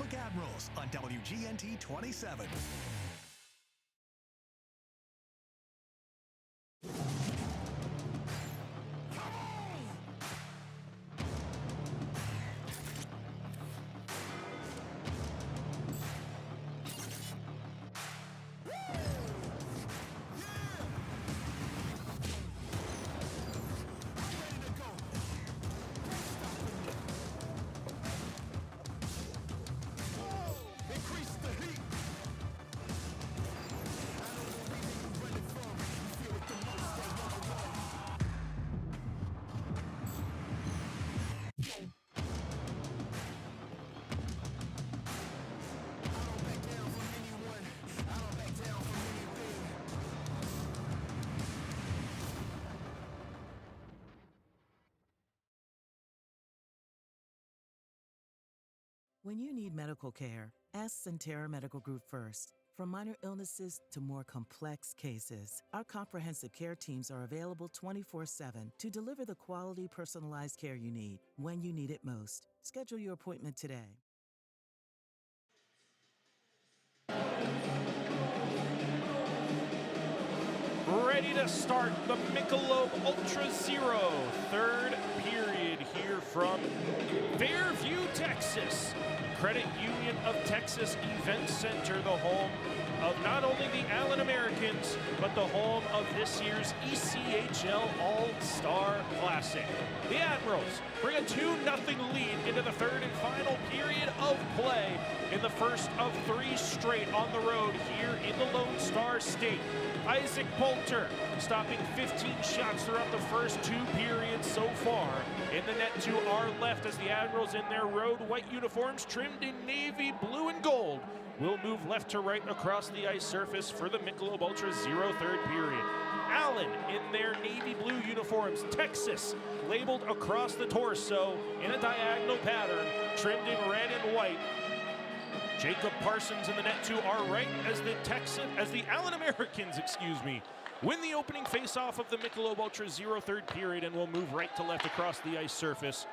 Norfolk Admirals on WGNT 27. When you need medical care, ask Centera Medical Group first. From minor illnesses to more complex cases, our comprehensive care teams are available 24/7 to deliver the quality, personalized care you need when you need it most. Schedule your appointment today. Ready to start the Michelob Ultra Zero third period here from Fairview, Texas. Credit Union of Texas Event Center, the home of not only the Allen Americans, but the home of this year's ECHL All-Star Classic. The Admirals bring a 2-0 lead into the third and final period of play in the first of 3 straight on the road here in the Lone Star State. Isaac Poulter stopping 15 shots throughout the first 2 periods so far. In the net to our left as the Admirals in their road white uniforms trimmed in navy blue and gold will move left to right across the ice surface for the Michelob Ultra Zero third period. Allen in their navy blue uniforms, Texas labeled across the torso in a diagonal pattern trimmed in red and white. Jacob Parsons in the net to our right as the Allen Americans, win the opening faceoff of the Michelob Ultra Zero third period and will move right to left across the ice surface.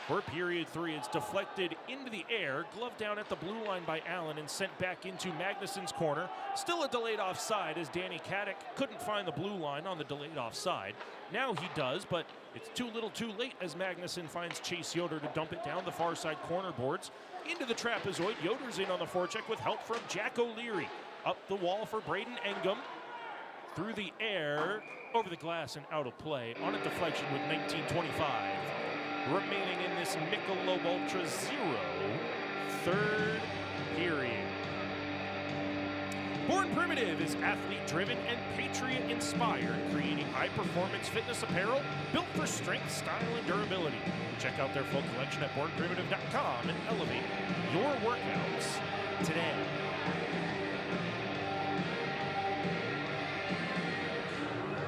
For period 3, it's deflected into the air, gloved down at the blue line by Allen and sent back into Magnuson's corner. Still a delayed offside as Danny Caddick couldn't find the blue line on the delayed offside. Now he does, but it's too little too late as Magnuson finds Chase Yoder to dump it down the far side corner boards. Into the trapezoid, Yoder's in on the forecheck with help from Jack O'Leary. Up the wall for Braden Engum. Through the air, over the glass and out of play on a deflection with 19:25 remaining in this Michelob Ultra Zero third period. Born Primitive is athlete-driven and patriot-inspired, creating high-performance fitness apparel built for strength, style, and durability. Check out their full collection at bornprimitive.com and elevate your workouts today.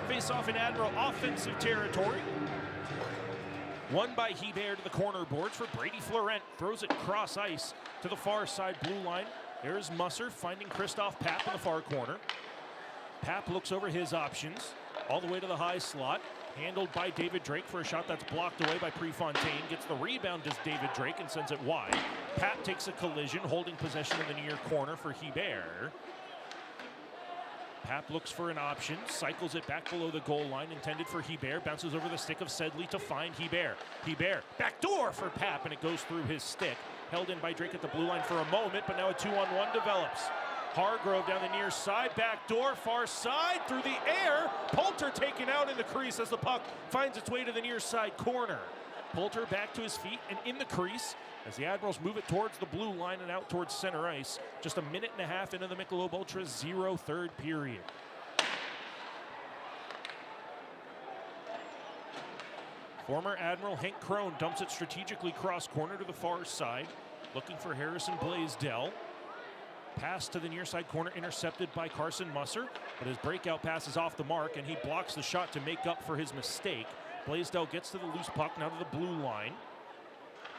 Face off in Admiral offensive territory. Won by Hebert to the corner boards for Brady Florent. Throws it cross ice to the far side blue line. There's Musser finding Christoph Papp in the far corner. Papp looks over his options all the way to the high slot. Handled by David Drake for a shot that's blocked away by Prefontaine. Gets the rebound, does David Drake, and sends it wide. Papp takes a collision, holding possession in the near corner for Hebert. Papp looks for an option, cycles it back below the goal line, intended for Hebert, bounces over the stick of Sedley to find Hebert. Hebert, backdoor for Papp, and it goes through his stick. Held in by Drake at the blue line for a moment, but now a 2-on-1 develops. Hargrove down the near side, backdoor, far side, through the air. Poulter taken out in the crease as the puck finds its way to the near side corner. Poulter back to his feet and in the crease as the Admirals move it towards the blue line and out towards center ice. Just a minute and a half into the Michelob Ultra Zero third period. Former Admiral Hank Crone dumps it strategically cross corner to the far side, looking for Harrison Blaisdell. Pass to the near side corner intercepted by Carson Musser, but his breakout pass is off the mark and he blocks the shot to make up for his mistake. Blaisdell gets to the loose puck, now to the blue line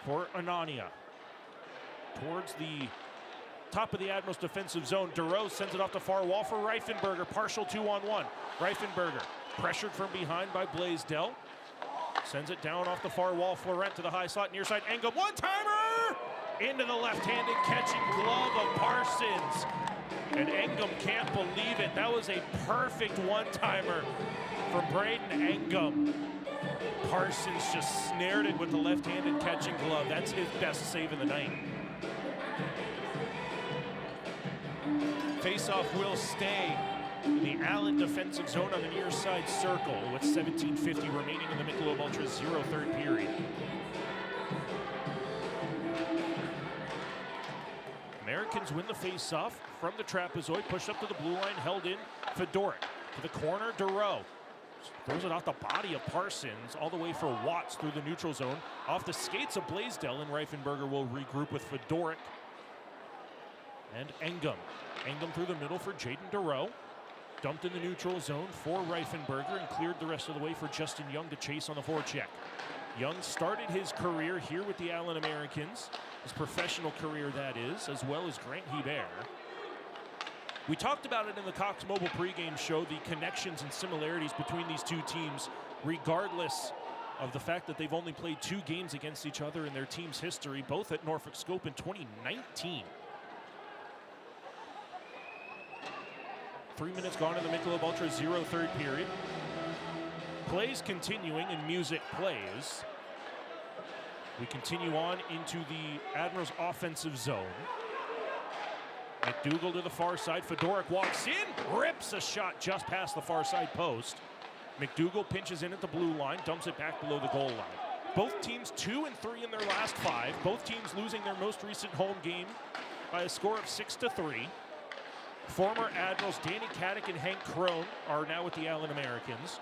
for Anania. Towards the top of the Admirals defensive zone, DeRose sends it off the far wall for Reifenberger, partial 2-on-1. Reifenberger pressured from behind by Blaisdell. Sends it down off the far wall, Florent to the high slot, near side, Engum, one-timer! into the left-handed catching glove of Parsons. And Engum can't believe it. That was a perfect one-timer from Braden Engum. Parsons just snared it with the left-handed catching glove. That's his best save of the night. Face-off will stay in the Allen defensive zone on the near side circle with 17:50 remaining in the Michelob Ultra 0 third period. Americans win the face-off from the trapezoid, pushed up to the blue line, held in. Fedoruk to the corner, Dureau throws it off the body of Parsons, all the way for Watts through the neutral zone. Off the skates of Blaisdell, and Reifenberger will regroup with Fedoruk and Engum. Engum through the middle for Jaden Dureau. Dumped in the neutral zone for Reifenberger and cleared the rest of the way for Justin Young to chase on the forecheck. Young started his career here with the Allen Americans, his professional career that is, as well as Grant Hebert. We talked about it in the Cox Mobile pregame show, the connections and similarities between these two teams, regardless of the fact that they've only played 2 games against each other in their team's history, both at Norfolk Scope in 2019. 3 minutes gone in the Michelob Ultra 0 third period. Plays continuing and music plays. We continue on into the Admirals offensive zone. McDougal to the far side. Fedoruk walks in, rips a shot just past the far side post. McDougal pinches in at the blue line, dumps it back below the goal line. Both teams 2 and 3 in their last 5. Both teams losing their most recent home game by a score of 6-3. Former Admirals Danny Caddick and Hank Crone are now with the Allen Americans.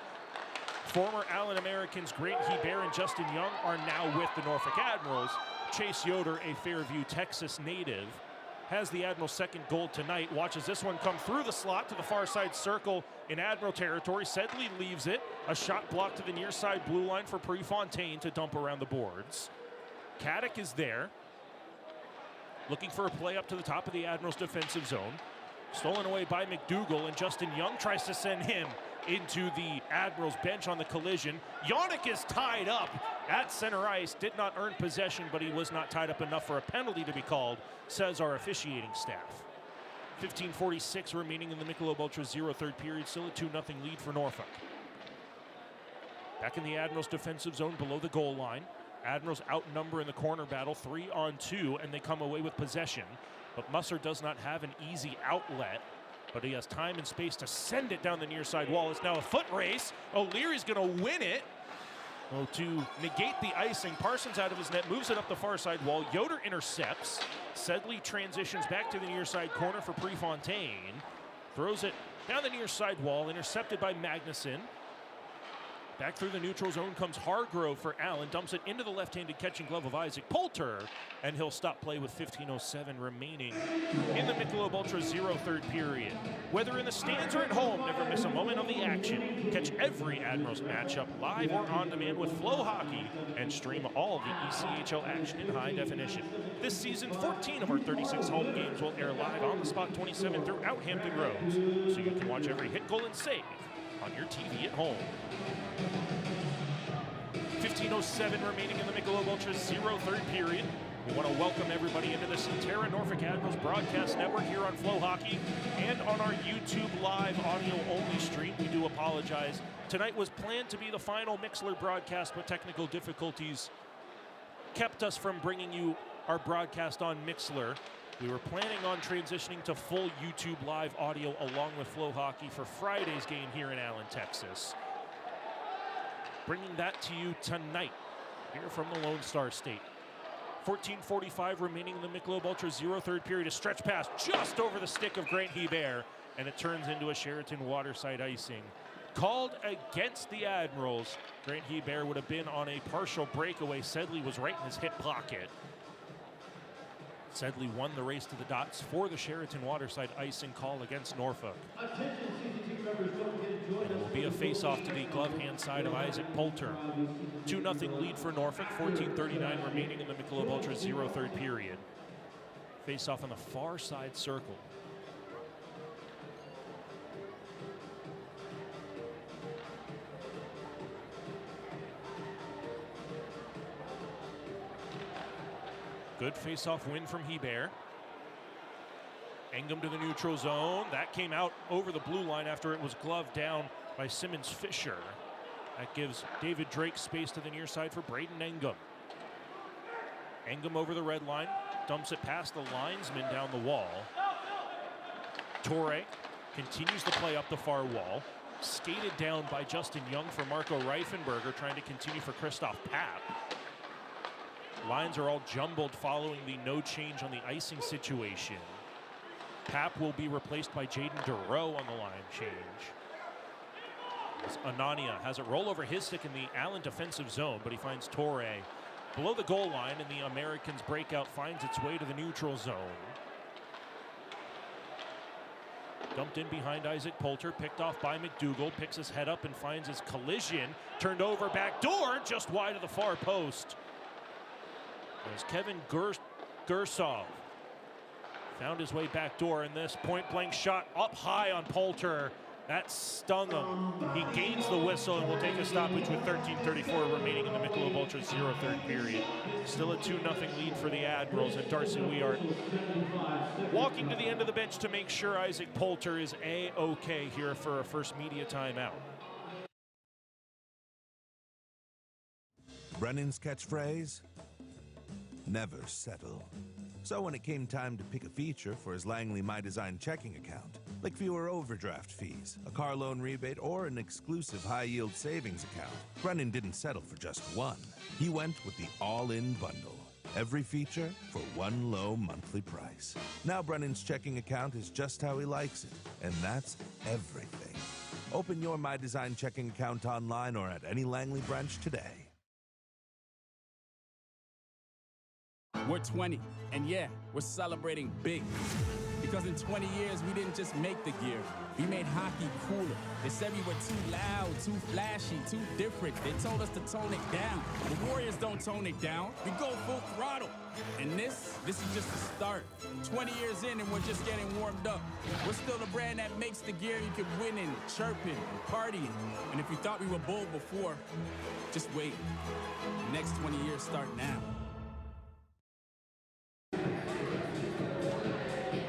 Former Allen Americans Grant Hebert and Justin Young are now with the Norfolk Admirals. Chase Yoder, a Fairview, Texas native, has the Admirals' second goal tonight. Watches this one come through the slot to the far side circle in Admiral territory. Sedley leaves it. A shot blocked to the near side blue line for Prefontaine to dump around the boards. Caddick is there, looking for a play up to the top of the Admirals' defensive zone. Stolen away by McDougal, and Justin Young tries to send him into the Admirals bench on the collision. Yannick is tied up at center ice. Did not earn possession, but he was not tied up enough for a penalty to be called, says our officiating staff. 15:46 remaining in the Michelob Ultra 0 third period. Still a 2-0 lead for Norfolk. Back in the Admirals defensive zone below the goal line. Admirals outnumber in the corner battle 3-on-2, and they come away with possession. But Musser does not have an easy outlet, but he has time and space to send it down the near side wall. It's now a foot race. O'Leary's going to win it. Oh, to negate the icing, Parsons out of his net, moves it up the far side wall. Yoder intercepts. Sedley transitions back to the near side corner for Prefontaine. Throws it down the near side wall, intercepted by Magnuson. Back through the neutral zone comes Hargrove for Allen. Dumps it into the left-handed catching glove of Isaac Poulter, and he'll stop play with 15:07 remaining in the Michelob Ultra 0 third period. Whether in the stands or at home, never miss a moment of the action. Catch every Admirals matchup live or on demand with Flow Hockey, and stream all the ECHL action in high definition. This season, 14 of our 36 home games will air live on the Spot 27 throughout Hampton Roads, so you can watch every hit, goal, and save on your TV at home. 15:07 remaining in the Michelob Ultra 0 third period. We want to welcome everybody into the Centera Norfolk Admirals broadcast network here on Flow Hockey and on our YouTube live audio only stream. We do apologize. Tonight was planned to be the final Mixler broadcast, but technical difficulties kept us from bringing you our broadcast on Mixler. We were planning on transitioning to full YouTube live audio along with Flow Hockey for Friday's game here in Allen, Texas. Bringing that to you tonight here from the Lone Star State. 14:45 remaining in the Michelob Ultra 0 third period. A stretch pass just over the stick of Grant Hebert, and it turns into a Sheraton Waterside icing. Called against the Admirals. Grant Hebert would have been on a partial breakaway. Sedley was right in his hip pocket. Sedley won the race to the dots for the Sheraton Waterside icing call against Norfolk. And it will be a face-off to the glove hand side of Isaac Poulter. 2-0 lead for Norfolk, 14:39 remaining in the Michelob Ultra 0 third period. Face-off on the far side circle. Good face-off win from Hebert. Engum to the neutral zone. That came out over the blue line after it was gloved down by Simmons Fisher. That gives David Drake space to the near side for Braden Engum. Engum over the red line, dumps it past the linesman down the wall. Torre continues the play up the far wall. Skated down by Justin Young for Marco Reifenberger, trying to continue for Christoph Papp. Lines are all jumbled following the no change on the icing situation. Papp will be replaced by Jaden Dureau on the line change. As Anania has it roll over his stick in the Allen defensive zone, but he finds Torre below the goal line, and the Americans' breakout finds its way to the neutral zone. Dumped in behind Isaac Poulter, picked off by McDougall, picks his head up and finds his collision. Turned over back door, just wide of the far post. There's Kevin Gersov. Found his way back door, and this point-blank shot up high on Poulter. That stung him. He gains the whistle and will take a stoppage with 13:34 remaining in the Michelob Ultra 0 third period. Still a 2-0 lead for the Admirals, and Darcy Weart walking to the end of the bench to make sure Isaac Poulter is A-OK here for a first media timeout. Brennan's catchphrase? Never settle. So when it came time to pick a feature for his Langley My Design checking account, like fewer overdraft fees, a car loan rebate, or an exclusive high-yield savings account, Brennan didn't settle for just one. He went with the all-in bundle. Every feature for one low monthly price. Now Brennan's checking account is just how he likes it, and that's everything. Open your My Design checking account online or at any Langley branch today. We're 20, and yeah, we're celebrating big. Because in 20 years, we didn't just make the gear. We made hockey cooler. They said we were too loud, too flashy, too different. They told us to tone it down. The Warriors don't tone it down. We go full throttle. And this is just the start. 20 years in, and we're just getting warmed up. We're still the brand that makes the gear you can win in, chirping, partying. And if you thought we were bold before, just wait. The next 20 years start now.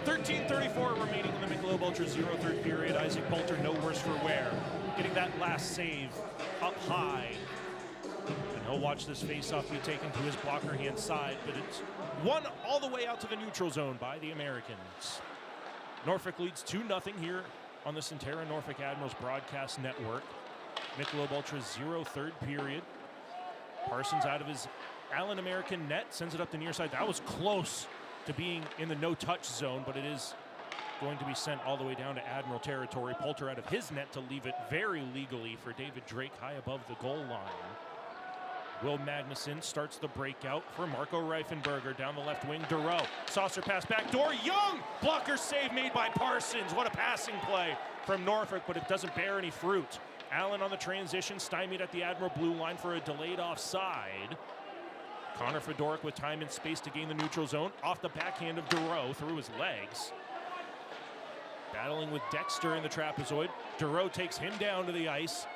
13:34 remaining in the Michelob Ultra 0 third period. Isaac Poulter no worse for wear, getting that last save up high. And he'll watch this faceoff be taken to his blocker hand side, but it's won all the way out to the neutral zone by the Americans. Norfolk leads 2-0 here on the Centera Norfolk Admirals broadcast network. Michelob Ultra 0 third period. Parsons out of his Allen American net, sends it up the near side. That was close to being in the no-touch zone, but it is going to be sent all the way down to Admiral territory. Poulter out of his net to leave it very legally for David Drake high above the goal line. Will Magnuson starts the breakout for Marco Reifenberger down the left wing. Dureau, saucer pass back door. Young, blocker save made by Parsons. What a passing play from Norfolk, but it doesn't bear any fruit. Allen on the transition, stymied at the Admiral blue line for a delayed offside. Connor Fedoruk with time and space to gain the neutral zone. Off the backhand of Dureau through his legs. Battling with Dexter in the trapezoid. Dureau takes him down to the ice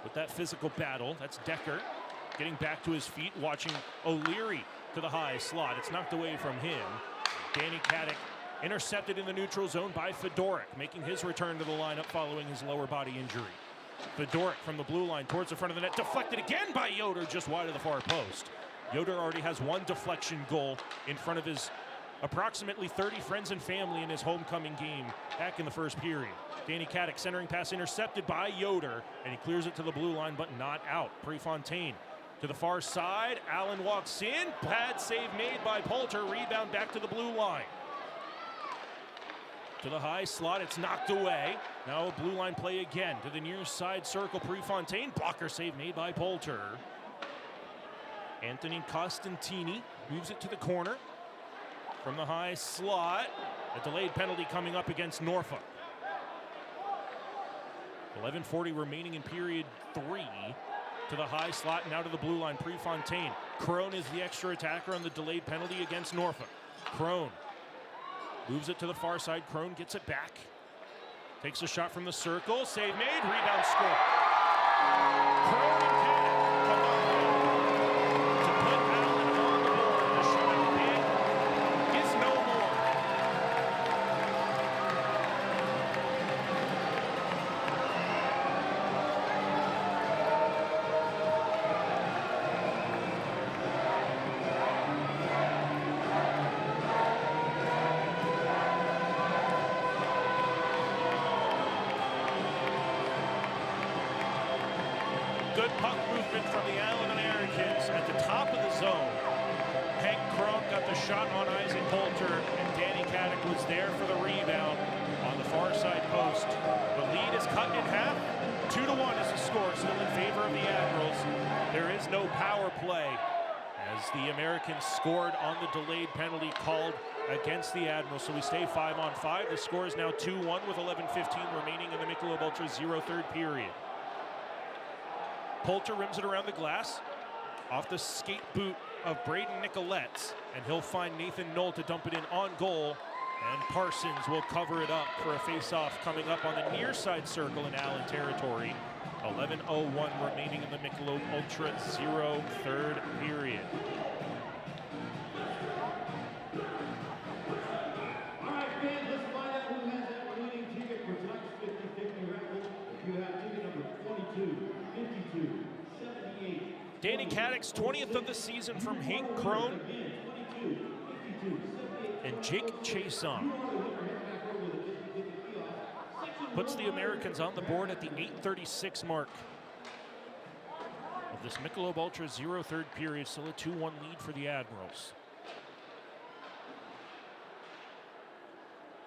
with that physical battle. That's Decker getting back to his feet, watching O'Leary to the high slot. It's knocked away from him. Danny Caddick intercepted in the neutral zone by Fedoruk, making his return to the lineup following his lower body injury. Fedoruk from the blue line towards the front of the net. Deflected again by Yoder, just wide of the far post. Yoder already has one deflection goal in front of his approximately 30 friends and family in his homecoming game back in the first period. Danny Caddick centering pass intercepted by Yoder, and he clears it to the blue line, but not out. Prefontaine to the far side. Allen walks in. Bad save made by Poulter. Rebound back to the blue line. To the high slot, it's knocked away. Now a blue line play again to the near side circle. Prefontaine, blocker save made by Poulter. Anthony Costantini moves it to the corner from the high slot. A delayed penalty coming up against Norfolk. 11:40 remaining in period 3. To the high slot, now to the blue line. Prefontaine. Crone is the extra attacker on the delayed penalty against Norfolk. Crone moves it to the far side. Crone gets it back. Takes a shot from the circle. Save made. Rebound score. Crone and Caddick combine to put Allen on the board. A shot big servant from the Allen Americans at the top of the zone. Hank Krunk got the shot on Isaac Poulter, and Danny Caddick was there for the rebound on the far side post. The lead is cut in half. 2-1 is the score, still in favor of the Admirals. There is no power play as the Americans scored on the delayed penalty called against the Admirals. So we stay 5-on-5. The score is now 2-1 with 11:15 remaining in the Michelob Ultra Zero third period. Poulter rims it around the glass off the skate boot of Braden Nicolettes, and he'll find Nathan Knoll to dump it in on goal, and Parsons will cover it up for a face-off coming up on the near side circle in Allen territory. 11:01 remaining in the Michelob Ultra Zero third period. All right, fans, let's find out who has that winning ticket for tonight's 50-50 raffle. If you have ticket number 22, 52, 78. Danny Caddick's 20th of the season from Hank Krone and Jake Chason puts the Americans on the board at the 8:36 mark of this Michelob Ultra Zero third period. Still a 2-1 lead for the Admirals.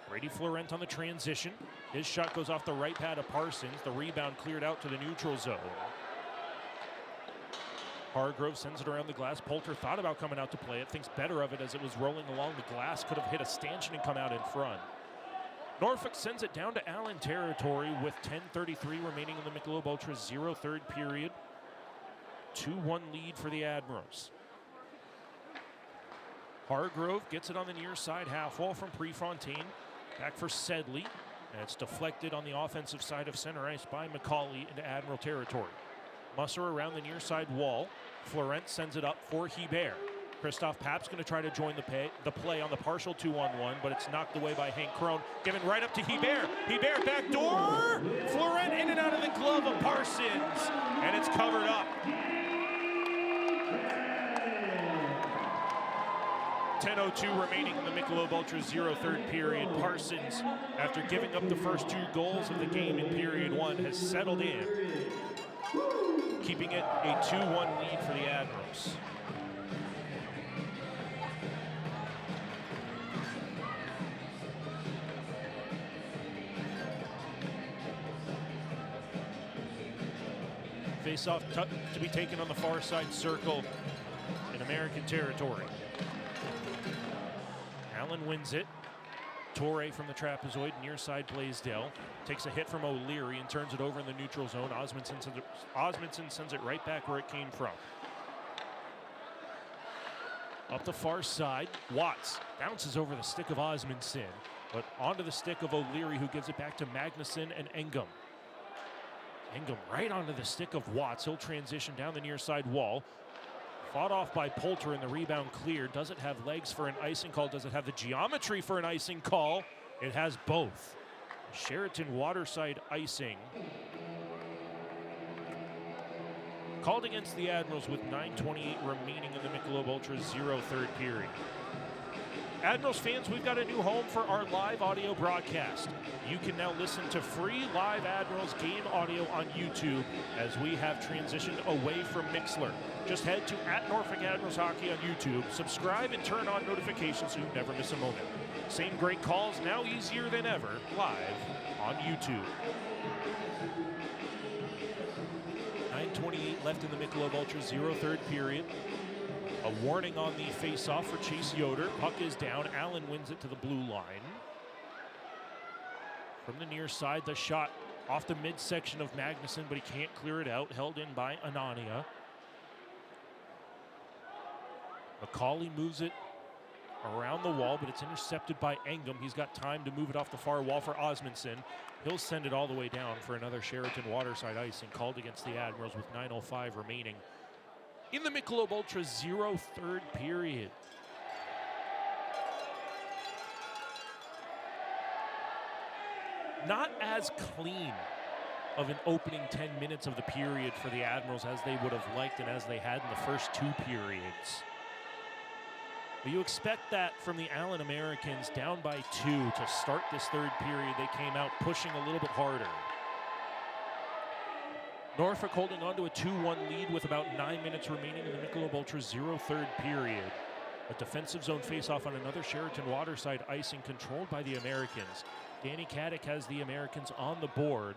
Brady Florent on the transition. His shot goes off the right pad of Parsons. The rebound cleared out to the neutral zone. Hargrove sends it around the glass. Poulter thought about coming out to play it, thinks better of it as it was rolling along the glass. Could have hit a stanchion and come out in front. Norfolk sends it down to Allen territory with 10:33 remaining in the Michelob Ultra Zero third period. 2-1 lead for the Admirals. Hargrove gets it on the near side half wall from Prefontaine. Back for Sedley. And it's deflected on the offensive side of center ice by McCauley into Admiral territory. Musser around the near side wall. Florent sends it up for Hebert. Christoph Papp's going to try to join the play on the partial 2-on-1, but it's knocked away by Hank Krone. Given right up to Hebert. Hebert back door. Florent in and out of the glove of Parsons, and it's covered up. 10:02 remaining in the Michelob Ultra Zero third period. Parsons, after giving up the first 2 goals of the game in period 1, has settled in, keeping it a 2-1 lead for the Admirals. Face-off to be taken on the far side circle in American territory. Allen wins it. Torre from the trapezoid, near side Blaisdell. Takes a hit from O'Leary and turns it over in the neutral zone. Osmondson sends it right back where it came from. Up the far side, Watts bounces over the stick of Osmondson, but onto the stick of O'Leary, who gives it back to Magnuson and Engum. Engum right onto the stick of Watts. He'll transition down the near side wall. Fought off by Poulter and the rebound cleared. Does it have legs for an icing call? Does it have the geometry for an icing call? It has both. Sheraton waterside icing. Called against the Admirals with 9:28 remaining in the Michelob Ultra Zero third period. Admirals fans, we've got a new home for our live audio broadcast. You can now listen to free live Admirals game audio on YouTube as we have transitioned away from Mixler. Just head to @Norfolk Admirals Hockey on YouTube, subscribe and turn on notifications so you never miss a moment. Same great calls, now easier than ever, live on YouTube. 9:28 left in the Michelob Ultra Zero third period. A warning on the face-off for Chase Yoder. Puck is down. Allen wins it to the blue line. From the near side, the shot off the midsection of Magnuson, but he can't clear it out. Held in by Anania. McCauley moves it around the wall, but it's intercepted by Engum. He's got time to move it off the far wall for Osmondson. He'll send it all the way down for another Sheraton waterside icing called against the Admirals with 9:05 remaining in the Michelob Ultra Zero third period. Not as clean of an opening 10 minutes of the period for the Admirals as they would have liked and as they had in the first 2 periods. But you expect that from the Allen Americans, down by 2 to start this third period. They came out pushing a little bit harder. Norfolk holding on to a 2-1 lead with about 9 minutes remaining in the Michelob Ultra Zero third period. A defensive zone face-off on another Sheraton Waterside icing controlled by the Americans. Danny Caddick has the Americans on the board.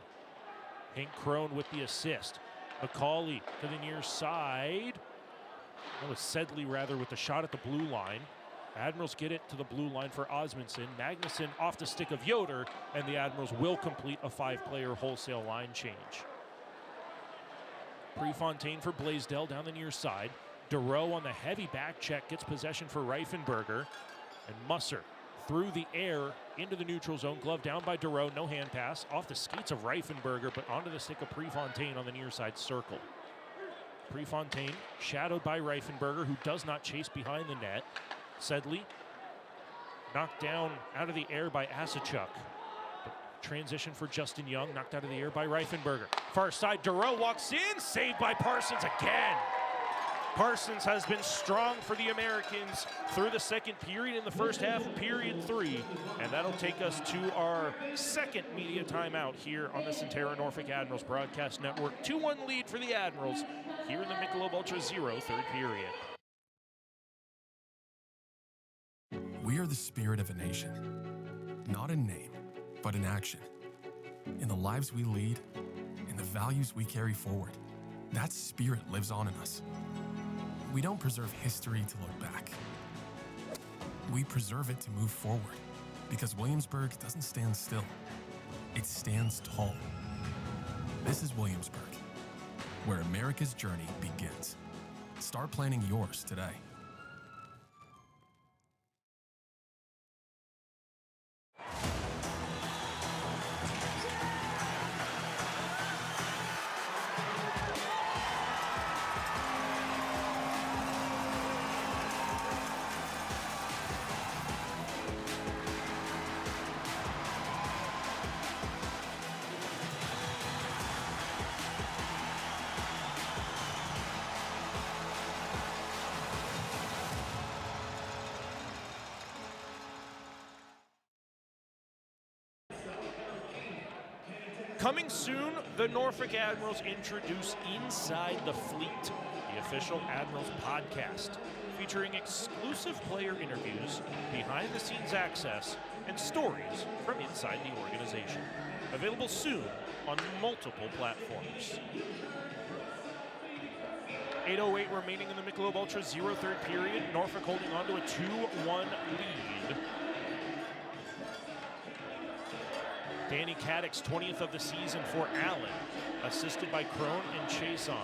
Hank Crone with the assist. McCauley to the near side. That was Sedley rather with the shot at the blue line. Admirals get it to the blue line for Osmondson. Magnuson off the stick of Yoder, and the Admirals will complete a 5-player wholesale line change. Prefontaine for Blaisdell down the near side. DeRoe on the heavy back check gets possession for Reifenberger. And Musser through the air into the neutral zone. Glove down by DeRoe, no hand pass. Off the skates of Reifenberger, but onto the stick of Prefontaine on the near side circle. Prefontaine shadowed by Reifenberger, who does not chase behind the net. Sedley knocked down out of the air by Asachuk. Transition for Justin Young, knocked out of the air by Reifenberger. Far side, DeRoe walks in, saved by Parsons again. Parsons has been strong for the Americans through the second period in the first half, period 3. And that'll take us to our second media timeout here on the Centera Norfolk Admirals Broadcast Network. 2-1 lead for the Admirals here in the Michelob Ultra Zero third period. We are the spirit of a nation, not in name, but in action. In the lives we lead, in the values we carry forward, that spirit lives on in us. We don't preserve history to look back. We preserve it to move forward, because Williamsburg doesn't stand still. It stands tall. This is Williamsburg, where America's journey begins. Start planning yours today. Coming soon, the Norfolk Admirals introduce Inside the Fleet, the official Admirals podcast, featuring exclusive player interviews, behind-the-scenes access, and stories from inside the organization. Available soon on multiple platforms. 8:08 remaining in the Michelob Ultra Zero third period. Norfolk holding on to a 2-1 lead. Danny Caddick's 20th of the season for Allen, assisted by Crone and Chason.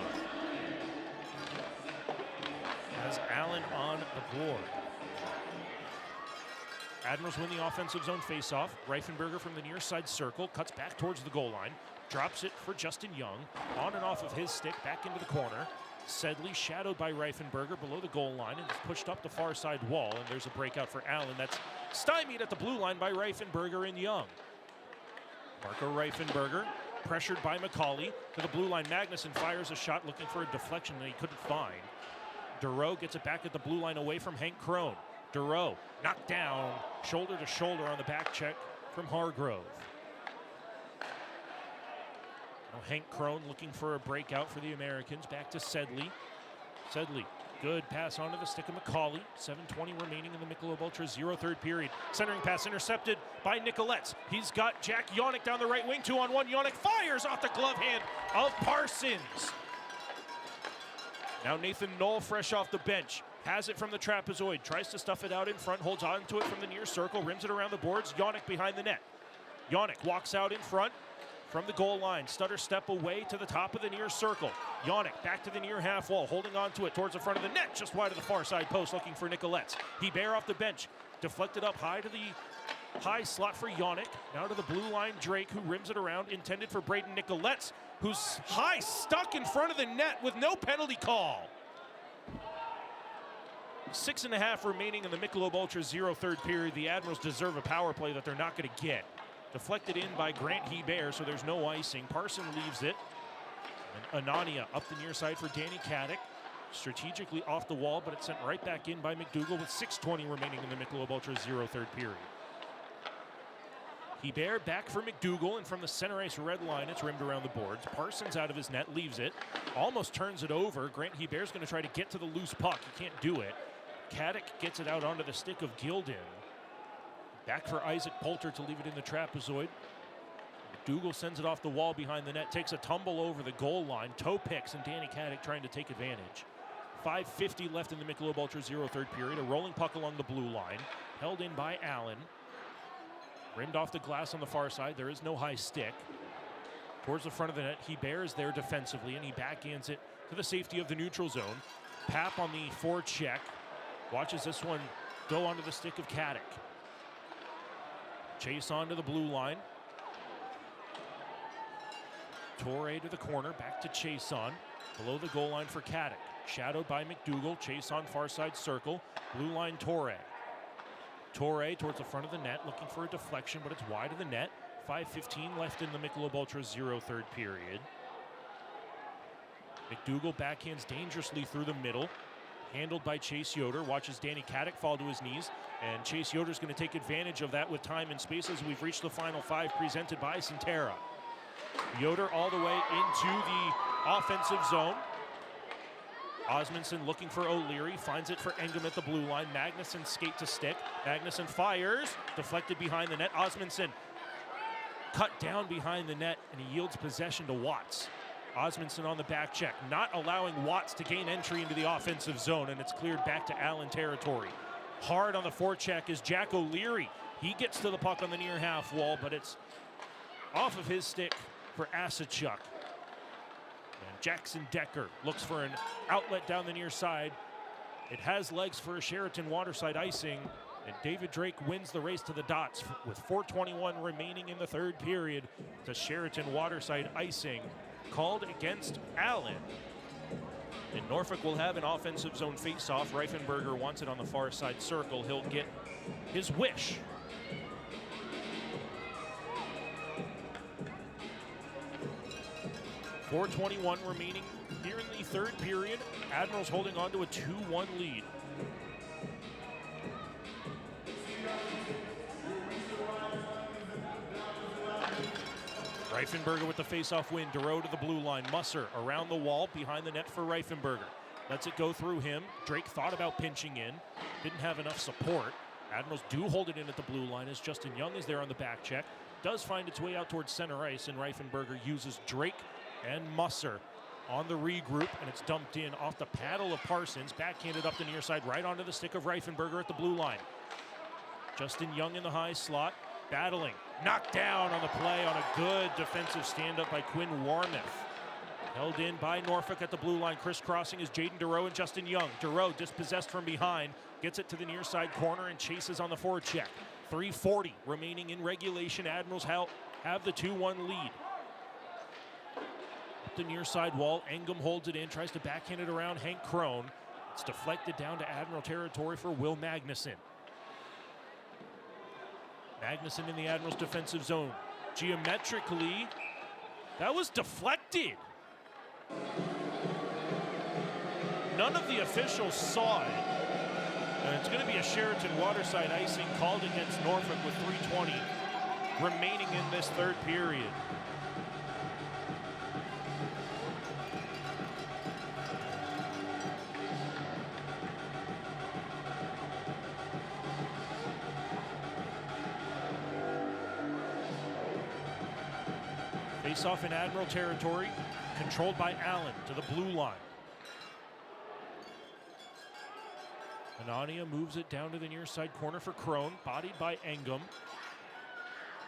Has Allen on the board. Admirals win the offensive zone faceoff. Reifenberger from the near side circle, cuts back towards the goal line, drops it for Justin Young, on and off of his stick, back into the corner. Sedley shadowed by Reifenberger below the goal line and is pushed up the far side wall, and there's a breakout for Allen that's stymied at the blue line by Reifenberger and Young. Marco Reifenberger, pressured by McCauley, to the blue line. Magnuson fires a shot looking for a deflection that he couldn't find. DeRoe gets it back at the blue line away from Hank Crone. DeRoe knocked down, shoulder to shoulder on the back check from Hargrove. Now Hank Crone looking for a breakout for the Americans. Back to Sedley. Sedley. Good pass onto the stick of McCauley. 7:20 remaining in the Michelob Ultra Zero third period. Centering pass intercepted by Nicolette's. He's got Jack Yonick down the right wing. 2-on-1. Yonick fires off the glove hand of Parsons. Now Nathan Knoll fresh off the bench. Has it from the trapezoid. Tries to stuff it out in front. Holds on to it from the near circle. Rims it around the boards. Yonick behind the net. Yonick walks out in front from the goal line. Stutter step away to the top of the near circle. Yonick back to the near half wall, holding on to it towards the front of the net, just wide of the far side post, looking for Nicolette's. Hebert off the bench, deflected up high to the high slot for Yonick. Now to the blue line, Drake, who rims it around, intended for Braden Nicolette's, who's high stuck in front of the net with no penalty call. 6.5 remaining in the Michelob Ultra Zero third period. The Admirals deserve a power play that they're not going to get. Deflected in by Grant Hebert, so there's no icing. Parson leaves it. And Anania up the near side for Danny Caddick. Strategically off the wall, but it's sent right back in by McDougall with 6:20 remaining in the Michelob Ultra Zero third period. Hebert back for McDougal, and from the center ice red line, it's rimmed around the boards. Parsons out of his net, leaves it, almost turns it over. Grant Hebert's going to try to get to the loose puck. He can't do it. Caddick gets it out onto the stick of Gildan. Back for Isaac Poulter to leave it in the trapezoid. McDougal sends it off the wall behind the net, takes a tumble over the goal line. Toe picks, and Danny Caddick trying to take advantage. 5:50 left in the Michelob Ultra Zero third period. A rolling puck along the blue line, held in by Allen. Rimmed off the glass on the far side. There is no high stick. Towards the front of the net, Hebert is there defensively, and he backhands it to the safety of the neutral zone. Pap on the forecheck. Watches this one go onto the stick of Caddick. Chase onto the blue line. Torre to the corner, back to Chason. Below the goal line for Caddick. Shadowed by McDougal. Chase on far side circle. Blue line Torre. Torre towards the front of the net, looking for a deflection, but it's wide of the net. 5:15 left in the Michelob Ultra Zero third period. McDougal backhands dangerously through the middle. Handled by Chase Yoder. Watches Danny Caddick fall to his knees. And Chase Yoder's going to take advantage of that with time and space as we've reached the final five presented by Centera. Yoder all the way into the offensive zone. Osmundson looking for O'Leary, finds it for Engum at the blue line. Magnuson skate to stick. Magnuson fires, deflected behind the net. Osmundson cut down behind the net, and he yields possession to Watts. Osmundson on the back check, not allowing Watts to gain entry into the offensive zone, and it's cleared back to Allen territory. Hard on the forecheck is Jack O'Leary. He gets to the puck on the near half wall, but it's off of his stick for Asachuk. And Jackson Decker looks for an outlet down the near side. It has legs for a Sheraton Waterside icing, and David Drake wins the race to the dots with 4:21 remaining in the third period. The Sheraton Waterside icing called against Allen. And Norfolk will have an offensive zone face-off. Reifenberger wants it on the far side circle. He'll get his wish. .421 remaining here in the third period. Admirals holding on to a 2-1 lead. Reifenberger with the face-off win. Dero to the blue line. Musser around the wall behind the net for Reifenberger. Lets it go through him. Drake thought about pinching in. Didn't have enough support. Admirals do hold it in at the blue line as Justin Young is there on the back check. Does find its way out towards center ice, and Reifenberger uses Drake and Musser on the regroup, and it's dumped in off the paddle of Parsons. Backhanded up the near side right onto the stick of Reifenberger at the blue line. Justin Young in the high slot. Battling, knocked down on the play on a good defensive stand-up by Quinn Warmoth. Held in by Norfolk at the blue line. Crisscrossing is Jaden Dero and Justin Young. Dero dispossessed from behind, gets it to the near side corner and chases on the forecheck. 3:40 remaining in regulation. Admirals have the 2-1 lead. Up the near side wall, Engum holds it in, tries to backhand it around Hank Crone. It's deflected down to Admiral territory for Will Magnuson. Magnuson in the Admirals defensive zone. Geometrically, that was deflected. None of the officials saw it. And it's going to be a Sheraton Waterside icing called against Norfolk with 3:20 remaining in this third period. Face-off in Admiral territory, controlled by Allen to the blue line. Anania moves it down to the near side corner for Crone, bodied by Engum.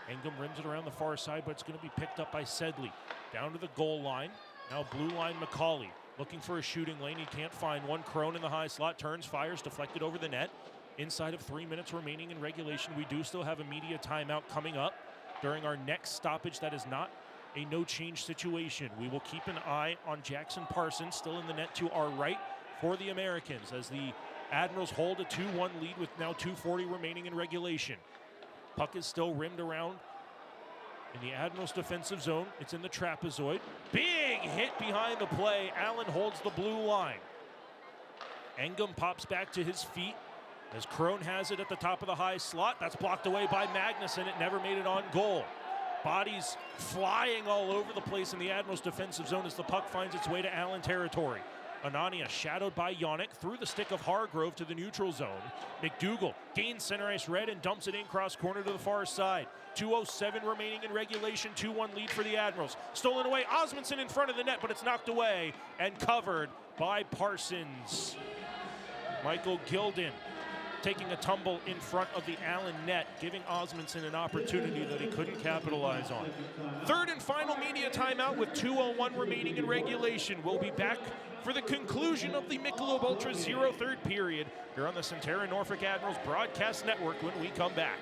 Engum rims it around the far side, but it's going to be picked up by Sedley. Down to the goal line. Now blue line McCauley looking for a shooting lane. He can't find one. Crone in the high slot, turns, fires, deflected over the net. Inside of 3 minutes remaining in regulation. We do still have a media timeout coming up during our next stoppage. That is not a no-change situation. We will keep an eye on Jackson Parsons, still in the net to our right for the Americans, as the Admirals hold a 2-1 lead with now 2:40 remaining in regulation. Puck is still rimmed around in the Admirals defensive zone. It's in the trapezoid. Big hit behind the play. Allen holds the blue line. Engum pops back to his feet. As Crone has it at the top of the high slot. That's blocked away by Magnuson. It never made it on goal. Bodies flying all over the place in the Admirals' defensive zone as the puck finds its way to Allen territory. Anania shadowed by Yannick through the stick of Hargrove to the neutral zone. McDougall gains center ice red and dumps it in cross corner to the far side. 2:07 remaining in regulation, 2-1 lead for the Admirals. Stolen away, Osmondson in front of the net, but it's knocked away and covered by Parsons. Michael Gilden taking a tumble in front of the Allen net, giving Osmondson an opportunity that he couldn't capitalize on. Third and final media timeout with 2:01 remaining in regulation. We'll be back for the conclusion of the Michelob Ultra Zero third period here on the Centerra Norfolk Admirals Broadcast Network when we come back.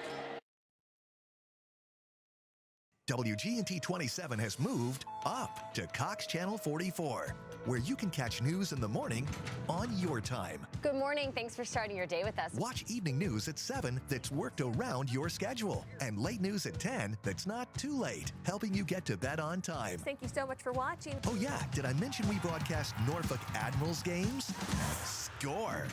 WGNT 27 has moved up to Cox Channel 44, where you can catch news in the morning on your time. Good morning. Thanks for starting your day with us. Watch evening news at 7 that's worked around your schedule. And late news at 10 that's not too late, helping you get to bed on time. Thank you so much for watching. Oh yeah, did I mention we broadcast Norfolk Admirals games? Score!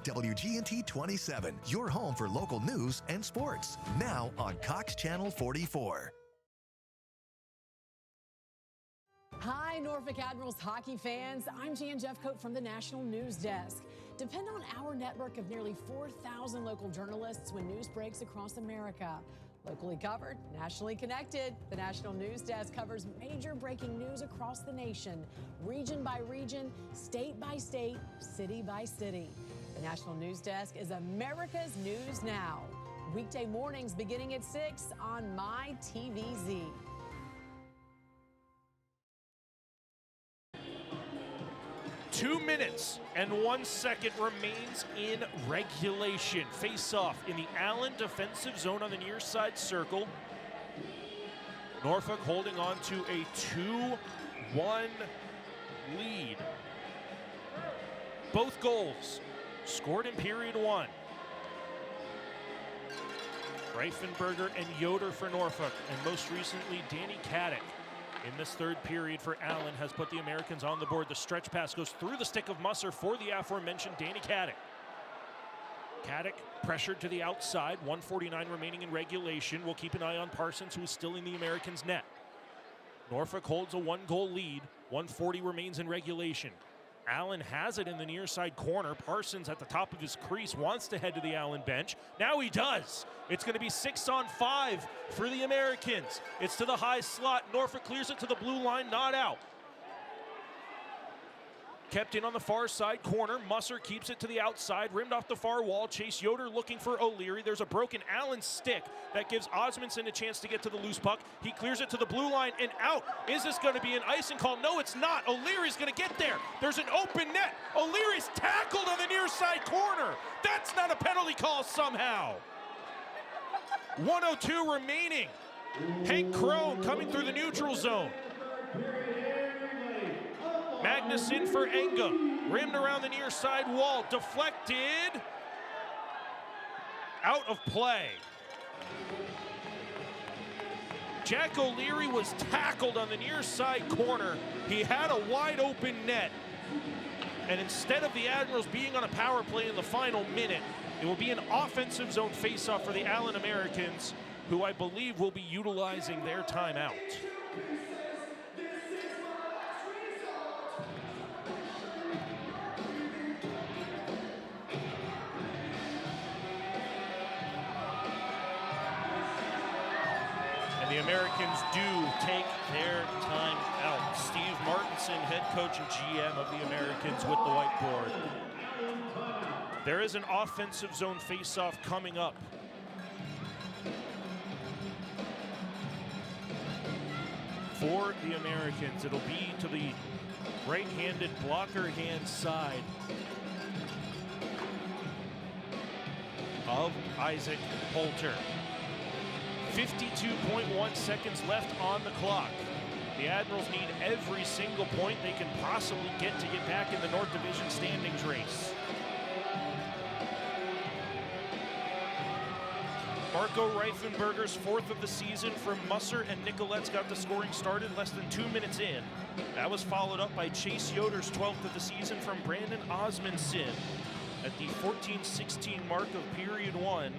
WGNT 27, your home for local news and sports. Now on Cox Channel 44. Hi, Norfolk Admirals hockey fans. I'm Jan Jeffcoat from the National News Desk. Depend on our network of nearly 4,000 local journalists when news breaks across America. Locally covered, nationally connected, the National News Desk covers major breaking news across the nation, region by region, state by state, city by city. The National News Desk is America's News Now. Weekday mornings beginning at 6 on MyTVZ. 2 minutes and 1 second remains in regulation. Face-off in the Allen defensive zone on the near side circle. Norfolk holding on to a 2-1 lead. Both goals scored in period one. Reifenberger and Yoder for Norfolk, and most recently Danny Caddick in this third period for Allen has put the Americans on the board. The stretch pass goes through the stick of Musser for the aforementioned Danny Caddick. Caddick pressured to the outside, 1:49 remaining in regulation. We'll keep an eye on Parsons, who is still in the Americans' net. Norfolk holds a 1-goal lead, 1:40 remains in regulation. Allen has it in the near side corner. Parsons at the top of his crease wants to head to the Allen bench. Now he does. It's going to be 6-on-5 for the Americans. It's to the high slot. Norfolk clears it to the blue line, not out. Kept in on the far side corner. Musser keeps it to the outside, rimmed off the far wall. Chase Yoder looking for O'Leary. There's a broken Allen stick that gives Osmondson a chance to get to the loose puck. He clears it to the blue line and out. Is this going to be an icing call? No, it's not. O'Leary's going to get there. There's an open net. O'Leary's tackled on the near side corner. That's not a penalty call somehow. 1:02 remaining. Hank Crone coming through the neutral zone. Magnuson for Engum, rimmed around the near side wall, deflected, out of play. Jack O'Leary was tackled on the near side corner. He had a wide open net, and instead of the Admirals being on a power play in the final minute, it will be an offensive zone faceoff for the Allen Americans, who I believe will be utilizing their timeout. The Americans do take their time out. Steve Martinson, head coach and GM of the Americans, with the whiteboard. There is an offensive zone faceoff coming up. For the Americans, it'll be to the right-handed blocker hand side of Isaac Poulter. 52.1 seconds left on the clock. The Admirals need every single point they can possibly get back in the North Division standings race. Marco Reifenberger's fourth of the season from Musser and Nicolette's got the scoring started less than 2 minutes in. That was followed up by Chase Yoder's 12th of the season from Brandon Osmondson. at the 14-16 mark of period one.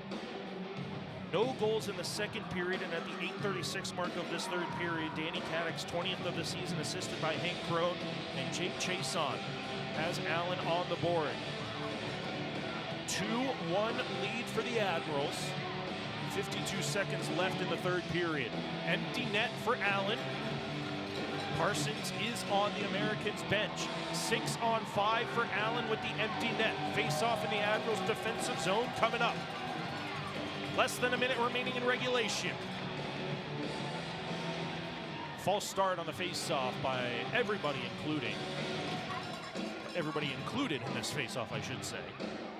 No goals in the second period, and at the 8:36 mark of this third period, Danny Caddick's 20th of the season, assisted by Hank Crone and Jake Chason, has Allen on the board. 2-1 lead for the Admirals. 52 seconds left in the third period. Empty net for Allen. Parsons is on the Americans bench. 6-on-5 for Allen with the empty net. Face-off in the Admirals defensive zone coming up. Less than a minute remaining in regulation. False start on the face-off by everybody included in this face-off, I should say.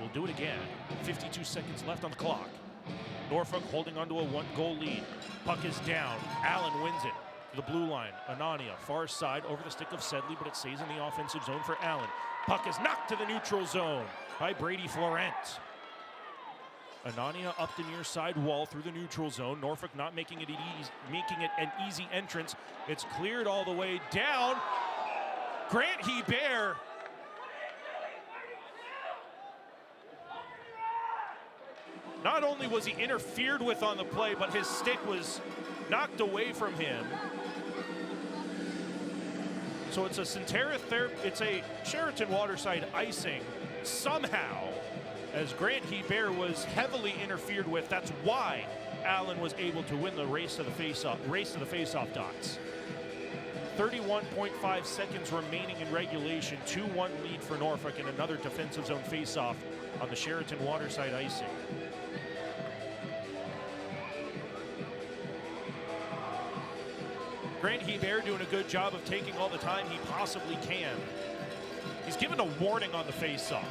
We'll do it again. 52 seconds left on the clock. Norfolk holding onto a one-goal lead. Puck is down. Allen wins it to the blue line. Anania, far side, over the stick of Sedley, but it stays in the offensive zone for Allen. Puck is knocked to the neutral zone by Brady Florent. Anania up the near side wall through the neutral zone. Norfolk not making it an easy entrance. It's cleared all the way down. Grant Hebert. Not only was he interfered with on the play, but his stick was knocked away from him. So it's a it's a Sheraton Waterside icing somehow, as Grant Hebert was heavily interfered with. That's why Allen was able to win the race to the face-off dots. 31.5 seconds remaining in regulation. 2-1 lead for Norfolk, and another defensive zone face-off on the Sheraton Waterside icing. Grant Hebert doing a good job of taking all the time he possibly can. He's given a warning on the face-off.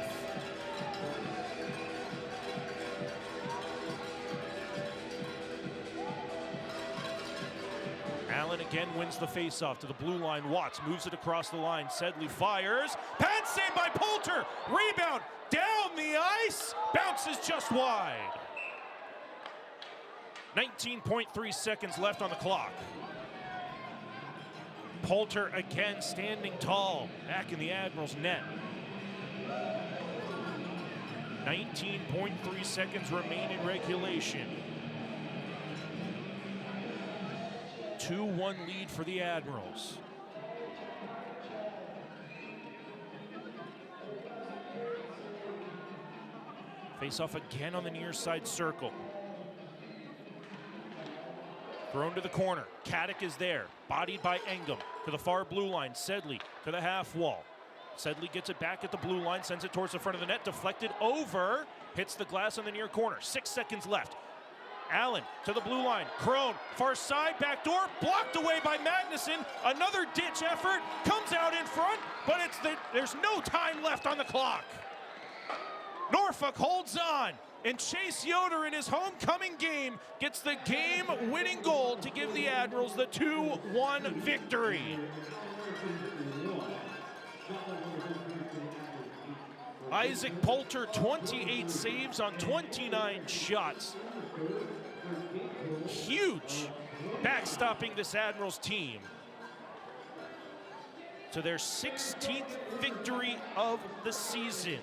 Allen again wins the face-off to the blue line. Watts moves it across the line. Sedley fires. Pad save by Poulter. Rebound down the ice. Bounces just wide. 19.3 seconds left on the clock. Poulter again standing tall back in the Admirals net. 19.3 seconds remain in regulation. 2-1 lead for the Admirals. Face off again on the near side circle. Thrown to the corner. Caddick is there. Bodied by Engum. To the far blue line. Sedley to the half wall. Sedley gets it back at the blue line. Sends it towards the front of the net. Deflected over. Hits the glass on the near corner. 6 seconds left. Allen to the blue line. Crone. Far side. Back door. Blocked away by Magnuson. Another ditch effort. Comes out in front. But there's no time left on the clock. Norfolk holds on. And Chase Yoder in his homecoming game gets the game-winning goal to give the Admirals the 2-1 victory. Isaac Poulter, 28 saves on 29 shots. Huge backstopping this Admirals team to their 16th victory of the season.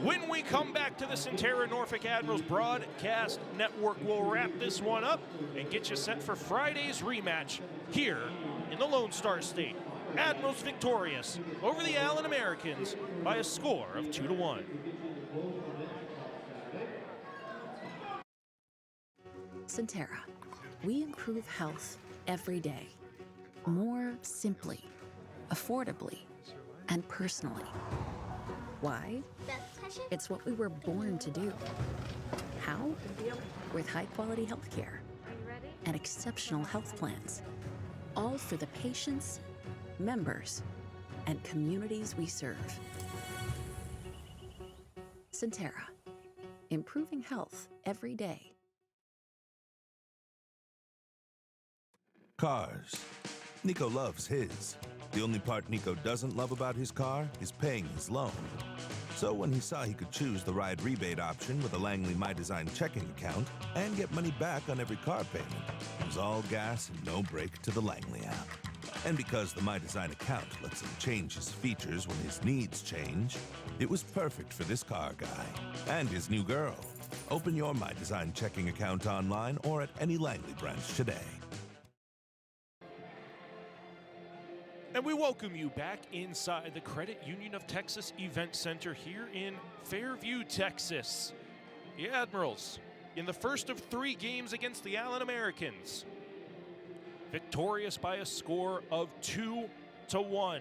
When we come back to the Centera Norfolk Admirals Broadcast Network, we'll wrap this one up and get you set for Friday's rematch here in the Lone Star State. Admirals victorious over the Allen Americans by a score of 2-1. Centera. We improve health every day. More simply, affordably, and personally. Why? It's what we were born to do. How? With high-quality healthcare and exceptional health plans. All for the patients, members, and communities we serve. Centera. Improving health every day. Cars. Nico loves his. The only part Nico doesn't love about his car is paying his loan. So when he saw he could choose the ride rebate option with a Langley My Design checking account and get money back on every car payment, it was all gas and no brake to the Langley app. And because the My Design account lets him change his features when his needs change, It was perfect for this car guy and his new girl. Open your My Design checking account online or at any Langley branch today. And we welcome you back inside the Credit Union of Texas Event Center here in Fairview, Texas. The Admirals, in the first of 3 games against the Allen Americans, victorious by a score of 2-1.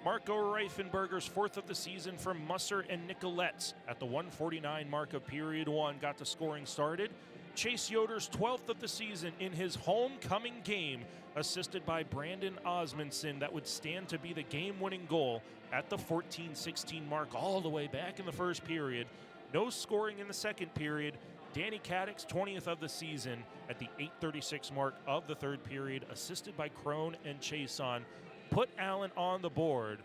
Marco Reifenberger's 4th of the season from Musser and Nicolettes at the 1:49 mark of period 1 got the scoring started. Chase Yoder's 12th of the season in his homecoming game, assisted by Brandon Osmondson, that would stand to be the game-winning goal at the 14-16 mark all the way back in the first period. No scoring in the second period. Danny Caddick's 20th of the season at the 8:36 mark of the third period, assisted by Crone and Chason, put Allen on the board.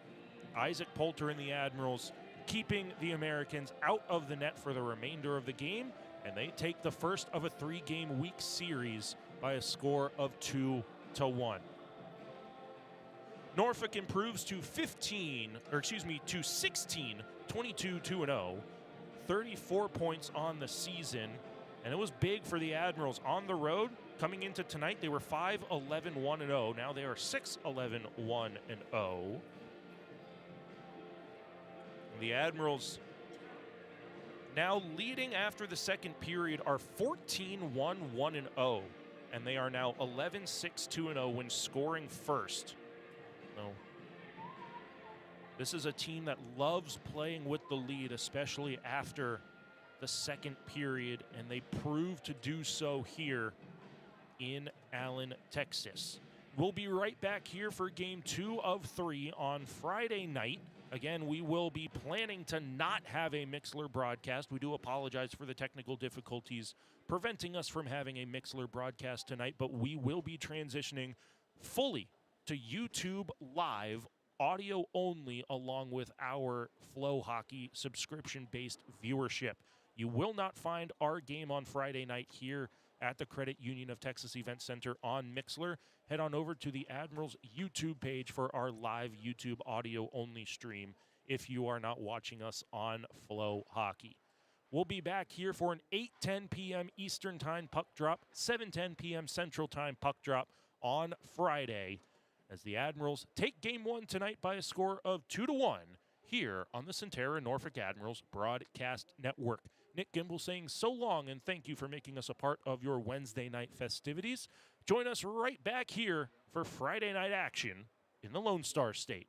Isaac Poulter and the Admirals keeping the Americans out of the net for the remainder of the game, and they take the first of a 3-game week series by a score of 2-1. Norfolk improves to 16, 22-2-0, 34 points on the season, and it was big for the Admirals on the road. Coming into tonight, they were 5-11-1-0. Now they are 6-11-1-0. The Admirals, now leading after the second period, are 14-1-1-0, and they are now 11-6-2-0 when scoring first. So this is a team that loves playing with the lead, especially after the second period, and they prove to do so here in Allen, Texas. We'll be right back here for game 2 of 3 on Friday night. Again, we will be planning to not have a Mixler broadcast. We do apologize for the technical difficulties preventing us from having a Mixler broadcast tonight, but we will be transitioning fully to YouTube Live, audio only, along with our Flow Hockey subscription-based viewership. You will not find our game on Friday night here at the Credit Union of Texas Event Center on Mixler. Head on over to the Admirals YouTube page for our live YouTube audio-only stream if you are not watching us on Flow Hockey. We'll be back here for an 8:10 p.m. Eastern Time puck drop, 7:10 p.m. Central Time puck drop on Friday, as the Admirals take Game 1 tonight by a score of 2-1 here on the Centera Norfolk Admirals Broadcast Network. Nick Gimbel saying so long and thank you for making us a part of your Wednesday night festivities. Join us right back here for Friday night action in the Lone Star State.